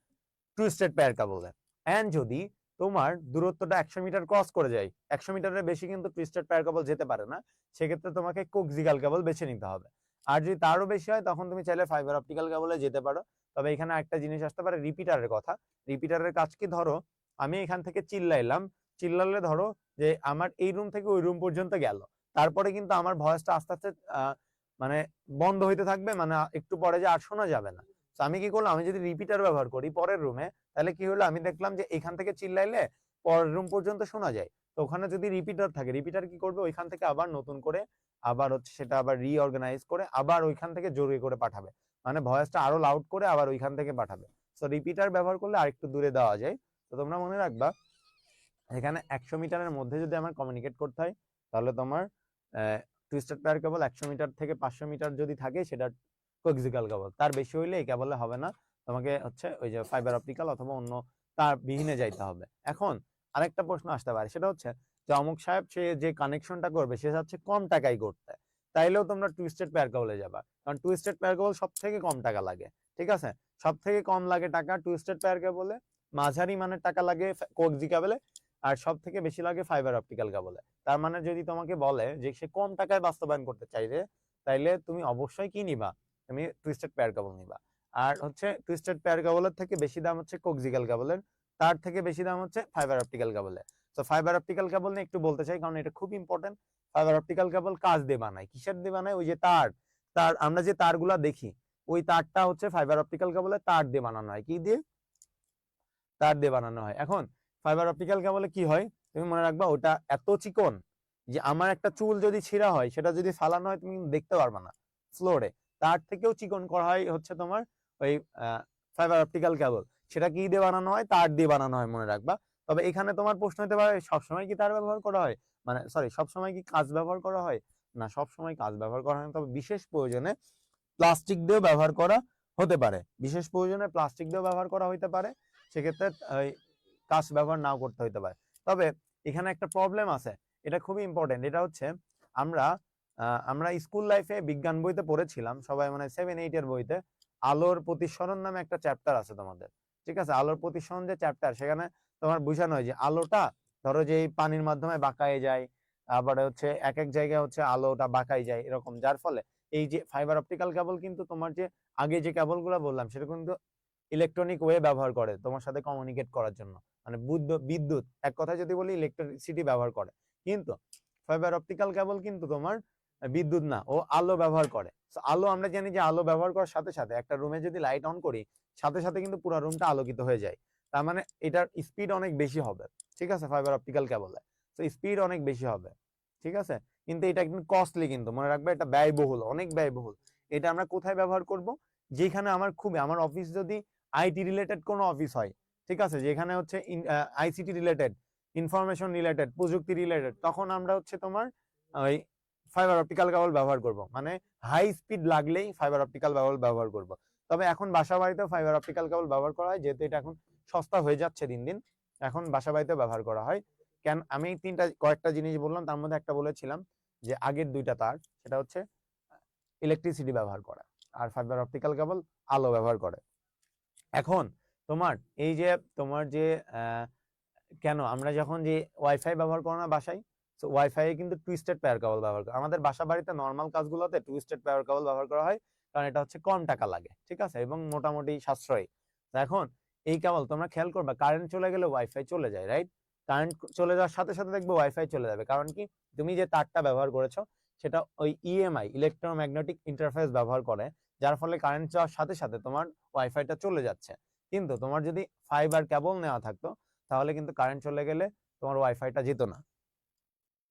টুইস্টেড পেয়ার কেবলে। এন্ড যদি তোমার দূরত্বটা 100 মিটার ক্রস করে যায়, 100 মিটারের বেশি কিন্তু টুইস্টেড পেয়ার কেবল যেতে পারে না, সেক্ষেত্রে তোমাকে কোএক্সিয়াল কেবল বেছে নিতে হবে। আর যদি তারও বেশি হয়, তখন তুমি চাইলে ফাইবার অপটিক্যাল কেবলে যেতে পারো। তবে এখানে একটা জিনিস আসতে পারে, রিপিটারের কথা। রিপিটারের কাজ কি? ধরো আমি এখান থেকে চিল্লাইলাম, চিল্লালে ধরো যে আমার এই রুম থেকে ওই রুম পর্যন্ত গেল, তারপরে কিন্তু আমার ভয়েসটা আস্তে আস্তে মানে বন্ধ হইতে থাকবে, মানে একটু পরে যে আর শোনা যাবে না। তো আমি কি করলাম, আমি যদি রিপিটার ব্যবহার করি পরের রুমে, তাহলে কি হলো, আমি দেখলাম যে এখান থেকে চিল্লাইলে পরের রুম পর্যন্ত শোনা যায়। তো ওখানে যদি রিপিটার থাকে, রিপিটার কি করবে, ওইখান থেকে আবার নতুন করে আবার হচ্ছে সেটা আবার রিঅর্গানাইজ করে আবার ওইখান থেকে জরুরি করে পাঠাবে, মানে ভয়েসটা আরো লাউড করে আবার ওইখান থেকে পাঠাবে। তো রিপিটার ব্যবহার করলে আরেকটু দূরে দেওয়া যায়। তো তোমরা মনে রাখবা, এখানে 100 মিটারের মধ্যে যদি আমার কমিউনিকেট করতে হয়, তাহলে তোমার টুইস্টেড পেয়ার কেবল 100 মিটার থেকে 500 মিটার যদি থাকে, সেটা কোএক্সিয়াল কেবল। তার বেশি হইলে এই কেবলে হবে না, তোমাকে হচ্ছে ওই যে ফাইবার অপটিক্যাল অথবা অন্য তার বিহীনে যাইতে হবে। এখন আরেকটা প্রশ্ন আসতে পারে, সেটা হচ্ছে যে অমুক সাহেব সে যে কানেকশনটা করবে, সে যাচ্ছে কম টাকায় করতে, তাইলেও তোমরা টুইস্টেড পেয়ার কেবলে যাবা, কারণ টুইস্টেড পেয়ার কেবল সব থেকে কম টাকা লাগে। ঠিক আছে? সব থেকে কম লাগে টাকা টুইস্টেড পেয়ার কেবলে, মাঝারি মানের টাকা লাগে কোএক্সিয়াল কেবলে, আর সব থেকে বেশি লাগে ফাইবার অপটিক্যাল কেবলে। তার মানে যদি তোমাকে বলে যে সে কম টাকায় বাস্তবায়ন করতে চাইবে, তাইলে তুমি অবশ্যই কি নিবা, তুমি টুইস্টেড পেয়ার কেবল নিবা। আর হচ্ছে টুইস্টেড পেয়ার কেবলের থেকে বেশি দাম হচ্ছে কোএক্সিয়াল কেবলের, তার থেকে বেশি দাম হচ্ছে ফাইবার অপটিক্যাল কেবলের। তো ফাইবার অপটিক্যাল কেবল নিয়ে একটু বলতে চাই, কারণ এটা খুব ইম্পর্টেন্ট। ফাইবার অপটিক্যাল কেবল কাজ দিয়ে বানায়, কিসের দিয়ে বানায়? ওই যে তার, তার আমরা যে তারগুলা দেখি, ওই তারটা হচ্ছে ফাইবার অপটিক্যাল কেবলের তার দিয়ে বানানো হয়। কি দিয়ে? তার দিয়ে বানানো হয়। এখন ফাইবার অপটিক্যাল কেবলে কি হয়, তুমি মনে রাখবা, ওটা এত চিকন যে আমার একটা চুল যদি ছিঁড়া হয়, সেটা যদি ফালানো হয়, তুমি দেখতে পারবে না ফ্লোরে। তার থেকেও চিকন করা হয় হচ্ছে তোমার ওই ফাইবার অপটিক্যাল কেবল। সেটা কি দিয়ে বানানো হয়? তার দিয়ে বানানো হয়, মনে রাখবা। তবে এখানে তোমার প্রশ্ন হতে পারে, সবসময় কি তার ব্যবহার করা হয়, মানে সরি, সবসময় কি কাঁচ ব্যবহার করা হয়? না, সবসময় কাঁচ ব্যবহার করা হয় না। তবে বিশেষ প্রয়োজনে প্লাস্টিক দিয়েও ব্যবহার করা হতে পারে, বিশেষ প্রয়োজনে প্লাস্টিক দিয়েও ব্যবহার করা হইতে পারে, সেক্ষেত্রে কাঁচ ব্যবহার নাও করতে হইতে পারে। তবে এখানে একটা প্রবলেম আছে, এটা খুবই ইম্পর্টেন্ট। এটা হচ্ছে আমরা আমরা স্কুল লাইফে বিজ্ঞান বইতে পড়েছিলাম সবাই, মানে 7-8 এর বইতে, আলোর প্রতিসরণ নামে একটা চ্যাপ্টার আছে তোমাদের। ঠিক আছে? আলোর প্রতিসরণ যে চ্যাপ্টার, সেখানে তোমার বোঝানো হয় যে আলোটা ধরো যে পানির মাধ্যমে বাঁকায় যায়, আবার হচ্ছে এক এক জায়গায় হচ্ছে আলোটা বাঁকায় যায় এরকম, যার ফলে এই যে ফাইবার অপটিক্যাল কেবল কিন্তু তোমার যে আগে যে কেবলগুলো বললাম, সেটা কিন্তু ইলেকট্রনিক ওয়ে ব্যবহার করে তোমার সাথে কমিউনিকেট করার জন্য। মানে বিদ্যুৎ, এক কথায় যদি বলি ইলেকট্রিসিটি ব্যবহার করে। কিন্তু ফাইবার অপটিক্যাল কেবল কিন্তু তোমার বিদ্যুৎ না, ও আলো ব্যবহার করে। আলো আমরা জানি যে আলো ব্যবহার করার সাথে সাথে একটা রুমে যদি লাইট অন করি সাথে সাথে কিন্তু পুরো রুমটা আলোকিত হয়ে যায়। তার মানে এটার স্পিড অনেক বেশি হবে, ঠিক আছে, ফাইবার অপটিক্যাল কেবলে। তো স্পিড অনেক বেশি হবে, ঠিক আছে। কিন্তু এটা একদম কস্টলি, কিন্তু মনে রাখবে এটা ব্যয়বহুল, অনেক ব্যয়বহুল। এটা আমরা কোথায় ব্যবহার করব? যেখানে আমার অফিস যদি আইটি রিলেটেড কোনো অফিস হয়, ঠিক আছে, যেখানে হচ্ছে আইসিটি রিলেটেড, ইনফরমেশন রিলেটেড, প্রযুক্তি রিলেটেড, তখন আমরা হচ্ছে তোমার ওই ফাইবার অপটিক্যাল কেবল ব্যবহার করব। মানে হাই স্পিড লাগলেই ফাইবার অপটিক্যাল কেবল ব্যবহার করব। তবে এখন বাসা বাড়িতেও ফাইবার অপটিক্যাল কেবল ব্যবহার করা হয়, যেহেতু এটা এখন সস্তা হয়ে যাচ্ছে দিন দিন, এখন বাসা বাড়িতেও ব্যবহার করা হয়। কেন আমি কয়েকটা জিনিস বললাম, তার মধ্যে একটা বলেছিলাম যে আগের দুইটা তার, সেটা হচ্ছে ইলেকট্রিসিটি ব্যবহার করা, আর ফাইবার অপটিক্যাল কেবল আলো ব্যবহার করে। এখন তোমার এই যে তোমার যে কেন আমরা যখন যে ওয়াইফাই ব্যবহার করো না বাসায়, তো ওয়াইফাই এ কিন্তু টুইস্টেড পেয়ার কেবল ব্যবহার করে। আমাদের বাসা বাড়িতে নর্মাল কাজগুলোতে টুইস্টেড পেয়ার কেবল ব্যবহার করা হয়, কারণ এটা হচ্ছে কম টাকা লাগে, ঠিক আছে, এবং মোটামুটি সাশ্রয়ী। এখন এই কেবল তোমরা খেয়াল করবে, কারেন্ট চলে গেলে ওয়াইফাই চলে যায়, রাইট? কারেন্ট চলে যাওয়ার সাথে সাথে দেখবে ওয়াইফাই চলে যাবে, কারণ কি? তুমি যে তারটা ব্যবহার করেছো সেটা ওই ইএমআই, ইলেকট্রোম্যাগনেটিক ইন্টারফেস ব্যবহার করে, যার ফলে কারেন্ট যাওয়ার সাথে সাথে তোমার ওয়াইফাইটা চলে যাচ্ছে। কিন্তু তোমার যদি ফাইবার কেবল নেওয়া থাকতো, তাহলে কিন্তু কারেন্ট চলে গেলে তোমার ওয়াইফাইটা যেত না।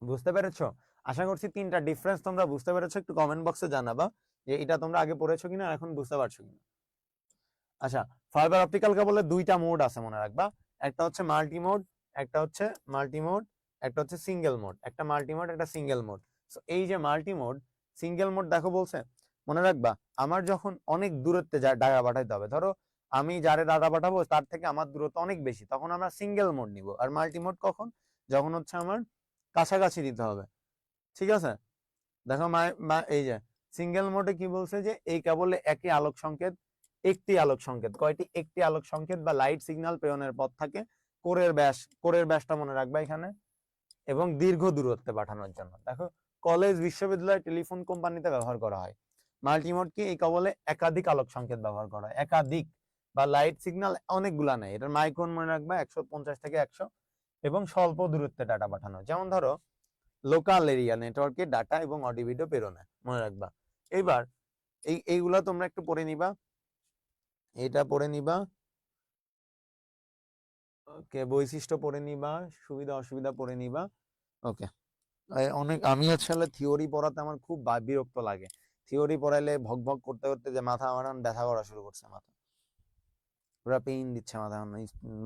বুঝতে পেরেছো? আশা করছি তিনটা ডিফারেন্স তোমরা বুঝতে পেরেছো। একটু কমেন্ট বক্সে জানাবা যে এটা তোমরা আগে পড়েছো কিনা, এখন বুঝতে পারছো কিনা। আচ্ছা, ফাইবার অপটিক্যাল কেবলের দুইটা মোড আছে মনে রাখবা। একটা হচ্ছে মাল্টি মোড, একটা হচ্ছে মাল্টি মোড, একটা হচ্ছে সিঙ্গেল মোড। একটা মাল্টি মোড, একটা সিঙ্গেল মোড। সো এই যে মাল্টি মোড, সিঙ্গেল মোড দেখো বলছে, মনে রাখবা আমার যখন অনেক দূরত্বে ডাটা পাঠাইতে হবে, ধরো আমি যারে ডাটা পাঠাবো তার থেকে আমার দূরত্ব অনেক বেশি, তখন আমরা সিঙ্গেল মোড নিব। আর মাল্টি মোড কখন? যখন হচ্ছে আমার কাছাকাছি দিতে হবে, ঠিক আছে। দেখো এই যে সিঙ্গেল মোডে কি বলছে, যে এই কেবলে একই আলোক সংকেত, একটি আলোক সংকেত, কয়টি? একটি আলোক সংকেত বা লাইট সিগন্যাল প্রেরণের পথ থাকে। কোরের ব্যাসটা মনে রাখবা এখানে, এবং দীর্ঘ দূরত্বে পাঠানোর জন্য। দেখো কলেজ, বিশ্ববিদ্যালয়, টেলিফোন কোম্পানিতে ব্যবহার করা হয়। মাল্টিমোড কি? এই কেবলে একাধিক আলোক সংকেত ব্যবহার করা হয়, একাধিক, বা লাইট সিগন্যাল অনেকগুলা নেই। এটার মাইক্রোন মনে রাখবা 150 থেকে 100, এবং স্বল্প দূরত্বে ডাটা পাঠানো, যেমন ধরো লোকাল এরিয়া নেটওয়ার্কে ডাটা এবং অডিও ভিডিও প্রেরণে, মনে রাখবা। এইবার এইগুলা তোমরা একটু পড়ে নিবা, এটা পড়ে নিবা, ওকে, বৈশিষ্ট্য পড়ে নিবা, সুবিধা অসুবিধা পড়ে নিবা, ওকে। অনেক, আমি আসলে থিওরি পড়াতে আমার খুব বিরক্ত লাগে। থিওরি পড়াইলে ভক ভক করতে করতে যে মাথা আমার ব্যথা করা শুরু করছে, মাথা পুরো পেইন দিচ্ছে,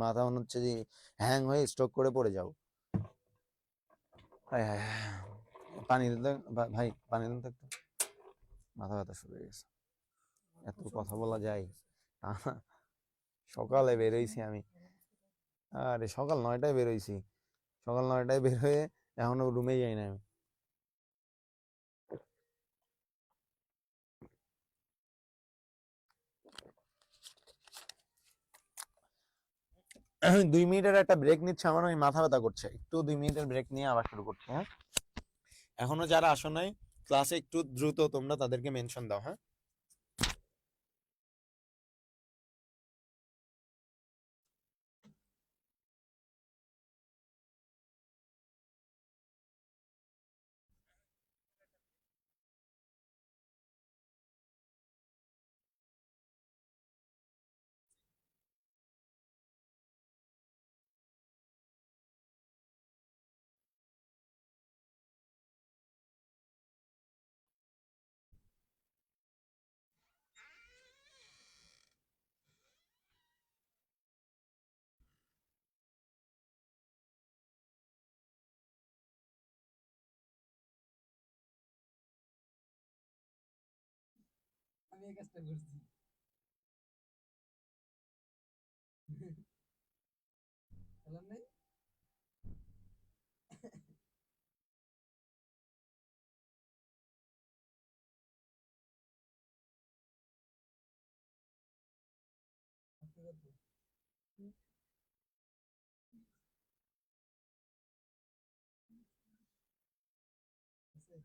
মাথা মনে হচ্ছে যে হ্যাং হয়ে স্ট্রোক করে পড়ে যাও। হায় হায়, পানি দিতে ভাই, পানি দিন তো একটু, মাথা ব্যথা শুরু হয়ে গেছে। এত কথা বলা যায়? সকালে বেরোইছি আমি, আরে সকাল 9টায় বেরোইছি, সকাল 9টায় বের হয়ে এখনো রুমেই যাই না আমি। 2 মিনিটের একটা ব্রেক নিচ্ছে, আমার ওই মাথা ব্যথা করছে, একটু 2 মিনিটের ব্রেক নিয়ে আবার শুরু করছি, হ্যাঁ। এখনো যারা আসো নাই ক্লাসে, একটু দ্রুত তোমরা তাদেরকে মেনশন দাও, হ্যাঁ। আমি এই কাজটা করছি। খেলার নাই। আপনি কত? আছে?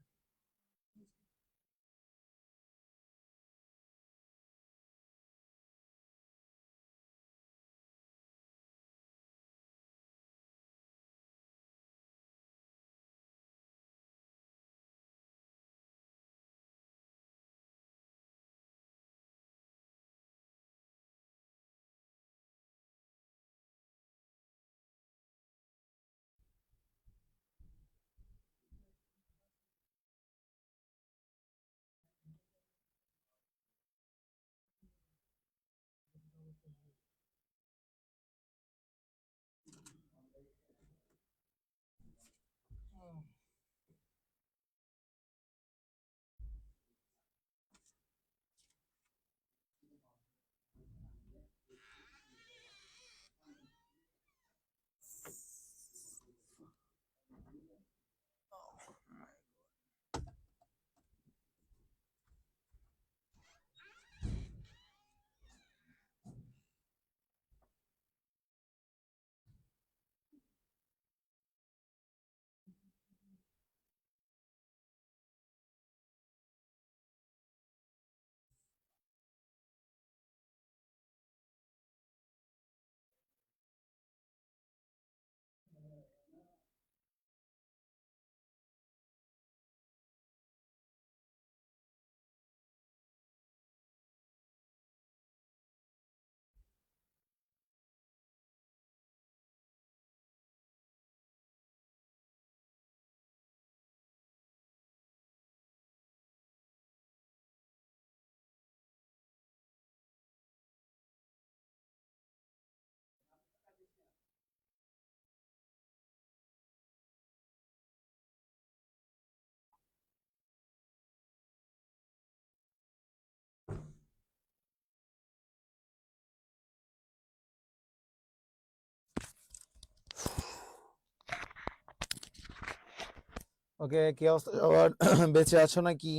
ওকে, কি অবস্থা সবার? বেঁচে আছো নাকি?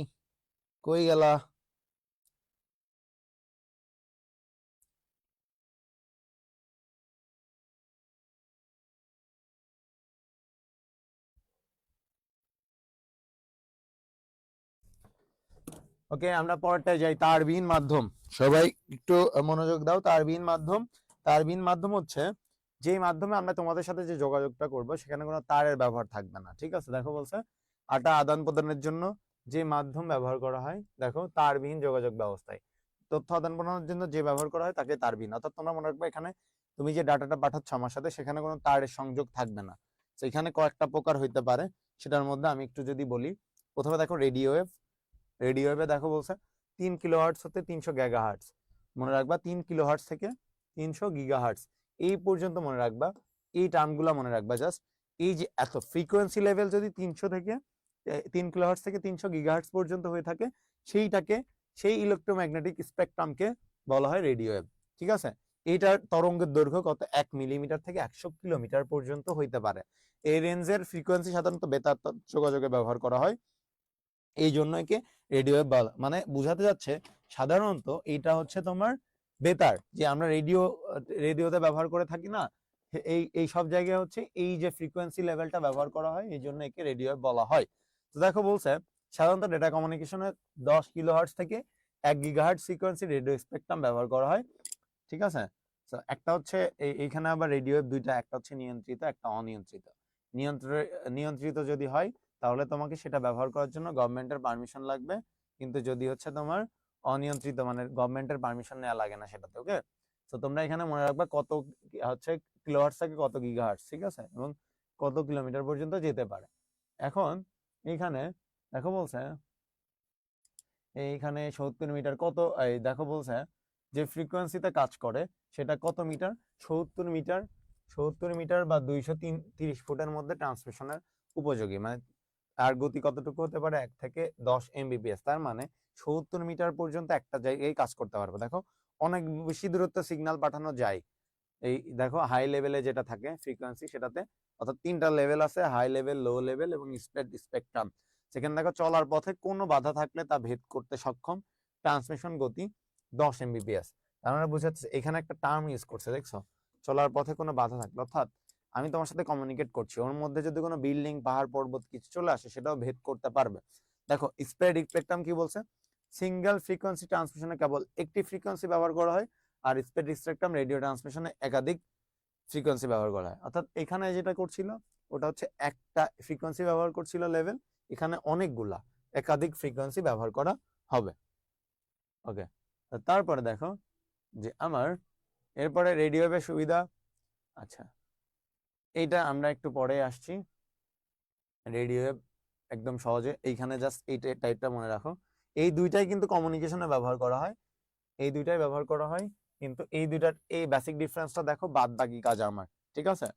কই গেলা? ওকে, আমরা পরেরটায় যাই। তারবিহীন মাধ্যম। সবাই একটু মনোযোগ দাও। তারবিহীন মাধ্যম। তারবিহীন মাধ্যম হচ্ছে যেই মাধ্যমে আমরা তোমাদের সাথে যে যোগাযোগটা করব সেখানে কোনো তারের ব্যবহার থাকবে না। ঠিক আছে, দেখো বলছে আটা আদান প্রদানের জন্য যে মাধ্যম ব্যবহার করা হয়, দেখো তারবিহীন যোগাযোগ ব্যবস্থায় তথ্য আদান প্রদানের জন্য যে ব্যবহার করা হয় তাকে তারবিহীন। অর্থাৎ তোমরা মনে রাখবে, এখানে তুমি যে ডাটাটা পাঠাচ্ছ আমার সাথে সেখানে কোনো তারের সংযোগ থাকবে না। তো এখানে কয়েকটা প্রকার হইতে পারে, সেটার মধ্যে আমি একটু যদি বলি। প্রথমে দেখো রেডিও ওয়েভ। রেডিও ওয়েভে দেখো বলছে 3 কিলোহার্টজ হতে 300 গিগাহার্টজ। মনে রাখবা 3 কিলোহার্টজ থেকে 300 গিগাহার্টজ, এই পর্যন্ত মনে রাখবা। এই টার্মগুলো মনে রাখবা জাস্ট। এই যে এত ফ্রিকোয়েন্সি লেভেল যদি 3 কিলোহার্টজ থেকে 300 গিগাহার্টজ পর্যন্ত হয়ে থাকে, সেইটাকে, সেই ইলেকট্রোম্যাগনেটিক স্পেকট্রামকে বলা হয় রেডিও ওয়েভ। ঠিক আছে, এইটার তরঙ্গের দৈর্ঘ্য কত? 1 মিলিমিটার থেকে 100 কিলোমিটার পর্যন্ত হইতে পারে। এই রেঞ্জের ফ্রিকোয়েন্সি সাধারণত বেতার যোগাযোগে ব্যবহার করা হয়, এই জন্য একে রেডিও ওয়েভ বলা। মানে বুঝাতে যাচ্ছে সাধারণত এটা হচ্ছে তোমার বেতার, যে আমরা রেডিওতে ব্যবহার করে থাকি না, এই এই সব জায়গায় হচ্ছে এই যে ফ্রিকোয়েন্সি লেভেলটা ব্যবহার করা হয়, এই জন্য একে রেডিও ওয়েভ বলা হয়। তো দেখো বলছে সাধারণত ডেটা কমিউনিকেশনে 10 কিলোহার্টজ থেকে 1 গিগাহার্টজ ফ্রিকোয়েন্সি রেডিও স্পেকট্রাম ব্যবহার করা হয়। ঠিক আছে, তো একটা হচ্ছে এইখানে আবার রেডিও ওয়েভ দুইটা, একটা হচ্ছে নিয়ন্ত্রিত, একটা অনিয়ন্ত্রিত। নিয়ন্ত্রিত যদি হয় তাহলে তোমাকে সেটা ব্যবহার করার জন্য গভর্নমেন্টের পারমিশন লাগবে, কিন্তু যদি হচ্ছে তোমার অনিয়ন্ত্রিত, মানে গভর্নমেন্টের পারমিশন নেওয়া লাগে না সেটাতে। ওকে, তো তোমরা এখানে মনে রাখবে কত হচ্ছে কিলোহার্টজ থেকে কত গিগাহার্টজ, ঠিক আছে, এবং কত কিলোমিটার পর্যন্ত যেতে পারে। এখন এইখানে দেখো বলছে এইখানে 70 মিটার কত, এই দেখো বলছে যে ফ্রিকোয়েন্সিতে কাজ করে সেটা কত মিটার? 70 মিটার। 70 মিটার বা 230 ফুটের মধ্যে ট্রান্সমিশনের উপযোগী। মানে আর গতি কতটুকু হতে পারে? 1 থেকে 10 MBPS। তার মানে 70 মিটার পর্যন্ত একটা জায়গায় কাজ করতে পারবে। দেখো অনেক বেশি দূরত্ব সিগন্যাল পাঠানো যায়। এই দেখো হাই লেভেলে যেটা থাকে ফ্রিকোয়েন্সি, সেটাতে অর্থাৎ 3টা লেভেল আছে, হাই লেভেল, লো লেভেল এবং স্পেকট্রাম। সেখানে দেখো চলার পথে কোনো বাধা থাকলে তা ভেদ করতে সক্ষম। ট্রান্সমিশন গতি 10 MBPS। তার মানে বুঝাচ্ছে এখানে একটা টার্ম ইউজ করছে, দেখছো, চলার পথে কোনো বাধা থাকলে, অর্থাৎ আমি তোমার সাথে কমিউনিকেট করছি, ওর মধ্যে যদি কোনো বিল্ডিং, পাহাড়, পর্বত কিছু চলে আসে সেটাও ভেদ করতে পারবে। দেখো স্পেকট্রাম কি বলছে? সিঙ্গেল ফ্রিকোয়েন্সি ট্রান্সমিশনে কেবল একটি ফ্রিকোয়েন্সি ব্যবহার করা হয়, আর স্পেকট্রাম রেডিও ট্রান্সমিশনে একাধিক ফ্রিকোয়েন্সি ব্যবহার করা হয়। অর্থাৎ এখানে যেটা করছিল ওটা হচ্ছে একটা ফ্রিকোয়েন্সি ব্যবহার করছিল লেভেল, এখানে অনেকগুলা একাধিক ফ্রিকোয়েন্সি ব্যবহার করা হবে। ওকে, তারপরে দেখো যে আমার এরপরে রেডিও ওয়েভের সুবিধা। আচ্ছা, এইটা আমরা একটু পরে আসছি। রেডিও ওয়েভ একদম সহজে, এইখানে জাস্ট এই টাইপটা মনে রাখো। এই দুইটাই কিন্তু কমিউনিকেশনে ব্যবহার করা হয়, এই দুইটাই ব্যবহার করা হয়, কিন্তু এই দুইটার এই বেসিক ডিফারেন্সটা দেখো, বাদ বাকি কাজ আমার। ঠিক আছে,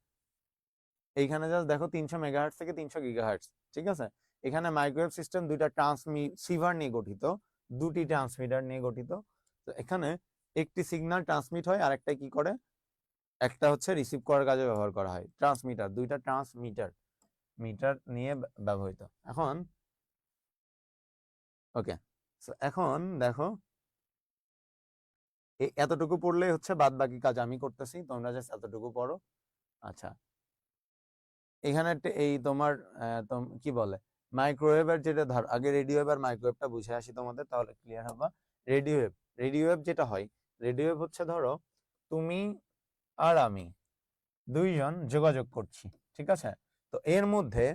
এইখানে জাস্ট দেখো 300 মেগাহার্টজ থেকে 300 গিগাহার্টজ। ঠিক আছে, এখানে মাইক্রোওয়েভ সিস্টেম দুইটা ট্রান্সমিসিভার নিয়ে গঠিত, দুটি ট্রান্সমিটার নিয়ে গঠিত। তো এখানে একটি সিগন্যাল ট্রান্সমিট হয়, আর একটা কি করে, একটা হচ্ছে রিসিভ করার কাজে ব্যবহার করা হয়। ট্রান্সমিটার, দুইটা ট্রান্সমিটার মিটার নিয়ে ব্যবহৃত। এখন ওকে, এখন দেখো এতটুকু পড়লেই হচ্ছে, বাদ বাকি কাজ আমি করতেছি, তোমরা জাস্ট এতটুকু পড়ো। আচ্ছা, এখানে এই তোমার কি বলে মাইক্রোওয়েভের যেটা, ধর আগে রেডিও ওয়েভ আর মাইক্রোওয়েভটা বুঝে আসি তোমাদের, তাহলে ক্লিয়ার হবে। রেডিও ওয়েভ যেটা হয়, রেডিও ওয়েভ হচ্ছে ধরো তুমি আর আমি দুইজন যোগাযোগ করছি, ঠিক আছে, তো এর মধ্যে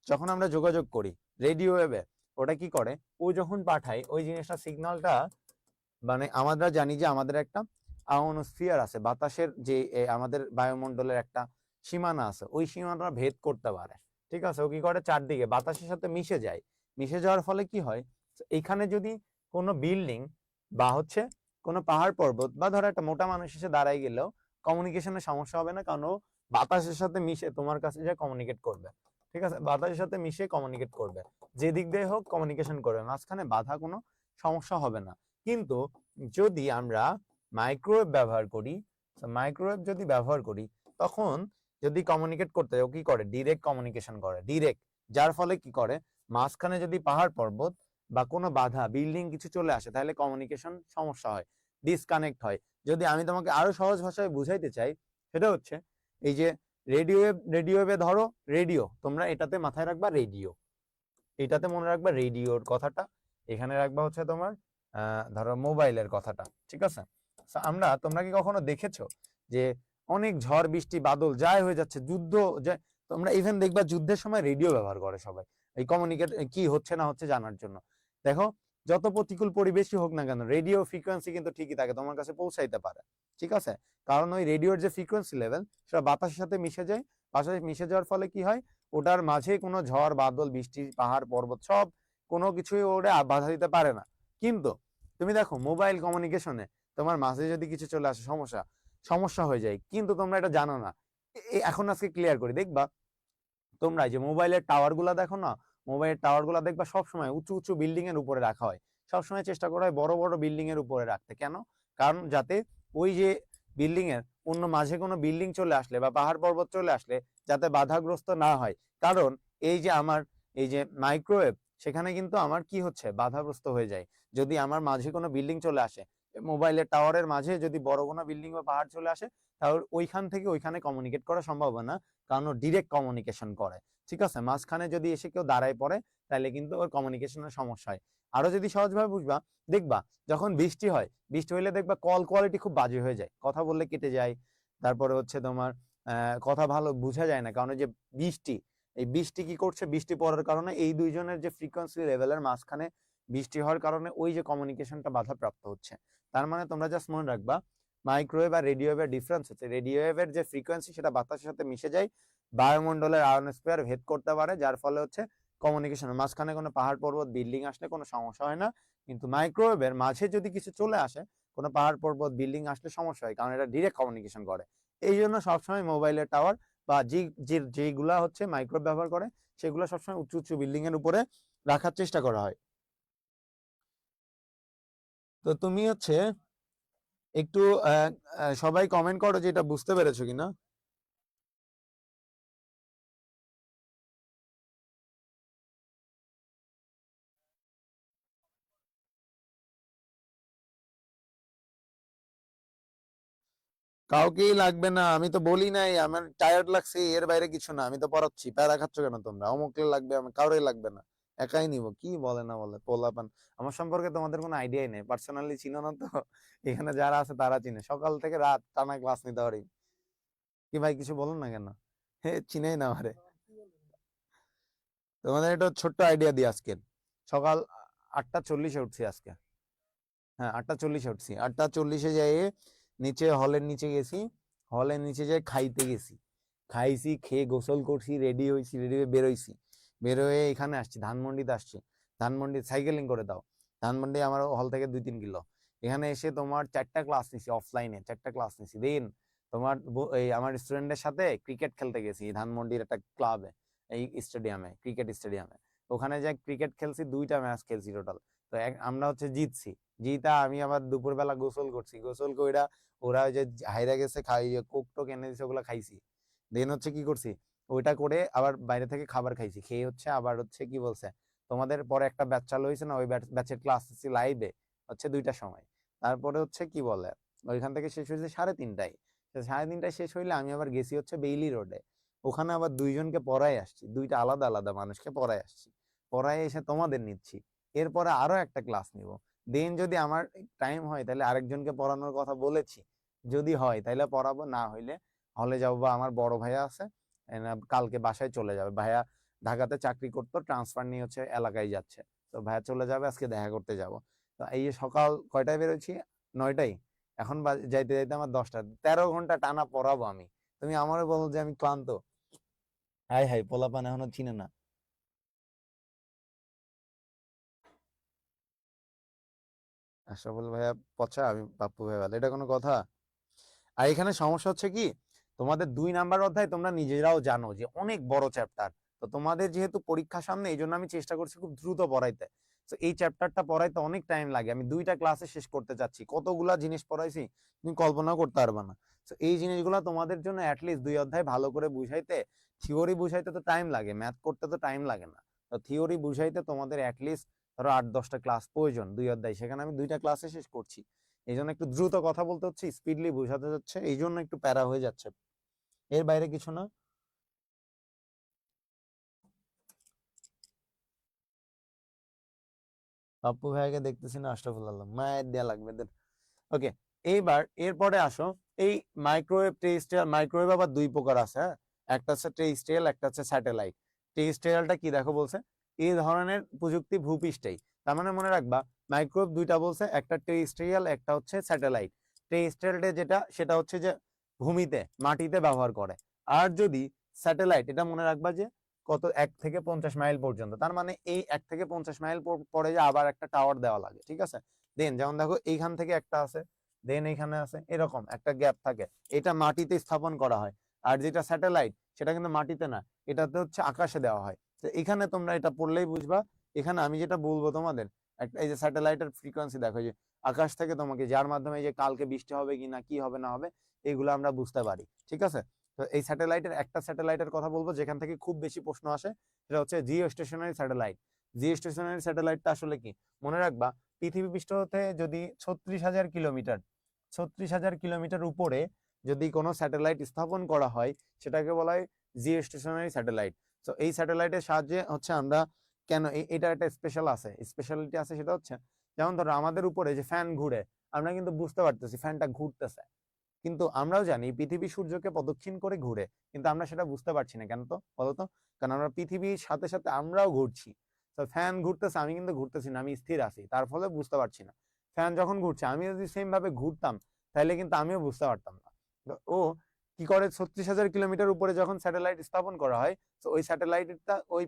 যখন আমরা যোগাযোগ করি রেডিও ওয়েভে, ওটা কি করে, ও যখন পাঠায় ওই জিনিসটা, সিগন্যালটা, মানে আমরা জানি যে আমাদের একটা আয়নোস্ফিয়ার আছে, বাতাসের যে আমাদের বায়ুমণ্ডলের একটা সীমানা আছে, ওই সীমানাটা ভেদ করতে পারে। ঠিক আছে, ও কি করে, চারদিকে বাতাসের সাথে মিশে যায়। মিশে যাওয়ার ফলে কি হয়, এখানে যদি কোনো বিল্ডিং বা হচ্ছে কোনো পাহাড় পর্বত বা ধরো একটা মোটা মানুষ এসে দাঁড়াই গেলেও কমিউনিকেশনের সমস্যা হবে না, কারণ ও বাতাসের সাথে মিশে তোমার কাছে যে কমিউনিকেট করবে। ঠিক আছে, বাতাসের সাথে মিশে কমিউনিকেট করবে, যে দিক দিয়ে হোক কমিউনিকেশন করবে, মাঝখানে বাধা কোনো সমস্যা হবে না। কিন্তু যদি আমরা মাইক্রোওয়েভ ব্যবহার করি, মাইক্রোওয়েভ যদি ব্যবহার করি, তখন যদি কমিউনিকেট করতে ও কি করে, ডিরেক্ট কমিউনিকেশন করে, ডিরেক্ট, যার ফলে কি করে, মাঝখানে যদি পাহাড় পর্বত বা কোনো বাধা বিল্ডিং কিছু চলে আসে তাহলে কমিউনিকেশন সমস্যা হয়, ডিসকানেক্ট হয়। যদি আমি তোমাকে আরো সহজ ভাষায় বুঝাইতে চাই, সেটা হচ্ছে এই যে রেডিও ওয়েভে ধরো, রেডিও তোমরা এটাতে মাথায় রাখবা রেডিও, এটাতে মনে রাখবা রেডিওর কথাটা, এখানে রাখবা হচ্ছে তোমার ধরো মোবাইলের কথাটা, ঠিক আছে? আমরা, তোমরা কি কখনো দেখেছো যে অনেক ঝড় বৃষ্টি বাদল যাই হয়ে যাচ্ছে, যুদ্ধ যে, তোমরা ইভেন দেখবা যুদ্ধের সময় রেডিও ব্যবহার করে সবাই এই কমিউনিকেট কি হচ্ছে না হচ্ছে জানার জন্য। দেখো, যত প্রতিকূল পরিবেশই হোক না কেন রেডিও ফ্রিকোয়েন্সি কিন্তু ঠিকই থাকে, তোমার কাছে পৌঁছাইতে পারে, ঠিক আছে? কারণ ওই রেডিওর যে ফ্রিকোয়েন্সি লেভেল সেটা বাতাসের সাথে মিশে যায়, বাতাসে মিশে যাওয়ার ফলে কি হয়, ওটার মাঝে কোনো ঝড় বাদল বৃষ্টি পাহাড় পর্বত সব কোনো কিছুই ওটা বাধা দিতে পারে না। কিন্তু তুমি দেখো মোবাইল কমিউনিকেশনে তোমার মাঝে যদি কিছু চলে আসে সমস্যা সমস্যা হয়ে যায়, কিন্তু তোমরা এটা জানো না। এখন আজকে ক্লিয়ার করি, দেখবা তোমরা যে মোবাইলের টাওয়ার গুলা দেখো না, মোবাইলের টাওয়ার গুলা দেখবা সবসময় উঁচু উঁচু বিল্ডিং এর উপরে রাখা হয়, সবসময় চেষ্টা করা হয় বড় বড় বিল্ডিং এর উপরে রাখতে। কেন? কারণ যাতে ওই যে বিল্ডিং এর অন্য মাঝে কোনো বিল্ডিং চলে আসলে বা পাহাড় পর্বত চলে আসলে যাতে বাধাগ্রস্ত না হয়। কারণ এই যে আমার এই যে মাইক্রোওয়েভ, সেখানে কিন্তু আমার কি হচ্ছে, বাধাগ্রস্ত হয়ে যায় যদি আমার মাঝে কোনো বিল্ডিং চলে আসে। মোবাইলের টাওয়ারের মাঝে যদি বড় কোনো বিল্ডিং বা পাহাড় চলে আসে, তাহলে ওইখান থেকে ওইখানে কমিউনিকেট করা সম্ভব হয় না, কারণ ডিরেক্ট কমিউনিকেশন করে, ঠিক আছে? মাঝখানে যদি এসে কেউ দাঁড়ায় পড়ে তাহলে কিন্তু ওর কমিউনিকেশনের সমস্যা হয়। আরো যদি সহজভাবে বুঝবা, দেখবা যখন বৃষ্টি হয়, বৃষ্টি হইলে দেখবা কল কোয়ালিটি খুব বাজে হয়ে যায়, কথা বললে কেটে যায়, তারপরে হচ্ছে তোমার কথা ভালো বোঝা যায় না, কারণ যে বৃষ্টি, এই বৃষ্টি কি করছে, বৃষ্টি পড়ার কারণে এই দুইজনের যে ফ্রিকোয়েন্সি লেভেলের মাঝখানে বৃষ্টি হওয়ার কারণে ওই যে কমিউনিকেশনটা বাধাপ্রাপ্ত হচ্ছে। তার মানে তোমরা জাস্ট মনে রাখবা মাইক্রোওয়েভ আর রেডিও ওয়েভের ডিফারেন্স হচ্ছে, রেডিও ওয়েভের যে ফ্রিকোয়েন্সি সেটা বাতাসের সাথে মিশে যায়, বায়ুমণ্ডলের আয়নোস্ফিয়ার ভেদ করতে পারে, যার ফলে হচ্ছে কমিউনিকেশন, মাঝখানে কোনো পাহাড় পর্বত বিল্ডিং আসলে কোনো সমস্যা হয় না। কিন্তু মাইক্রোওয়েভের মাঝে যদি কিছু চলে আসে, কোনো পাহাড় পর্বত বিল্ডিং আসলে সমস্যা হয়, কারণ এটা ডিরেক্ট কমিউনিকেশন করে। এই জন্য সবসময় মোবাইলের টাওয়ার বা যেগুলা হচ্ছে মাইক্রোওয়েভ ব্যবহার করে সেগুলো সবসময় উঁচু উঁচু বিল্ডিং এর উপরে রাখার চেষ্টা করা হয়। তো তুমি হচ্ছে একটু সবাই কমেন্ট করো যে এটা বুঝতে পেরেছো কিনা। কাউকেই লাগবে না, আমি তো বলি নাই আমার টায়ার্ড লাগছে, এর বাইরে কিছু না, আমি তো পড়াচ্ছি, প্যারা খাচ্ছ কেন তোমরা? অমুকে লাগবে, আমার কাউরে লাগবে না, একাই নিব, কি বলে না বলে পোলাপান। আমার সম্পর্কে তোমাদের কোনো আইডিয়াই নেই, পার্সোনালি চিনো না তো, এখানে যারা আছে তারা চিনে, সকাল থেকে রাত টানা ক্লাস নিতে পারি। কি ভাই কিছু বলুন না কেন? হে চিনেই না আমারে। কি বলবেন? তোমাদের একটা ছোট্ট আইডিয়া দিই আজকে, সকাল 8টা 40-এ উঠছি আজকে। হ্যাঁ 8টা 40-এ উঠছি, 8টা 40-এ যাই নিচে হলের নিচে গেছি, হলের নিচে যাই খাইতে গেছি, খাইছি, খেয়ে গোসল করছি, রেডি হয়েছি, রেডি হয়ে বেরোইছি, বেরোয় এখানে আসছি, ধানমন্ডিতে আসছি, ধানমন্ডি সাইকেলিং করে দাও, ধানমন্ডি আমার হল থেকে 2-3 কিলো। এখানে এসে তোমার 4টা ক্লাস নিছি, অফলাইনে 4টা ক্লাস নিছি। দেন তোমার এই আমার স্টুডেন্টের সাথে ক্রিকেট খেলতে গেছি ধানমন্ডির একটা ক্লাবে, এই স্টেডিয়ামে, ক্রিকেট স্টেডিয়ামে। ওখানে যাই ক্রিকেট খেলছি, 2টা ম্যাচ খেলছি টোটাল। তো আমরা হচ্ছে জিতছি, জিতা আমি আবার দুপুরবেলা গোসল করছি, গোসল কইরা ওরা ওই যে হাইরা গেছে খাই কোক টোক এনে দিছে, ওগুলা খাইছি। দেন হচ্ছে কি করছি, ওইটা করে আবার বাইরে থেকে খাবার খাইছি, খেয়ে হচ্ছে আবার হচ্ছে কি বলছে, তোমাদের পরে একটা ব্যাচ চালু হয়েছে না, ওই ব্যাচের ক্লাস লাইভে হচ্ছে 2টার সময়। তারপরে হচ্ছে কি বলে, ওইখান থেকে শেষ হয়েছে 3:30টায়। 3:30টায় শেষ হইলে আমি আবার গেছি হচ্ছে বেইলি রোডে, ওখানে আবার 2জনকে পড়াই আসছি, 2টা আলাদা আলাদা মানুষকে পড়াই আসছি, পড়াই এসে তোমাদের নিচ্ছি, এরপরে আরো একটা ক্লাস নিব। দেন যদি আমার টাইম হয় তাহলে আরেকজনকে পড়ানোর কথা বলেছি, যদি হয় তাহলে পড়াবো, না হইলে হলে যাবো। বা আমার বড় ভাইয়া আছে, কালকে বাসায় চলে যাবে, ভাইয়া ঢাকাতে চাকরি করতো, ট্রান্সফার নিয়ে হচ্ছে এলাকায় যাচ্ছে, তো ভাইয়া চলে যাবে, আজকে দেখা করতে যাব। তো এই যে সকাল কয়টায় বেরোচ্ছি, 9টায়, এখন যাইতে যাইতে আমার 10টা, 13 ঘন্টা টানা পড়াবো আমি। তুমি আমারও বলো যে আমি ক্লান্ত, হাই হাই পোলাপান এখনো চিনে না। আশরাফুল ভাইয়া পচা, আমি পাপ্পু ভাই ভালো, এটা কোনো কথা? আর এখানে সমস্যা হচ্ছে কি, তোমাদের 2 নাম্বার অধ্যায় তোমরা নিজেরাও জানো যে অনেক বড় চ্যাপ্টার, তো তোমাদের যেহেতু পরীক্ষা সামনে এই জন্য আমি চেষ্টা করছি খুব দ্রুত পড়াইতে। তো এই চ্যাপ্টারটা পড়াইতে অনেক টাইম লাগে, আমি 2টা ক্লাসে শেষ করতে চাচ্ছি, কতগুলা জিনিস পড়াইছি তুমি কল্পনা করতে পারবে না। তো এই জিনিসগুলো তোমাদের জন্য অ্যাটলিস্ট 2 অধ্যায় ভালো করে বুঝাইতে থিওরি বুঝাইতে তো টাইম লাগে, ম্যাথ করতে তো টাইম লাগে না। তো থিওরি বুঝাইতে তোমাদের অ্যাটলিস্ট ধরো 8-10টা ক্লাস প্রয়োজন, 2 অধ্যায়, সেখানে আমি 2টা ক্লাসে শেষ করছি। এই জন্য একটু দ্রুত কথা বলতে হচ্ছে, স্পিডলি বোঝাতে হচ্ছে, এই জন্য একটু প্যারা হয়ে যাচ্ছে, এর বাইরে কিছু না। পাপ্পু ভাইকে দেখতেছি না, আশরাফুল আলম মায়ের দেয়া লাগবে। ওকে, এইবার এরপরে আসো, এই মাইক্রোওয়েভ টেরেস্ট্রিয়াল, মাইক্রোওয়েভ আবার 2 প্রকার আছে, হ্যাঁ, একটা হচ্ছে টেরেস্ট্রিয়াল, একটা হচ্ছে স্যাটেলাইট। টেরেস্ট্রিয়ালটা কি দেখো বলছে, এই ধরনের প্রযুক্তি ভূপৃষ্ঠেই, তার মানে মনে রাখবা মাইক্রোওয়েভ 2টা বলছে, একটা টেরেস্ট্রিয়াল, একটা হচ্ছে স্যাটেলাইট। টেরেস্ট্রিয়ালটা যেটা, সেটা হচ্ছে যে ভূমিতে, মাটিতে ব্যবহার করে। আর যদি স্যাটেলাইট, এটা মনে রাখবা যে কত, 1 থেকে 50 মাইল পর্যন্ত, তার মানে এই 1 থেকে 50 মাইল পরে যে আবার একটা টাওয়ার দেওয়া লাগে, ঠিক আছে। দেন যেমন দেখো এইখান থেকে একটা আছে, দেন এইখানে আছে, এরকম একটা গ্যাপ থাকে, এটা মাটিতে স্থাপন করা হয়। আর যেটা স্যাটেলাইট, সেটা কিন্তু মাটিতে না, এটাতে হচ্ছে আকাশে দেওয়া হয়। তো এখানে তোমরা এটা পড়লেই বুঝবা। এখানে আমি যেটা বলবো তোমাদের, একটা এই যে স্যাটেলাইটের ফ্রিকোয়েন্সি দেখো, যে আকাশ থেকে তোমাকে, যার মাধ্যমে এই যে কালকে বৃষ্টি হবে কি না, কি হবে না হবে, এগুলো আমরা বুঝতে পারি, ঠিক আছে। তো এই স্যাটেলাইটের, একটা স্যাটেলাইটের কথা বলবো যেখান থেকে খুব বেশি প্রশ্ন আসে, সেটা হচ্ছে geostationary satellite. Geostationary স্যাটেলাইটটা আসলে কি, মনে রাখবা পৃথিবী পৃষ্ঠ হতে যদি 36,000 কিলোমিটার, 36,000 কিলোমিটার উপরে যদি কোনো স্যাটেলাইট স্থাপন করা হয়, সেটাকে বলা হয় জিও স্টেশনারি স্যাটেলাইট। তো এই স্যাটেলাইটের সাহায্যে হচ্ছে আমরা, কেন এটা একটা স্পেশাল আছে, স্পেশালিটি আছে, সেটা হচ্ছে যেমন ধরো আমাদের উপরে যে ফ্যান ঘুরে, আমরা কিন্তু বুঝতে পারতেছি ফ্যানটা ঘুরতেছে, কিন্তু আমরাও জানি পৃথিবী সূর্যকে প্রদক্ষিণ করে ঘুরে, কিন্তু আমরা সেটা বুঝতে পারছি না, কেন তো বলতো? কারণ আমরা পৃথিবীর সাথে সাথে আমরাও ঘুরছি। তো ফ্যান ঘুরতেছে, আমি কিন্তু ঘুরতেছি না, আমি স্থির আছি, তার ফলে বুঝতে পারছি না। ফ্যান যখন ঘুরছে, আমি যদি সেম ভাবে ঘুরতাম, তাহলে কিন্তু আমিও বুঝতে পারতাম না। ও কি করে, 36,000 কিলোমিটার উপরে যখন স্যাটেলাইট স্থাপন করা হয়, তো ওই স্যাটেলাইটটা ওই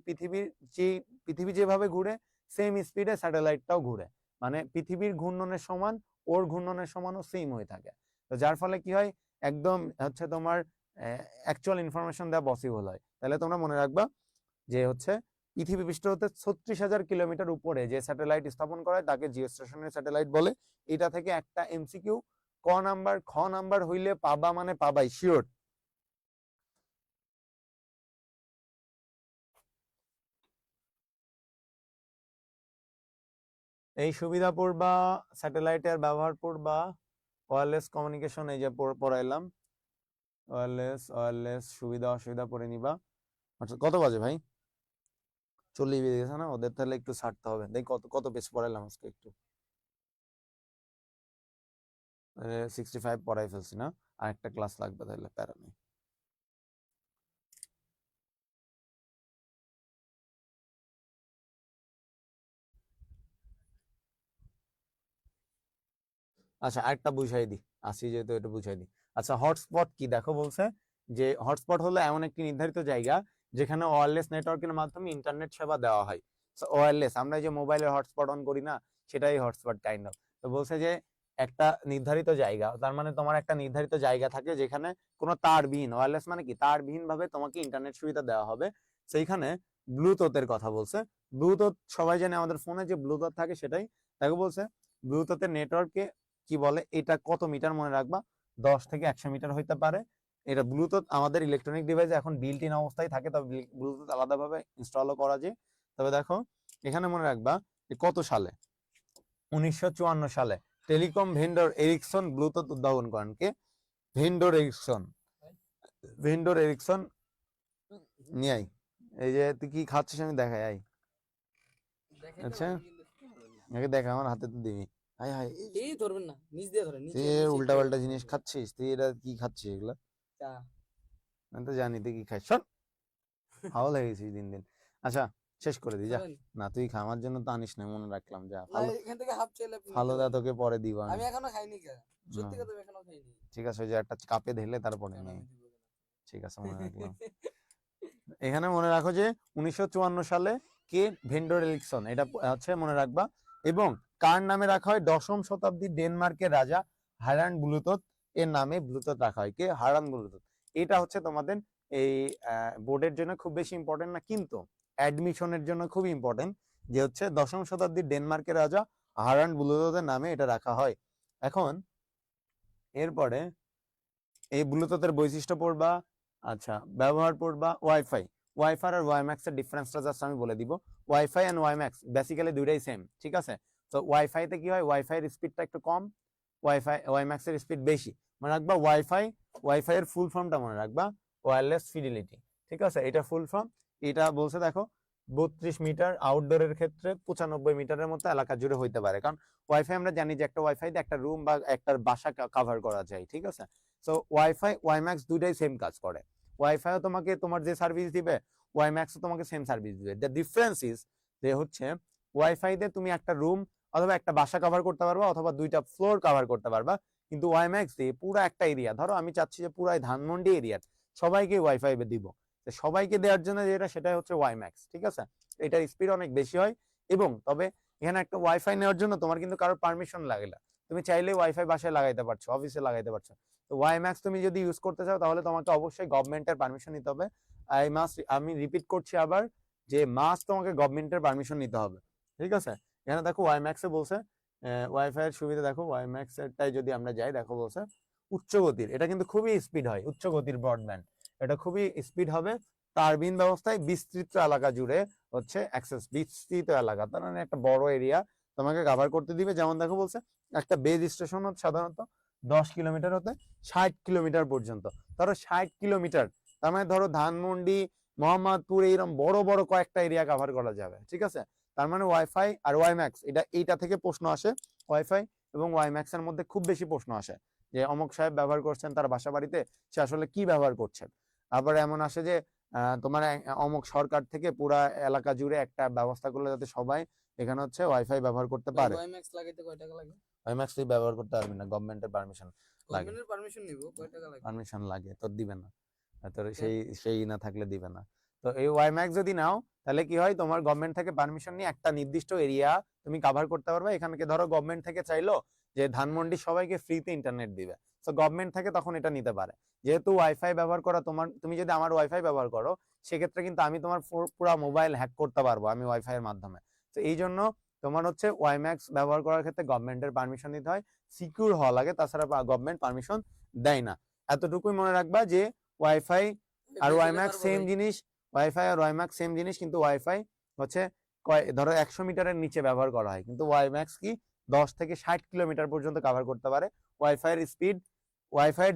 পৃথিবী যেভাবে ঘুরে, সেম স্পিডে স্যাটেলাইটটাও ঘুরে, মানে পৃথিবীর ঘূর্ণনের সমান, ওর ঘূর্ণনের সমানও সেম হয়ে থাকে। তো যার ফলে কি হয়, একদম হচ্ছে তোমার অ্যাকচুয়াল ইনফরমেশন দেওয়া পসিবল হয়। তাহলে তোমরা মনে রাখবা যে হচ্ছে পৃথিবী পৃষ্ঠ হতে 36,000 কিলোমিটার উপরে যে স্যাটেলাইট স্থাপন করা হয়, তাকে জিওস্টেশনারি স্যাটেলাইট বলে। এটা থেকে একটা এমসিকিউ, খ নাম্বার হইলে পাবা, মানে পাবাই শিওর। এই সুবিধা পড়বা, স্যাটেলাইটের ব্যবহার পড়বা, ওয়্যারলেস কমিউনিকেশন, এই যে পড়াইলাম, ওয়্যারলেস সুবিধা অসুবিধা পড়ে নিবা। আচ্ছা, কত বাজে ভাই? 40 বেজে গেছে না? ওদের তাহলে একটু ছাড়তে হবে। দেখ কত কত পেজ পড়াইলাম আজকে, একটু 65 পড়াই ফেলছি না, আর একটা ক্লাস লাগবে, তাহলে প্যারা নেই। আচ্ছা, আরেকটা বুঝাই দিই, আসি যেহেতু এটা বুঝাই দিই। আচ্ছা, হটস্পট কি দেখো বলছে, যে হটস্পট হলো এমন একটি নির্ধারিত জায়গা যেখানে ওয়্যারলেস নেটওয়ার্কের মাধ্যমে ইন্টারনেট সেবা দেওয়া হয়। ওয়্যারলেস, আমরা যে মোবাইলে হটস্পট অন করি না, সেটাই হটস্পট কাইন্ড অফ। তো বলছে যে একটা নির্ধারিত জায়গা, তার মানে তোমার একটা নির্ধারিত জায়গা থাকে যেখানে কোনো তারবিহীন, ওয়্যারলেস মানে কি, তারবিহীন ভাবে তোমাকে ইন্টারনেট সুবিধা দেওয়া হবে। সেইখানে ব্লুটুথের কথা বলছে। ব্লুটুথ সবাই জানে, আমাদের ফোনে যে ব্লুটুথ থাকে সেটাই। তাকে বলছে ব্লুটুথের নেটওয়ার্কে কি বলে, এটা কত মিটার মনে রাখবা, 10 থেকে 100 মিটার হইতে পারে। এটা ব্লুটুথ আমাদের ইলেকট্রনিক ডিভাইসে এখন বিল্ট ইন অবস্থায় থাকে, তবে ব্লুটুথ আলাদাভাবে ইনস্টলও করা যায়। তবে দেখো এখানে মনে রাখবা কত সালে, 1954 সালে টেলিকম ভেন্ডর এরিকসন ব্লুটুথ উদ্ভাবন করেন। কে? Vendor Ericsson. ভেন্ডর এরিকসন নিয়ে আই। এই যে তুই কি খাচ্ছিস আমি দেখাই, আই। দেখাইতে আচ্ছা, পারবি কিন্তু ধরবেন না। আমাকে দেখা, আমার হাতে তো দিবি। হাই হাই, এই ধরবেন না, নিচ দিয়ে ধরেন, তুই নিচে নিচে উল্টা একটু পাল্টা জিনিস ধরবেন। খাচ্ছিস, তুই এটা কি খাচ্ছিস এগুলা? চা। আমি তো জানি তুই কি খাইস, শোন, হাওয়া হয়ে গেছিস দিন দিন। আচ্ছা, শেষ করে দি যা। খাবেন? না, তুই খা, আমার জন্য তো আনিস না, মনে রাখলাম, যা। না, এখান থেকে হাফ চাইলে আপনি নিতে ফালুদা পারেন। তোকে পরে দিব আমি আমি। এখনো খাইনি কে? না, সত্যি কথা, আমি এখনো খাইনি। ঠিক আছে, ওই যে একটা কাপে ঢেলে তারপরে কারণ নিয়ে। আমি দিব কেন? ঠিক আছে, মনে রাখলাম। এখানে মনে রাখো যে 1954 সালে কে ভেন্ডর এরিকসন, এটা হচ্ছে মনে রাখবা। এবং কার নামে রাখা হয়, 10ম শতাব্দীর ডেনমার্কের রাজা হারান ব্লুটুথ এর নামে ব্লুটুথ রাখা হয়। কে? হারান ব্লুটুথ। এটা হচ্ছে তোমাদের এই বোর্ডের জন্য খুব বেশি ইম্পর্টেন্ট না, কিন্তু অ্যাডমিশনের জন্য খুব ইম্পর্টেন্ট, যে হচ্ছে 10ম শতাব্দীর ডেনমার্কের রাজা হারান ব্লুটুথের নামে এটা রাখা হয়। এখন এরপরে এই ব্লুটুথের বৈশিষ্ট্য পড়বা, আচ্ছা, ব্যবহার পড়বা ওয়াইফাই। ওয়াইফাই আর ওয়াইম্যাক্স এর ডিফারেন্সটা জাস্ট আমি বলে দিব। ওয়াইফাই এন্ড ওয়াইম্যাক্স বেসিক্যালি দুইটাই সেম, ঠিক আছে? তো ওয়াইফাইতে কি হয়, ওয়াইফাই এর স্পিডটা একটু কম, ওয়াইম্যাক্স এর স্পিড বেশি। মনে রাখবা ওয়াইফাই এর ফুল ফর্মটা মনে রাখবা, ওয়্যারলেস ফিডিলিটি, ঠিক আছে? এটা ফুল ফর্ম। এটা বলছে দেখো 32 মিটার, আউটডোরের ক্ষেত্রে 95 মিটারের মতো এলাকা জুড়ে হইতে পারে। কারণ ওয়াইফাই আমরা জানি যে একটা ওয়াইফাই দিয়ে একটা রুম বা একটা বাসা কভার করা যায়, ঠিক আছে? সো ওয়াইফাই ওয়াইম্যাক্স দুইটাই সেম কাজ করে। ওয়াইফাইও তোমাকে তোমার যে সার্ভিস দিবে, ওয়াইম্যাক্সও তোমাকে সেম সার্ভিস দিবে। দ্য ডিফারেন্স ইজ যে হচ্ছে ওয়াইফাইতে তুমি একটা রুম অথবা একটা বাসা কভার করতে পারবা অথবা দুইটা ফ্লোর কভার করতে পারবা, কিন্তু ওয়াইম্যাক্স দিয়ে পুরো একটা এরিয়া, ধরো আমি চাচ্ছি যে পুরাই ধানমন্ডি এরিয়ার সবাইকে ওয়াইফাই দিব, তো সবাইকে দেওয়ার জন্য যেটা সেটাই হচ্ছে ওয়াইম্যাক্স, ঠিক আছে? এটার স্পিড অনেক বেশি হয়। এবং তবে এখানে একটা ওয়াইফাই নেওয়ার জন্য তোমার কিন্তু কারোর পারমিশন লাগে না। তুমি চাইলে ওয়াইফাই বাসায় লাগাইতে পারছো, অফিসে লাগাইতে পারছো। তো ওয়াইম্যাক্স তুমি যদি ইউজ করতে চাও তাহলে তোমাকে অবশ্যই গভর্নমেন্টের পারমিশন নিতে হবে। আমি রিপিট করছি আবার, যে তোমাকে গভর্নমেন্টের পারমিশন নিতে হবে, ঠিক আছে? এখানে দেখো ওয়াইম্যাক্সে বলছে ওয়াইফাই এর সুবিধা, দেখো ওয়াইম্যাক্স এরটাই যদি আমরা যাই, দেখো বলছে উচ্চ গতির, এটা কিন্তু খুবই স্পিড হয়, উচ্চ গতির ব্রডব্যান্ড, এটা খুবই স্পিড হবে। তারবিন ব্যবস্থায় বিস্তৃত এলাকা জুড়ে হচ্ছে অ্যাক্সেস, বিস্তৃত এলাকা, তার মানে একটা বড় এরিয়া তোমাকে কভার করতে দিবে। যেমন দেখো বলছে একটা বেজ স্টেশন হচ্ছে সাধারণত 10 কিলোমিটার হতে 60 কিলোমিটার পর্যন্ত। ধরো 60 কিলোমিটার, তার মানে ধরো ধানমন্ডি, মোহাম্মদপুর, এইরকম বড় বড় কয়েকটা এরিয়া কভার করা যাবে, ঠিক আছে? তার মানে ওয়াইফাই আর ওয়াইম্যাক্স, এইটা থেকে প্রশ্ন আসে। ওয়াইফাই এবং ওয়াইম্যাক্স এর মধ্যে খুব বেশি প্রশ্ন আসে যে অমুক সাহেব ব্যবহার করছেন তার বাসা বাড়িতে, সে আসলে কি ব্যবহার করছেন। আবার এমন আসে যে তোমার অমুক সরকার থেকে পুরা এলাকা জুড়ে একটা ব্যবস্থা করলে যাতে সবাই এখানে হচ্ছে ওয়াইফাই ব্যবহার করতে পারে। ওয়াইম্যাক্স লাগাইতে কয় টাকা লাগে? ওয়াইম্যাক্স তুই ব্যবহার করতে পারবি না, গভর্নমেন্টের পারমিশন লাগে। গভর্নমেন্টের পারমিশন নিব, কয় টাকা লাগে? পারমিশন লাগে, তোর দিবে না, তোর সেই না থাকলে দিবে না। তো এই ওয়াইম্যাক্স যদি নাও তাহলে কি হয়, তোমার গভর্নমেন্ট থেকে পারমিশন নিয়ে একটা নির্দিষ্ট এরিয়া তুমি কভার করতে পারবে। এখানে ধরো গভর্নমেন্ট থেকে চাইলো যে ধানমন্ডি সবাইকে ফ্রিতে ইন্টারনেট দিবে, তো গভর্নমেন্ট থেকে তখন এটা নিতে পারে। যেহেতু ওয়াইফাই ব্যবহার করা তুমি যদি আমার ওয়াইফাই ব্যবহার করো, সেক্ষেত্রে কিন্তু আমি তোমার পুরো মোবাইল হ্যাক করতে পারবো আমি ওয়াইফাই এর মাধ্যমে। তো এই জন্য তোমার হচ্ছে ওয়াইম্যাক্স ব্যবহার করার ক্ষেত্রে গভর্নমেন্টের পারমিশন নিতে হয়, সিকিউর হওয়া লাগে, তাছাড়া গভর্নমেন্ট পারমিশন দেয় না। এতটুকুই মনে রাখবা যে ওয়াইফাই আর ওয়াইম্যাক্স সেম জিনিস, ওয়াইফাই আর ওয়াইম্যাক্স সেম জিনিস, কিন্তু ওয়াইফাই হচ্ছে ধরো 100 মিটারের নিচে ব্যবহার করা হয়, কিন্তু ওয়াইম্যাক্স কি 10 থেকে 60 কিলোমিটার পর্যন্ত কভার করতে পারে। ওয়াইফাই এর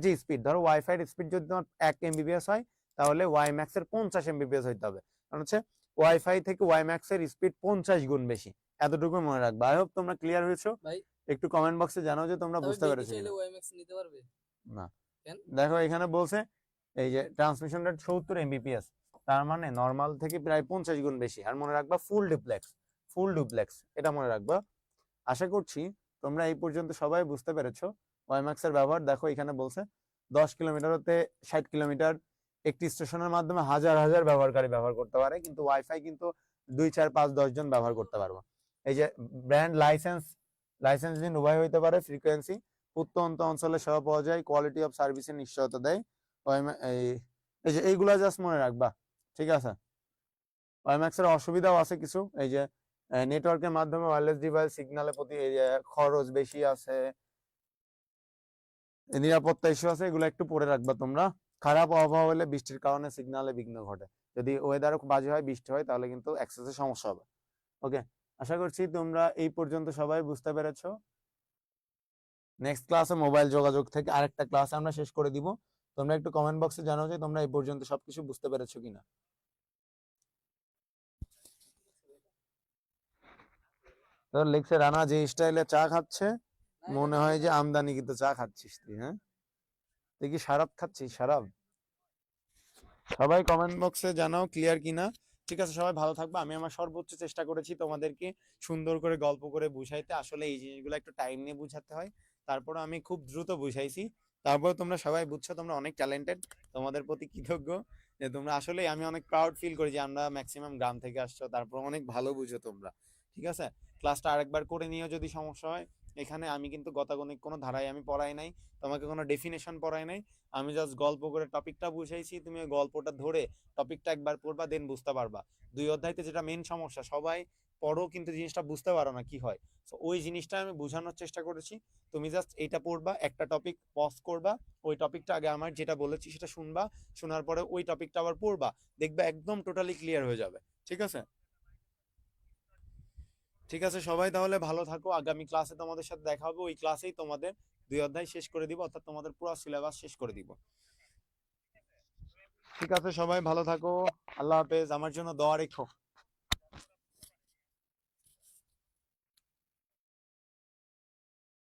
যে স্পিড, ধরো ওয়াইফাই এর স্পিড যদি তোমার 1 এমবিপিএস হয়, তাহলে ওয়াইম্যাক্স এর 50 এমবিপিএস হইতে হবে, কারণ হচ্ছে ওয়াইফাই থেকে ওয়াইম্যাক্স এর স্পিড 50 গুণ বেশি। এতটুকু মনে রাখবা। আই হোপ তোমরা ক্লিয়ার হয়েছো। ভাই একটু কমেন্ট বক্সে জানাও যে তোমরা বুঝতে পেরেছো চাইলে কিনা। ওয়াইম্যাক্স নিতে পারবে না, কেন? দেখো এখানে বলছে এই যে ট্রান্সমিশন রেট 70 এমবিপিএস, তার মানে নরমাল থেকে প্রায় 50 গুণ বেশি। আর মনে রাখবা ফুল ডুপ্লেক্স, এটা মনে রাখবা। আশা করছি তোমরা এই পর্যন্ত সবাই বুঝতে পেরেছো ওয়াইম্যাক্স এর ব্যবহার। দেখো এখানে বলছে 10 কিলোমিটার হতে 60 কিলোমিটার একটি স্টেশনের মাধ্যমে হাজার হাজার ব্যবহারকারী ব্যবহার করতে পারে, কিন্তু ওয়াইফাই কিন্তু 2 4 5 10 জন ব্যবহার করতে পারবো। এই যে ব্র্যান্ড লাইসেন্স দিন উভয় হইতে পারে, ফ্রিকোয়েন্সি প্রত্যন্ত অঞ্চলে সেবা পাওয়া যায়, কোয়ালিটি অফ সার্ভিসের নিশ্চয়তা দেয়। এই যে এইগুলা জাস্ট মনে রাখবা, ঠিক আছে? ওয়াইম্যাক্স এর অসুবিধাও আছে কিছু, এই যে নেটওয়ার্কের মাধ্যমে ওয়্যারলেস ডিভাইস সিগন্যালের প্রতি এই যে খরচ বেশি আছে, নিরাপত্তা ইস্যু আছে, এগুলো একটু পড়ে রাখবা তোমরা। খারাপ আবহাওয়া হলে বৃষ্টির কারণে সিগন্যালে বিঘ্ন ঘটে, যদি ওয়েদার বাজে হয়, বৃষ্টি হয়, তাহলে কিন্তু অ্যাক্সেসে সমস্যা হবে। ওকে, আশা করছি তোমরা এই পর্যন্ত সবাই বুঝতে পেরেছো। নেক্সট ক্লাসে মোবাইল যোগাযোগ থেকে আরেকটা ক্লাস আমরা শেষ করে দিব। তোমরা একটু কমেন্ট বক্সে জানাও যে তোমরা এই পর্যন্ত সবকিছু বুঝতে পেরেছো কিনা। তো লিখছে রানা যে স্টাইলে চা খাচ্ছে, মনে হয় যে আমদানি কিন্তু চা খাচ্ছিস তুই। হ্যাঁ, তুই কি শারাব খাচ্ছিস? শারাব। সবাই কমেন্ট বক্সে জানাও ক্লিয়ার কিনা। ঠিক আছে, সবাই ভালো থাকবে। আমি আমার সর্বোচ্চ চেষ্টা করেছি তোমাদেরকে সুন্দর করে গল্প করে বুঝাইতে। আসলে এই জিনিসগুলো একটু টাইম নিয়ে বুঝাতে হয়, তারপর আমি খুব দ্রুত বুঝাইছি। তারপর তোমরা সবাই বুঝছো, তোমরা অনেক ট্যালেন্টেড, তোমাদের প্রতি কৃতজ্ঞ যে তোমরা আসলে, আমি অনেক প্রাউড ফিল করি যে আমরা ম্যাক্সিমাম গ্রাম থেকে আসছো, তারপর অনেক ভালো বুঝো তোমরা। ঠিক আছে, ক্লাসটা আরেকবার করে নিও যদি সমস্যা হয়। এখানে আমি কিন্তু গতাগণিত কোনো ধারায় আমি পড়াই নাই, তোমাকে কোনো ডেফিনেশন পড়াই নাই। আমি জাস্ট গল্প করে টপিকটা বুঝাইছি, তুমি ওই গল্পটা ধরে টপিকটা একবার পড়বা, দেন বুঝতে পারবা। 2 অধ্যায়তে যেটা মেন সমস্যা, সবাই পড়ো কিন্তু জিনিসটা বুঝতে পারো না কি হয়। তো ওই জিনিসটা আমি বোঝানোর চেষ্টা করেছি। তুমি জাস্ট এইটা পড়বা, একটা টপিক পজ করবা, ওই টপিকটা আগে আমার যেটা বলেছি সেটা শুনবা, শোনার পরে ওই টপিকটা আবার পড়বা, দেখবা একদম টোটালি ক্লিয়ার হয়ে যাবে। ঠিক আছে? ঠিক আছে সবাই, তাহলে ভালো থাকো। আগামী ক্লাসে তোমাদের সাথে দেখা হবে, ওই ক্লাসেই তোমাদের 2 অধ্যায় শেষ করে দিব, অর্থাৎ তোমাদের পুরো সিলেবাস শেষ করে দিব। ঠিক আছে সবাই ভালো থাকো। আল্লাহ হাফেজ, আমার জন্য দোয়া রেখো।